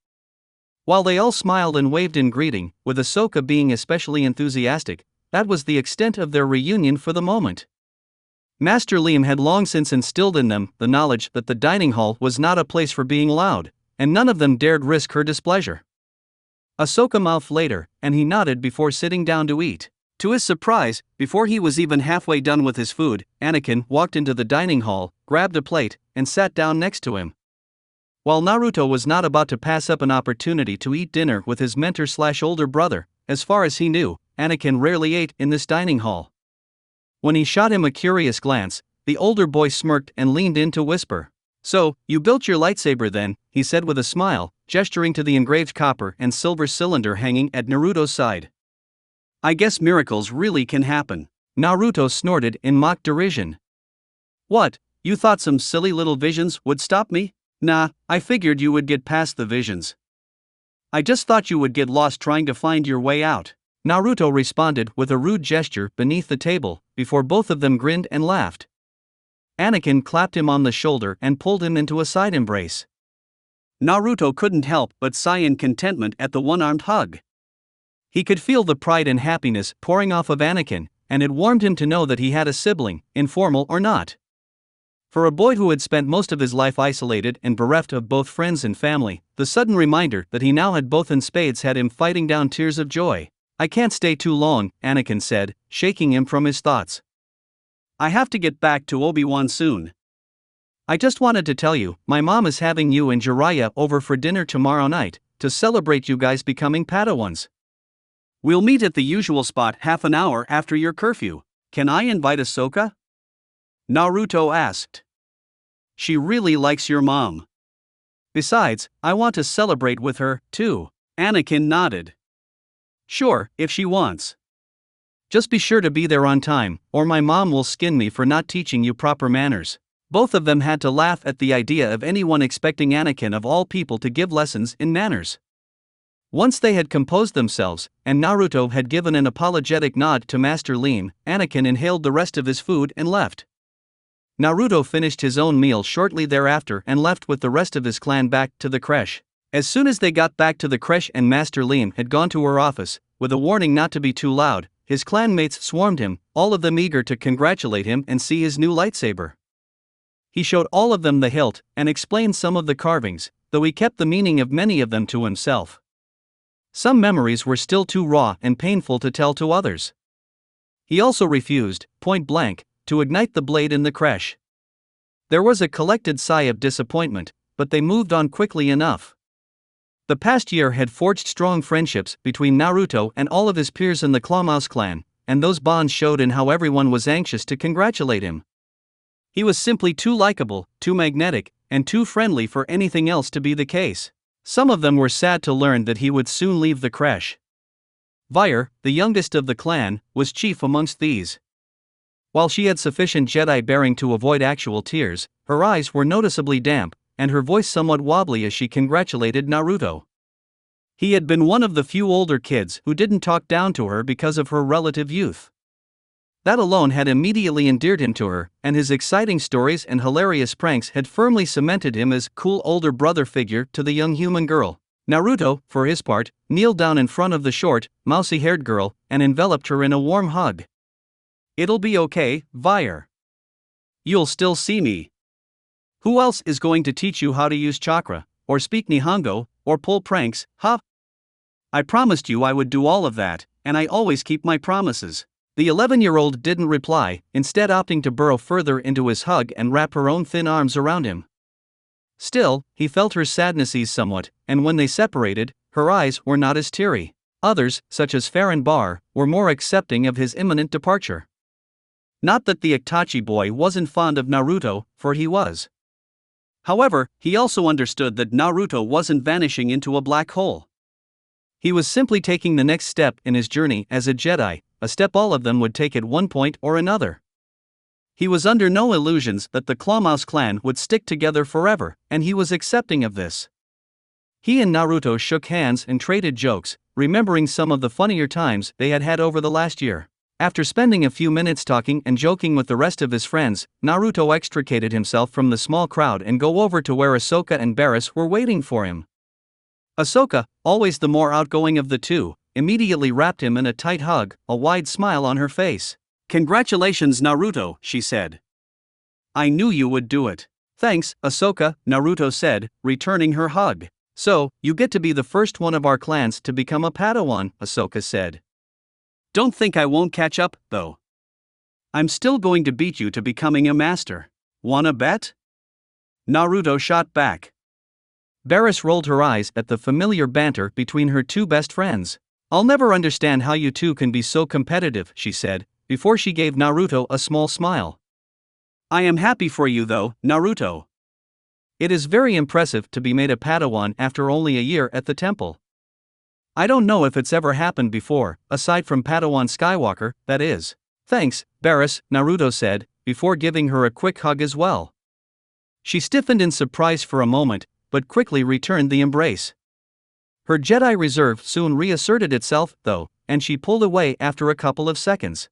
While they all smiled and waved in greeting, with Ahsoka being especially enthusiastic, that was the extent of their reunion for the moment. Master Liam had long since instilled in them the knowledge that the dining hall was not a place for being loud, and none of them dared risk her displeasure. Ahsoka mouthed later, and he nodded before sitting down to eat. To his surprise, before he was even halfway done with his food, Anakin walked into the dining hall, grabbed a plate, and sat down next to him. While Naruto was not about to pass up an opportunity to eat dinner with his mentor/older brother, as far as he knew, Anakin rarely ate in this dining hall. When he shot him a curious glance, the older boy smirked and leaned in to whisper. So, you built your lightsaber then, he said with a smile, gesturing to the engraved copper and silver cylinder hanging at Naruto's side. I guess miracles really can happen. Naruto snorted in mock derision. What, you thought some silly little visions would stop me? Nah, I figured you would get past the visions. I just thought you would get lost trying to find your way out. Naruto responded with a rude gesture beneath the table, before both of them grinned and laughed. Anakin clapped him on the shoulder and pulled him into a side embrace. Naruto couldn't help but sigh in contentment at the one-armed hug. He could feel the pride and happiness pouring off of Anakin, and it warmed him to know that he had a sibling, informal or not. For a boy who had spent most of his life isolated and bereft of both friends and family, the sudden reminder that he now had both in spades had him fighting down tears of joy. "I can't stay too long," Anakin said, shaking him from his thoughts. "I have to get back to Obi-Wan soon. I just wanted to tell you, my mom is having you and Jiraiya over for dinner tomorrow night, to celebrate you guys becoming Padawans. We'll meet at the usual spot half an hour after your curfew. Can I invite Ahsoka?" Naruto asked. "She really likes your mom. Besides, I want to celebrate with her, too." Anakin nodded. "Sure, if she wants. Just be sure to be there on time, or my mom will skin me for not teaching you proper manners." Both of them had to laugh at the idea of anyone expecting Anakin of all people to give lessons in manners. Once they had composed themselves, and Naruto had given an apologetic nod to Master Lean, Anakin inhaled the rest of his food and left. Naruto finished his own meal shortly thereafter and left with the rest of his clan back to the creche. As soon as they got back to the creche and Master Lean had gone to her office, with a warning not to be too loud, his clanmates swarmed him, all of them eager to congratulate him and see his new lightsaber. He showed all of them the hilt and explained some of the carvings, though he kept the meaning of many of them to himself. Some memories were still too raw and painful to tell to others. He also refused, point blank, to ignite the blade in the creche. There was a collected sigh of disappointment, but they moved on quickly enough. The past year had forged strong friendships between Naruto and all of his peers in the Clawmouse clan, and those bonds showed in how everyone was anxious to congratulate him. He was simply too likable, too magnetic, and too friendly for anything else to be the case. Some of them were sad to learn that he would soon leave the creche. Vair, the youngest of the clan, was chief amongst these. While she had sufficient Jedi bearing to avoid actual tears, her eyes were noticeably damp, and her voice somewhat wobbly as she congratulated Naruto. He had been one of the few older kids who didn't talk down to her because of her relative youth. That alone had immediately endeared him to her, and his exciting stories and hilarious pranks had firmly cemented him as cool older brother figure to the young human girl. Naruto, for his part, kneeled down in front of the short, mousy-haired girl and enveloped her in a warm hug. "It'll be okay, Vair. You'll still see me. Who else is going to teach you how to use chakra, or speak Nihongo, or pull pranks, huh? I promised you I would do all of that, and I always keep my promises." The 11-year-old didn't reply, instead opting to burrow further into his hug and wrap her own thin arms around him. Still, he felt her sadness ease somewhat, and when they separated, her eyes were not as teary. Others, such as Farron Bar, were more accepting of his imminent departure. Not that the Itachi boy wasn't fond of Naruto, for he was. However, he also understood that Naruto wasn't vanishing into a black hole. He was simply taking the next step in his journey as a Jedi, a step all of them would take at one point or another. He was under no illusions that the Clawmouse clan would stick together forever, and he was accepting of this. He and Naruto shook hands and traded jokes, remembering some of the funnier times they had had over the last year. After spending a few minutes talking and joking with the rest of his friends, Naruto extricated himself from the small crowd and go over to where Ahsoka and Barriss were waiting for him. Ahsoka, always the more outgoing of the two, immediately wrapped him in a tight hug, a wide smile on her face. "Congratulations, Naruto," she said. "I knew you would do it." "Thanks, Ahsoka," Naruto said, returning her hug. "So, you get to be the first one of our clans to become a Padawan," Ahsoka said. "Don't think I won't catch up, though. I'm still going to beat you to becoming a master. Wanna bet?" Naruto shot back. Barriss rolled her eyes at the familiar banter between her two best friends. "I'll never understand how you two can be so competitive," she said, before she gave Naruto a small smile. "I am happy for you though, Naruto. It is very impressive to be made a Padawan after only a year at the temple. I don't know if it's ever happened before, aside from Padawan Skywalker, that is." "Thanks, Barriss," Naruto said, before giving her a quick hug as well. She stiffened in surprise for a moment, but quickly returned the embrace. Her Jedi reserve soon reasserted itself, though, and she pulled away after a couple of seconds.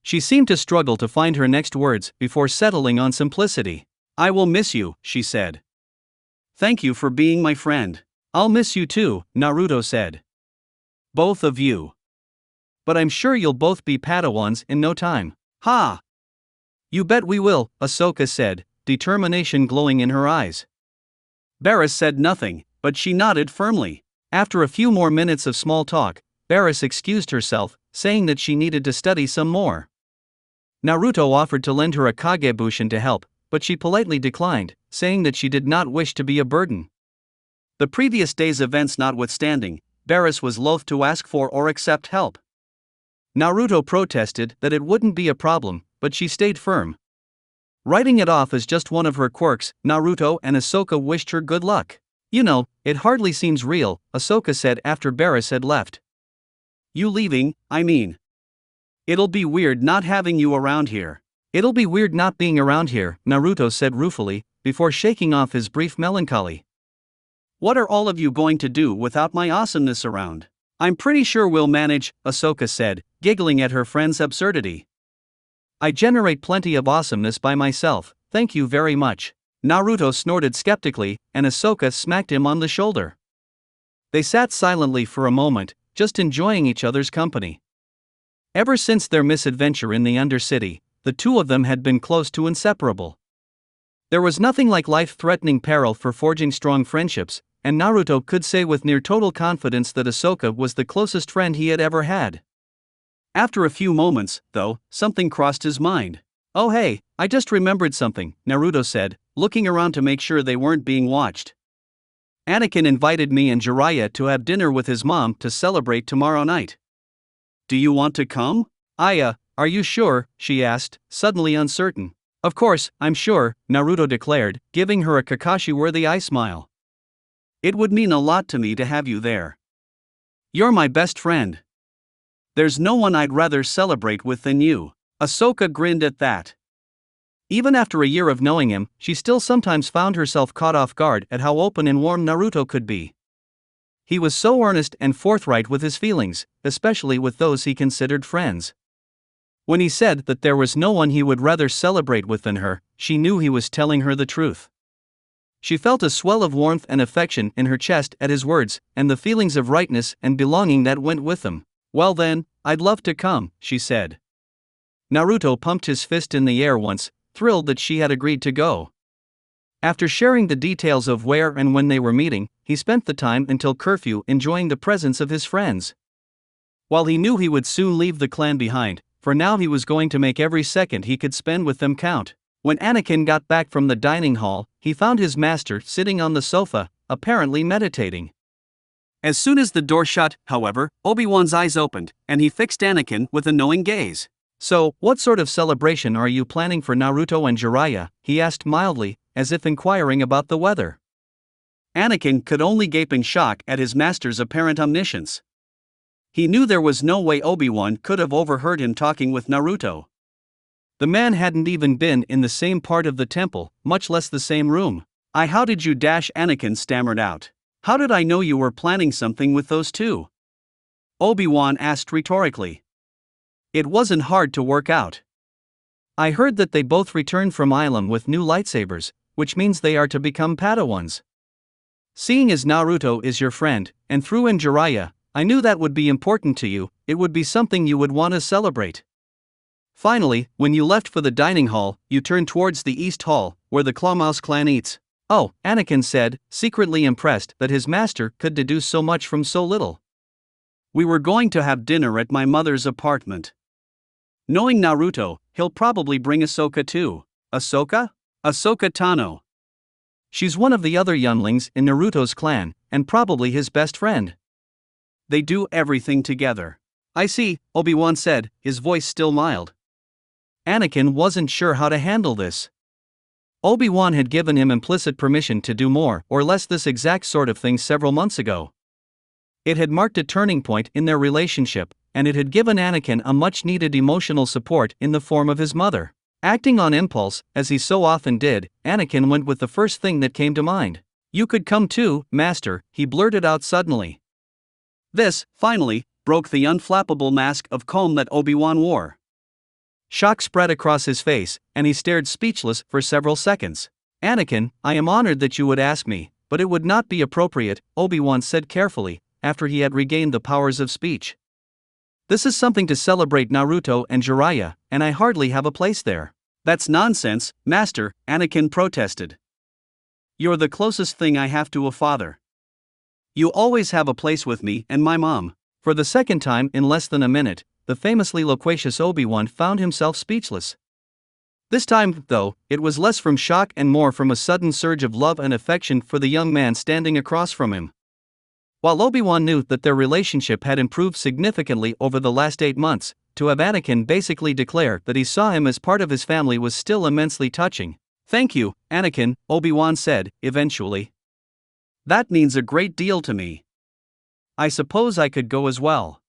She seemed to struggle to find her next words before settling on simplicity. "I will miss you," she said. "Thank you for being my friend." "I'll miss you too," Naruto said. "Both of you. But I'm sure you'll both be Padawans in no time." "Ha! You bet we will," Ahsoka said, determination glowing in her eyes. Barris said nothing, but she nodded firmly. After a few more minutes of small talk, Barris excused herself, saying that she needed to study some more. Naruto offered to lend her a Kagebushin to help, but she politely declined, saying that she did not wish to be a burden. The previous day's events notwithstanding, Barris was loath to ask for or accept help. Naruto protested that it wouldn't be a problem, but she stayed firm. Writing it off as just one of her quirks, Naruto and Ahsoka wished her good luck. You know, it hardly seems real, Ahsoka said after Barris had left. You leaving, I mean. It'll be weird not having you around here. It'll be weird not being around here, Naruto said ruefully, before shaking off his brief melancholy. What are all of you going to do without my awesomeness around? I'm pretty sure we'll manage, Ahsoka said, giggling at her friend's absurdity. I generate plenty of awesomeness by myself, thank you very much. Naruto snorted skeptically, and Ahsoka smacked him on the shoulder. They sat silently for a moment, just enjoying each other's company. Ever since their misadventure in the Undercity, the two of them had been close to inseparable. There was nothing like life-threatening peril for forging strong friendships, and Naruto could say with near total confidence that Ahsoka was the closest friend he had ever had. After a few moments, though, something crossed his mind. Oh hey, I just remembered something, Naruto said, looking around to make sure they weren't being watched. Anakin invited me and Jiraiya to have dinner with his mom to celebrate tomorrow night. Do you want to come? Are you sure? She asked, suddenly uncertain. Of course, I'm sure, Naruto declared, giving her a Kakashi-worthy eye smile. It would mean a lot to me to have you there. You're my best friend. There's no one I'd rather celebrate with than you. Ahsoka grinned at that. Even after a year of knowing him, she still sometimes found herself caught off guard at how open and warm Naruto could be. He was so earnest and forthright with his feelings, especially with those he considered friends. When he said that there was no one he would rather celebrate with than her, she knew he was telling her the truth. She felt a swell of warmth and affection in her chest at his words, and the feelings of rightness and belonging that went with them. Well then, I'd love to come, she said. Naruto pumped his fist in the air once, thrilled that she had agreed to go. After sharing the details of where and when they were meeting, he spent the time until curfew enjoying the presence of his friends. While he knew he would soon leave the clan behind, for now he was going to make every second he could spend with them count. When Anakin got back from the dining hall, he found his master sitting on the sofa, apparently meditating. As soon as the door shut, however, Obi-Wan's eyes opened, and he fixed Anakin with a knowing gaze. So, what sort of celebration are you planning for Naruto and Jiraiya? He asked mildly, as if inquiring about the weather. Anakin could only gape in shock at his master's apparent omniscience. He knew there was no way Obi-Wan could have overheard him talking with Naruto. The man hadn't even been in the same part of the temple, much less the same room. How did you dash? Anakin stammered out. How did I know you were planning something with those two? Obi-Wan asked rhetorically. It wasn't hard to work out. I heard that they both returned from Ilum with new lightsabers, which means they are to become Padawans. Seeing as Naruto is your friend, and threw in Jiraiya, I knew that would be important to you, it would be something you would want to celebrate. Finally, when you left for the dining hall, you turned towards the East Hall, where the Clawmouse clan eats. Oh, Anakin said, secretly impressed that his master could deduce so much from so little. We were going to have dinner at my mother's apartment. Knowing Naruto, he'll probably bring Ahsoka too. Ahsoka? Ahsoka Tano. She's one of the other younglings in Naruto's clan, and probably his best friend. They do everything together. I see, Obi-Wan said, his voice still mild. Anakin wasn't sure how to handle this. Obi-Wan had given him implicit permission to do more or less this exact sort of thing several months ago. It had marked a turning point in their relationship, and it had given Anakin a much-needed emotional support in the form of his mother. Acting on impulse, as he so often did, Anakin went with the first thing that came to mind. You could come too, Master, he blurted out suddenly. This, finally, broke the unflappable mask of calm that Obi-Wan wore. Shock spread across his face, and he stared speechless for several seconds. Anakin, I am honored that you would ask me, but it would not be appropriate, Obi-Wan said carefully, after he had regained the powers of speech. This is something to celebrate Naruto and Jiraiya, and I hardly have a place there. "That's nonsense, Master," Anakin protested. "You're the closest thing I have to a father. You always have a place with me and my mom." For the second time in less than a minute, the famously loquacious Obi-Wan found himself speechless. This time, though, it was less from shock and more from a sudden surge of love and affection for the young man standing across from him. While Obi-Wan knew that their relationship had improved significantly over the last 8 months, to have Anakin basically declare that he saw him as part of his family was still immensely touching. "Thank you, Anakin," Obi-Wan said, eventually. "That means a great deal to me. I suppose I could go as well.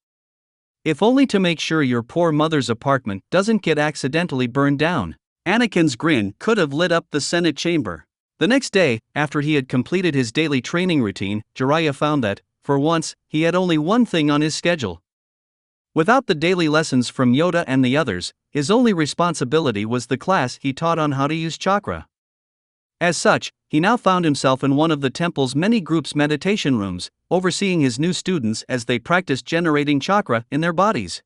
If only to make sure your poor mother's apartment doesn't get accidentally burned down." Anakin's grin could have lit up the Senate chamber. The next day, after he had completed his daily training routine, Jiraiya found that, for once, he had only one thing on his schedule. Without the daily lessons from Yoda and the others, his only responsibility was the class he taught on how to use chakra. As such, he now found himself in one of the temple's many groups' meditation rooms, overseeing his new students as they practiced generating chakra in their bodies.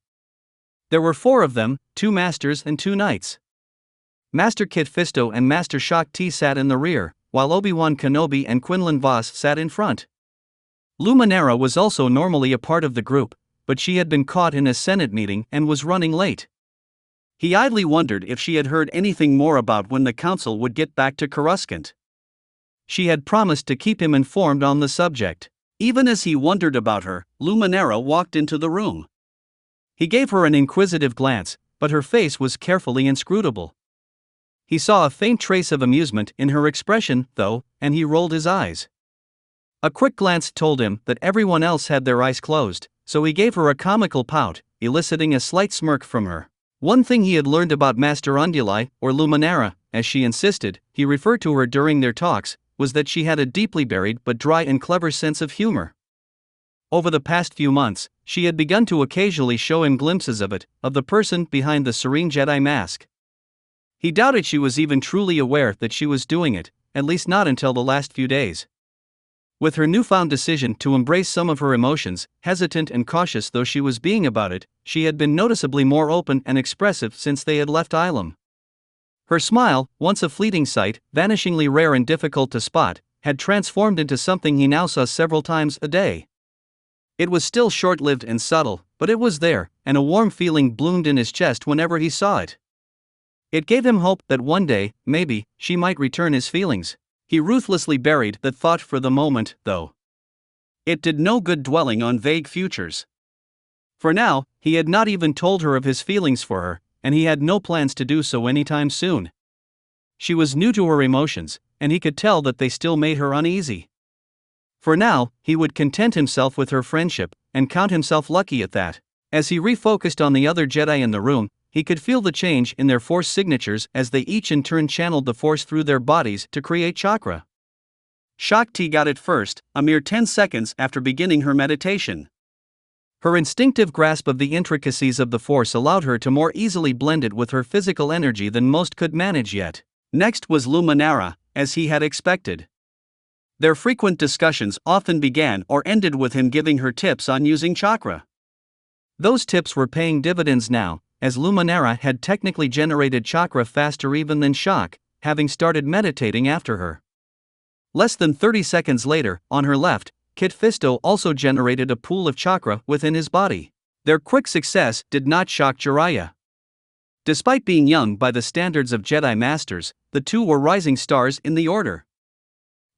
There were 4 of them, 2 masters and 2 knights. Master Kit Fisto and Master Shak Ti sat in the rear, while Obi-Wan Kenobi and Quinlan Vos sat in front. Luminara was also normally a part of the group, but she had been caught in a Senate meeting and was running late. He idly wondered if she had heard anything more about when the council would get back to Coruscant. She had promised to keep him informed on the subject. Even as he wondered about her, Luminara walked into the room. He gave her an inquisitive glance, but her face was carefully inscrutable. He saw a faint trace of amusement in her expression, though, and he rolled his eyes. A quick glance told him that everyone else had their eyes closed, so he gave her a comical pout, eliciting a slight smirk from her. One thing he had learned about Master Unduli, or Luminara, as she insisted he referred to her during their talks, was that she had a deeply buried but dry and clever sense of humor. Over the past few months, she had begun to occasionally show him glimpses of it, of the person behind the serene Jedi mask. He doubted she was even truly aware that she was doing it, at least not until the last few days. With her newfound decision to embrace some of her emotions, hesitant and cautious though she was being about it, she had been noticeably more open and expressive since they had left Ilum. Her smile, once a fleeting sight, vanishingly rare and difficult to spot, had transformed into something he now saw several times a day. It was still short-lived and subtle, but it was there, and a warm feeling bloomed in his chest whenever he saw it. It gave him hope that one day, maybe, she might return his feelings. He ruthlessly buried that thought for the moment, though. It did no good dwelling on vague futures. For now, he had not even told her of his feelings for her, and he had no plans to do so anytime soon. She was new to her emotions, and he could tell that they still made her uneasy. For now, he would content himself with her friendship, and count himself lucky at that. As he refocused on the other Jedi in the room, he could feel the change in their force signatures as they each in turn channeled the force through their bodies to create chakra. Shak Ti got it first, a mere 10 seconds after beginning her meditation. Her instinctive grasp of the intricacies of the force allowed her to more easily blend it with her physical energy than most could manage yet. Next was Luminara, as he had expected. Their frequent discussions often began or ended with him giving her tips on using chakra. Those tips were paying dividends now, as Luminara had technically generated chakra faster even than Shak, having started meditating after her. Less than 30 seconds later, on her left, Kit Fisto also generated a pool of chakra within his body. Their quick success did not shock Jiraiya. Despite being young by the standards of Jedi Masters, the two were rising stars in the order.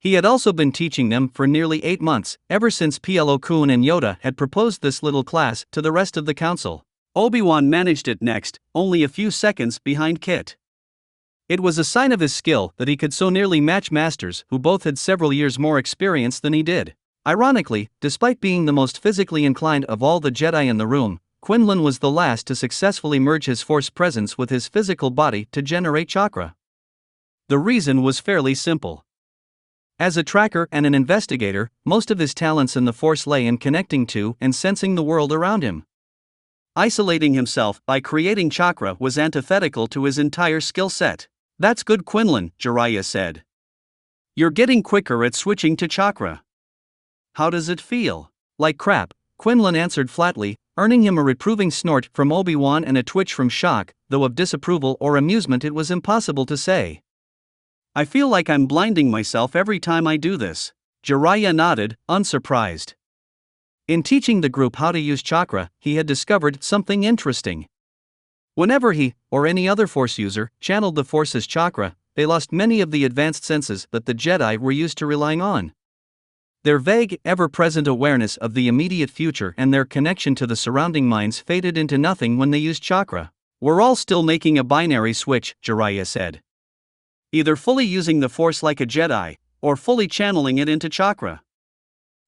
He had also been teaching them for nearly 8 months, ever since Plo Koon and Yoda had proposed this little class to the rest of the council. Obi-Wan managed it next, only a few seconds behind Kit. It was a sign of his skill that he could so nearly match masters who both had several years more experience than he did. Ironically, despite being the most physically inclined of all the Jedi in the room, Quinlan was the last to successfully merge his force presence with his physical body to generate chakra. The reason was fairly simple. As a tracker and an investigator, most of his talents in the force lay in connecting to and sensing the world around him. Isolating himself by creating chakra was antithetical to his entire skill set. "That's good, Quinlan," Jiraiya said. "You're getting quicker at switching to chakra. How does it feel?" "Like crap," Quinlan answered flatly, earning him a reproving snort from Obi-Wan and a twitch from Shak, though of disapproval or amusement it was impossible to say. I feel like I'm blinding myself every time I do this. Jiraiya nodded, unsurprised. In teaching the group how to use chakra, he had discovered something interesting. Whenever he, or any other Force user, channeled the Force's chakra, they lost many of the advanced senses that the Jedi were used to relying on. Their vague, ever-present awareness of the immediate future and their connection to the surrounding minds faded into nothing when they used chakra. We're all still making a binary switch, Jiraiya said. Either fully using the Force like a Jedi, or fully channeling it into chakra.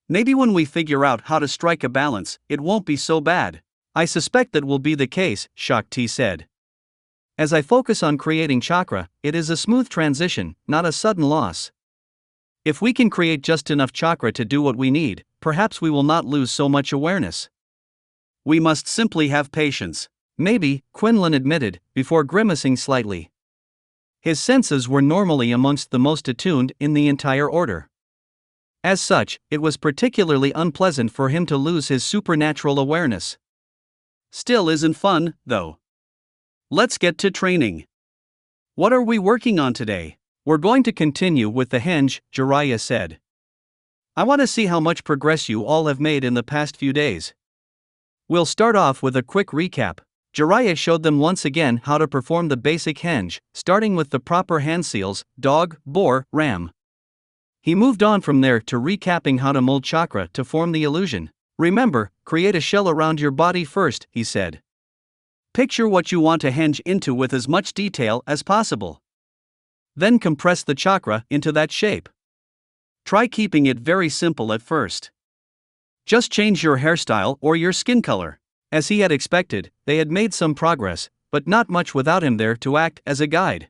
Maybe when we figure out how to strike a balance, it won't be so bad. I suspect that will be the case, Shakti said. As I focus on creating chakra, it is a smooth transition, not a sudden loss. If we can create just enough chakra to do what we need, perhaps we will not lose so much awareness. We must simply have patience. Maybe, Quinlan admitted, before grimacing slightly. His senses were normally amongst the most attuned in the entire order. As such, it was particularly unpleasant for him to lose his supernatural awareness. Still isn't fun, though. Let's get to training. What are we working on today? We're going to continue with the henge, Jiraiya said. I want to see how much progress you all have made in the past few days. We'll start off with a quick recap. Jiraiya showed them once again how to perform the basic henge, starting with the proper hand seals, dog, boar, ram. He moved on from there to recapping how to mold chakra to form the illusion. Remember, create a shell around your body first, he said. Picture what you want to henge into with as much detail as possible. Then compress the chakra into that shape. Try keeping it very simple at first. Just change your hairstyle or your skin color. As he had expected, they had made some progress, but not much without him there to act as a guide.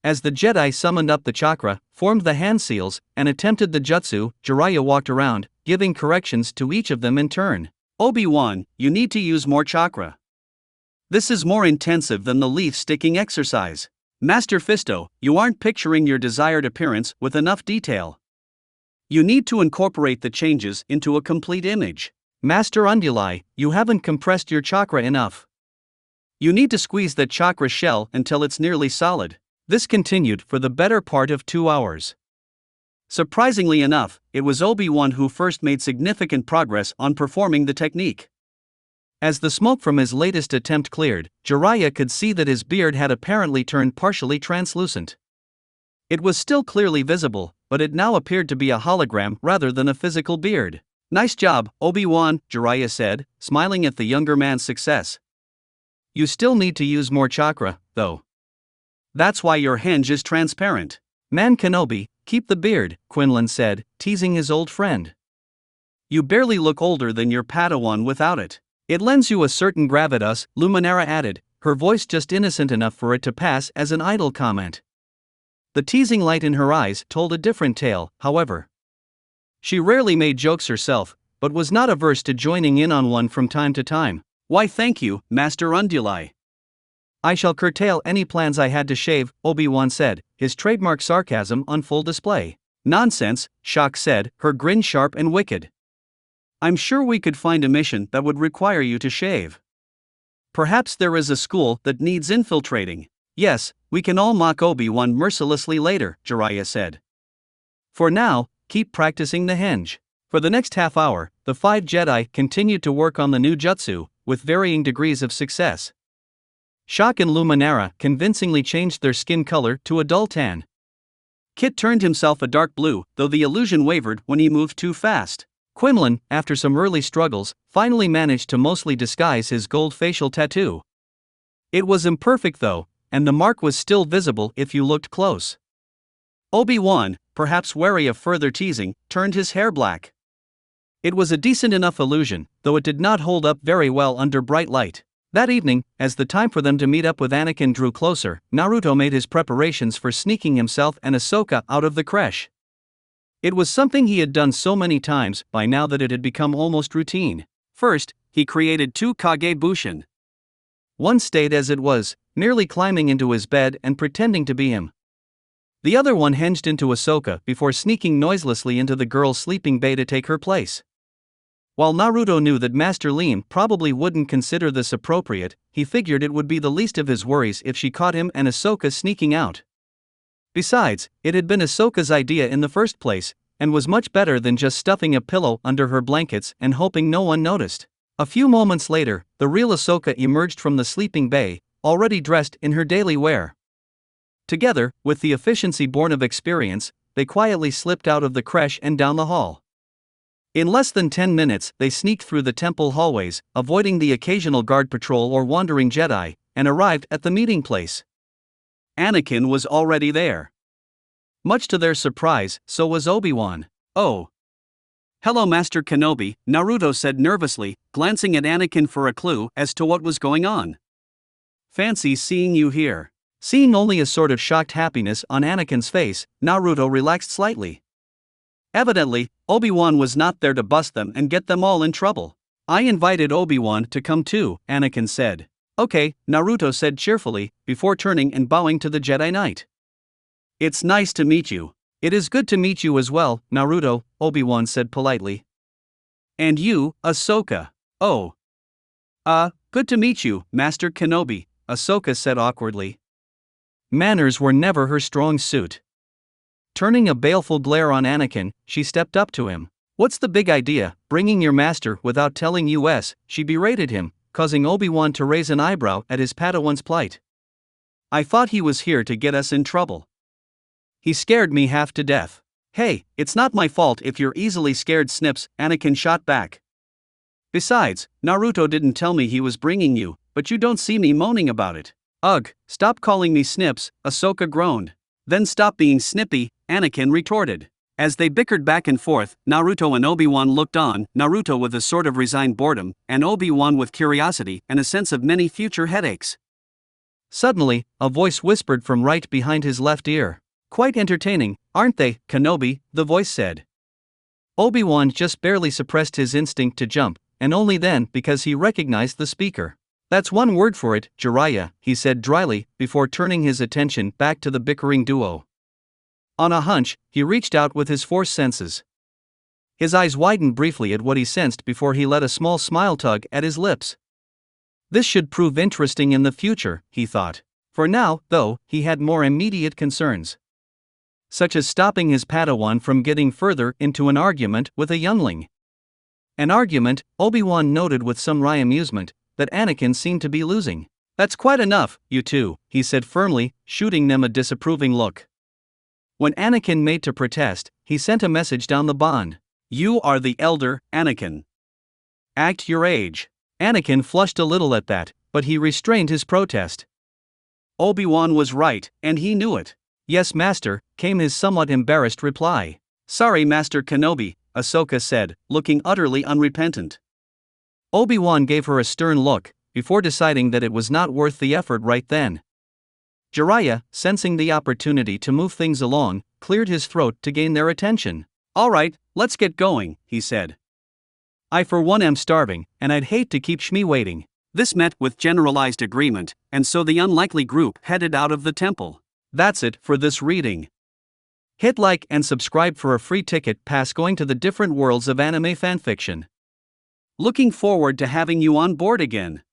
As the Jedi summoned up the chakra, formed the hand seals, and attempted the jutsu, Jiraiya walked around, giving corrections to each of them in turn. Obi-Wan, you need to use more chakra. This is more intensive than the leaf-sticking exercise. Master Fisto, you aren't picturing your desired appearance with enough detail. You need to incorporate the changes into a complete image. Master Unduli, you haven't compressed your chakra enough. You need to squeeze that chakra shell until it's nearly solid. This continued for the better part of 2 hours. Surprisingly enough, it was Obi-Wan who first made significant progress on performing the technique. As the smoke from his latest attempt cleared, Jiraiya could see that his beard had apparently turned partially translucent. It was still clearly visible, but it now appeared to be a hologram rather than a physical beard. Nice job, Obi-Wan, Jiraiya said, smiling at the younger man's success. You still need to use more chakra, though. That's why your henge is transparent. Man Kenobi, keep the beard, Quinlan said, teasing his old friend. You barely look older than your Padawan without it. It lends you a certain gravitas, Luminara added, her voice just innocent enough for it to pass as an idle comment. The teasing light in her eyes told a different tale, however. She rarely made jokes herself, but was not averse to joining in on one from time to time. Why thank you, Master Unduli. I shall curtail any plans I had to shave, Obi-Wan said, his trademark sarcasm on full display. Nonsense, Shak said, her grin sharp and wicked. I'm sure we could find a mission that would require you to shave. Perhaps there is a school that needs infiltrating. Yes, we can all mock Obi-Wan mercilessly later, Jiraiya said. For now, keep practicing the henge. For the next half hour, the 5 Jedi continued to work on the new jutsu, with varying degrees of success. Shak and Luminara convincingly changed their skin color to a dull tan. Kit turned himself a dark blue, though the illusion wavered when he moved too fast. Quinlan, after some early struggles, finally managed to mostly disguise his gold facial tattoo. It was imperfect though, and the mark was still visible if you looked close. Obi-Wan, perhaps wary of further teasing, turned his hair black. It was a decent enough illusion, though it did not hold up very well under bright light. That evening, as the time for them to meet up with Anakin drew closer, Naruto made his preparations for sneaking himself and Ahsoka out of the creche. It was something he had done so many times by now that it had become almost routine. First, he created 2 Kage Bushin. One stayed as it was, merely climbing into his bed and pretending to be him. The other one hinged into Ahsoka before sneaking noiselessly into the girl's sleeping bay to take her place. While Naruto knew that Master Liam probably wouldn't consider this appropriate, he figured it would be the least of his worries if she caught him and Ahsoka sneaking out. Besides, it had been Ahsoka's idea in the first place, and was much better than just stuffing a pillow under her blankets and hoping no one noticed. A few moments later, the real Ahsoka emerged from the sleeping bay, already dressed in her daily wear. Together, with the efficiency born of experience, they quietly slipped out of the creche and down the hall. In less than 10 minutes, they sneaked through the temple hallways, avoiding the occasional guard patrol or wandering Jedi, and arrived at the meeting place. Anakin was already there. Much to their surprise, so was Obi-Wan. "Oh. Hello, Master Kenobi," Naruto said nervously, glancing at Anakin for a clue as to what was going on. "Fancy seeing you here." Seeing only a sort of shocked happiness on Anakin's face, Naruto relaxed slightly. Evidently, Obi-Wan was not there to bust them and get them all in trouble. "I invited Obi-Wan to come too," Anakin said. "Okay," Naruto said cheerfully, before turning and bowing to the Jedi Knight. "It's nice to meet you." "It is good to meet you as well, Naruto," Obi-Wan said politely. "And you, Ahsoka." "Oh. Good to meet you, Master Kenobi," Ahsoka said awkwardly. Manners were never her strong suit. Turning a baleful glare on Anakin, she stepped up to him. "What's the big idea, bringing your master without telling us?" she berated him, causing Obi-Wan to raise an eyebrow at his Padawan's plight. "I thought he was here to get us in trouble. He scared me half to death." "Hey, it's not my fault if you're easily scared, Snips," Anakin shot back. "Besides, Naruto didn't tell me he was bringing you, but you don't see me moaning about it." "Ugh, stop calling me Snips," Ahsoka groaned. "Then stop being snippy," Anakin retorted. As they bickered back and forth, Naruto and Obi-Wan looked on, Naruto with a sort of resigned boredom, and Obi-Wan with curiosity and a sense of many future headaches. Suddenly, a voice whispered from right behind his left ear. "Quite entertaining, aren't they, Kenobi?" the voice said. Obi-Wan just barely suppressed his instinct to jump, and only then because he recognized the speaker. "That's one word for it, Jiraiya," he said dryly, before turning his attention back to the bickering duo. On a hunch, he reached out with his force senses. His eyes widened briefly at what he sensed before he let a small smile tug at his lips. This should prove interesting in the future, he thought. For now, though, he had more immediate concerns, such as stopping his Padawan from getting further into an argument with a youngling. An argument, Obi-Wan noted with some wry amusement, that Anakin seemed to be losing. "That's quite enough, you two," he said firmly, shooting them a disapproving look. When Anakin made to protest, he sent a message down the bond. "You are the elder, Anakin. Act your age." Anakin flushed a little at that, but he restrained his protest. Obi-Wan was right, and he knew it. "Yes, Master," came his somewhat embarrassed reply. "Sorry, Master Kenobi," Ahsoka said, looking utterly unrepentant. Obi-Wan gave her a stern look, before deciding that it was not worth the effort right then. Jiraiya, sensing the opportunity to move things along, cleared his throat to gain their attention. "All right, let's get going," he said. "I for one am starving, and I'd hate to keep Shmi waiting." This met with generalized agreement, and so the unlikely group headed out of the temple. That's it for this reading. Hit like and subscribe for a free ticket pass going to the different worlds of anime fanfiction. Looking forward to having you on board again.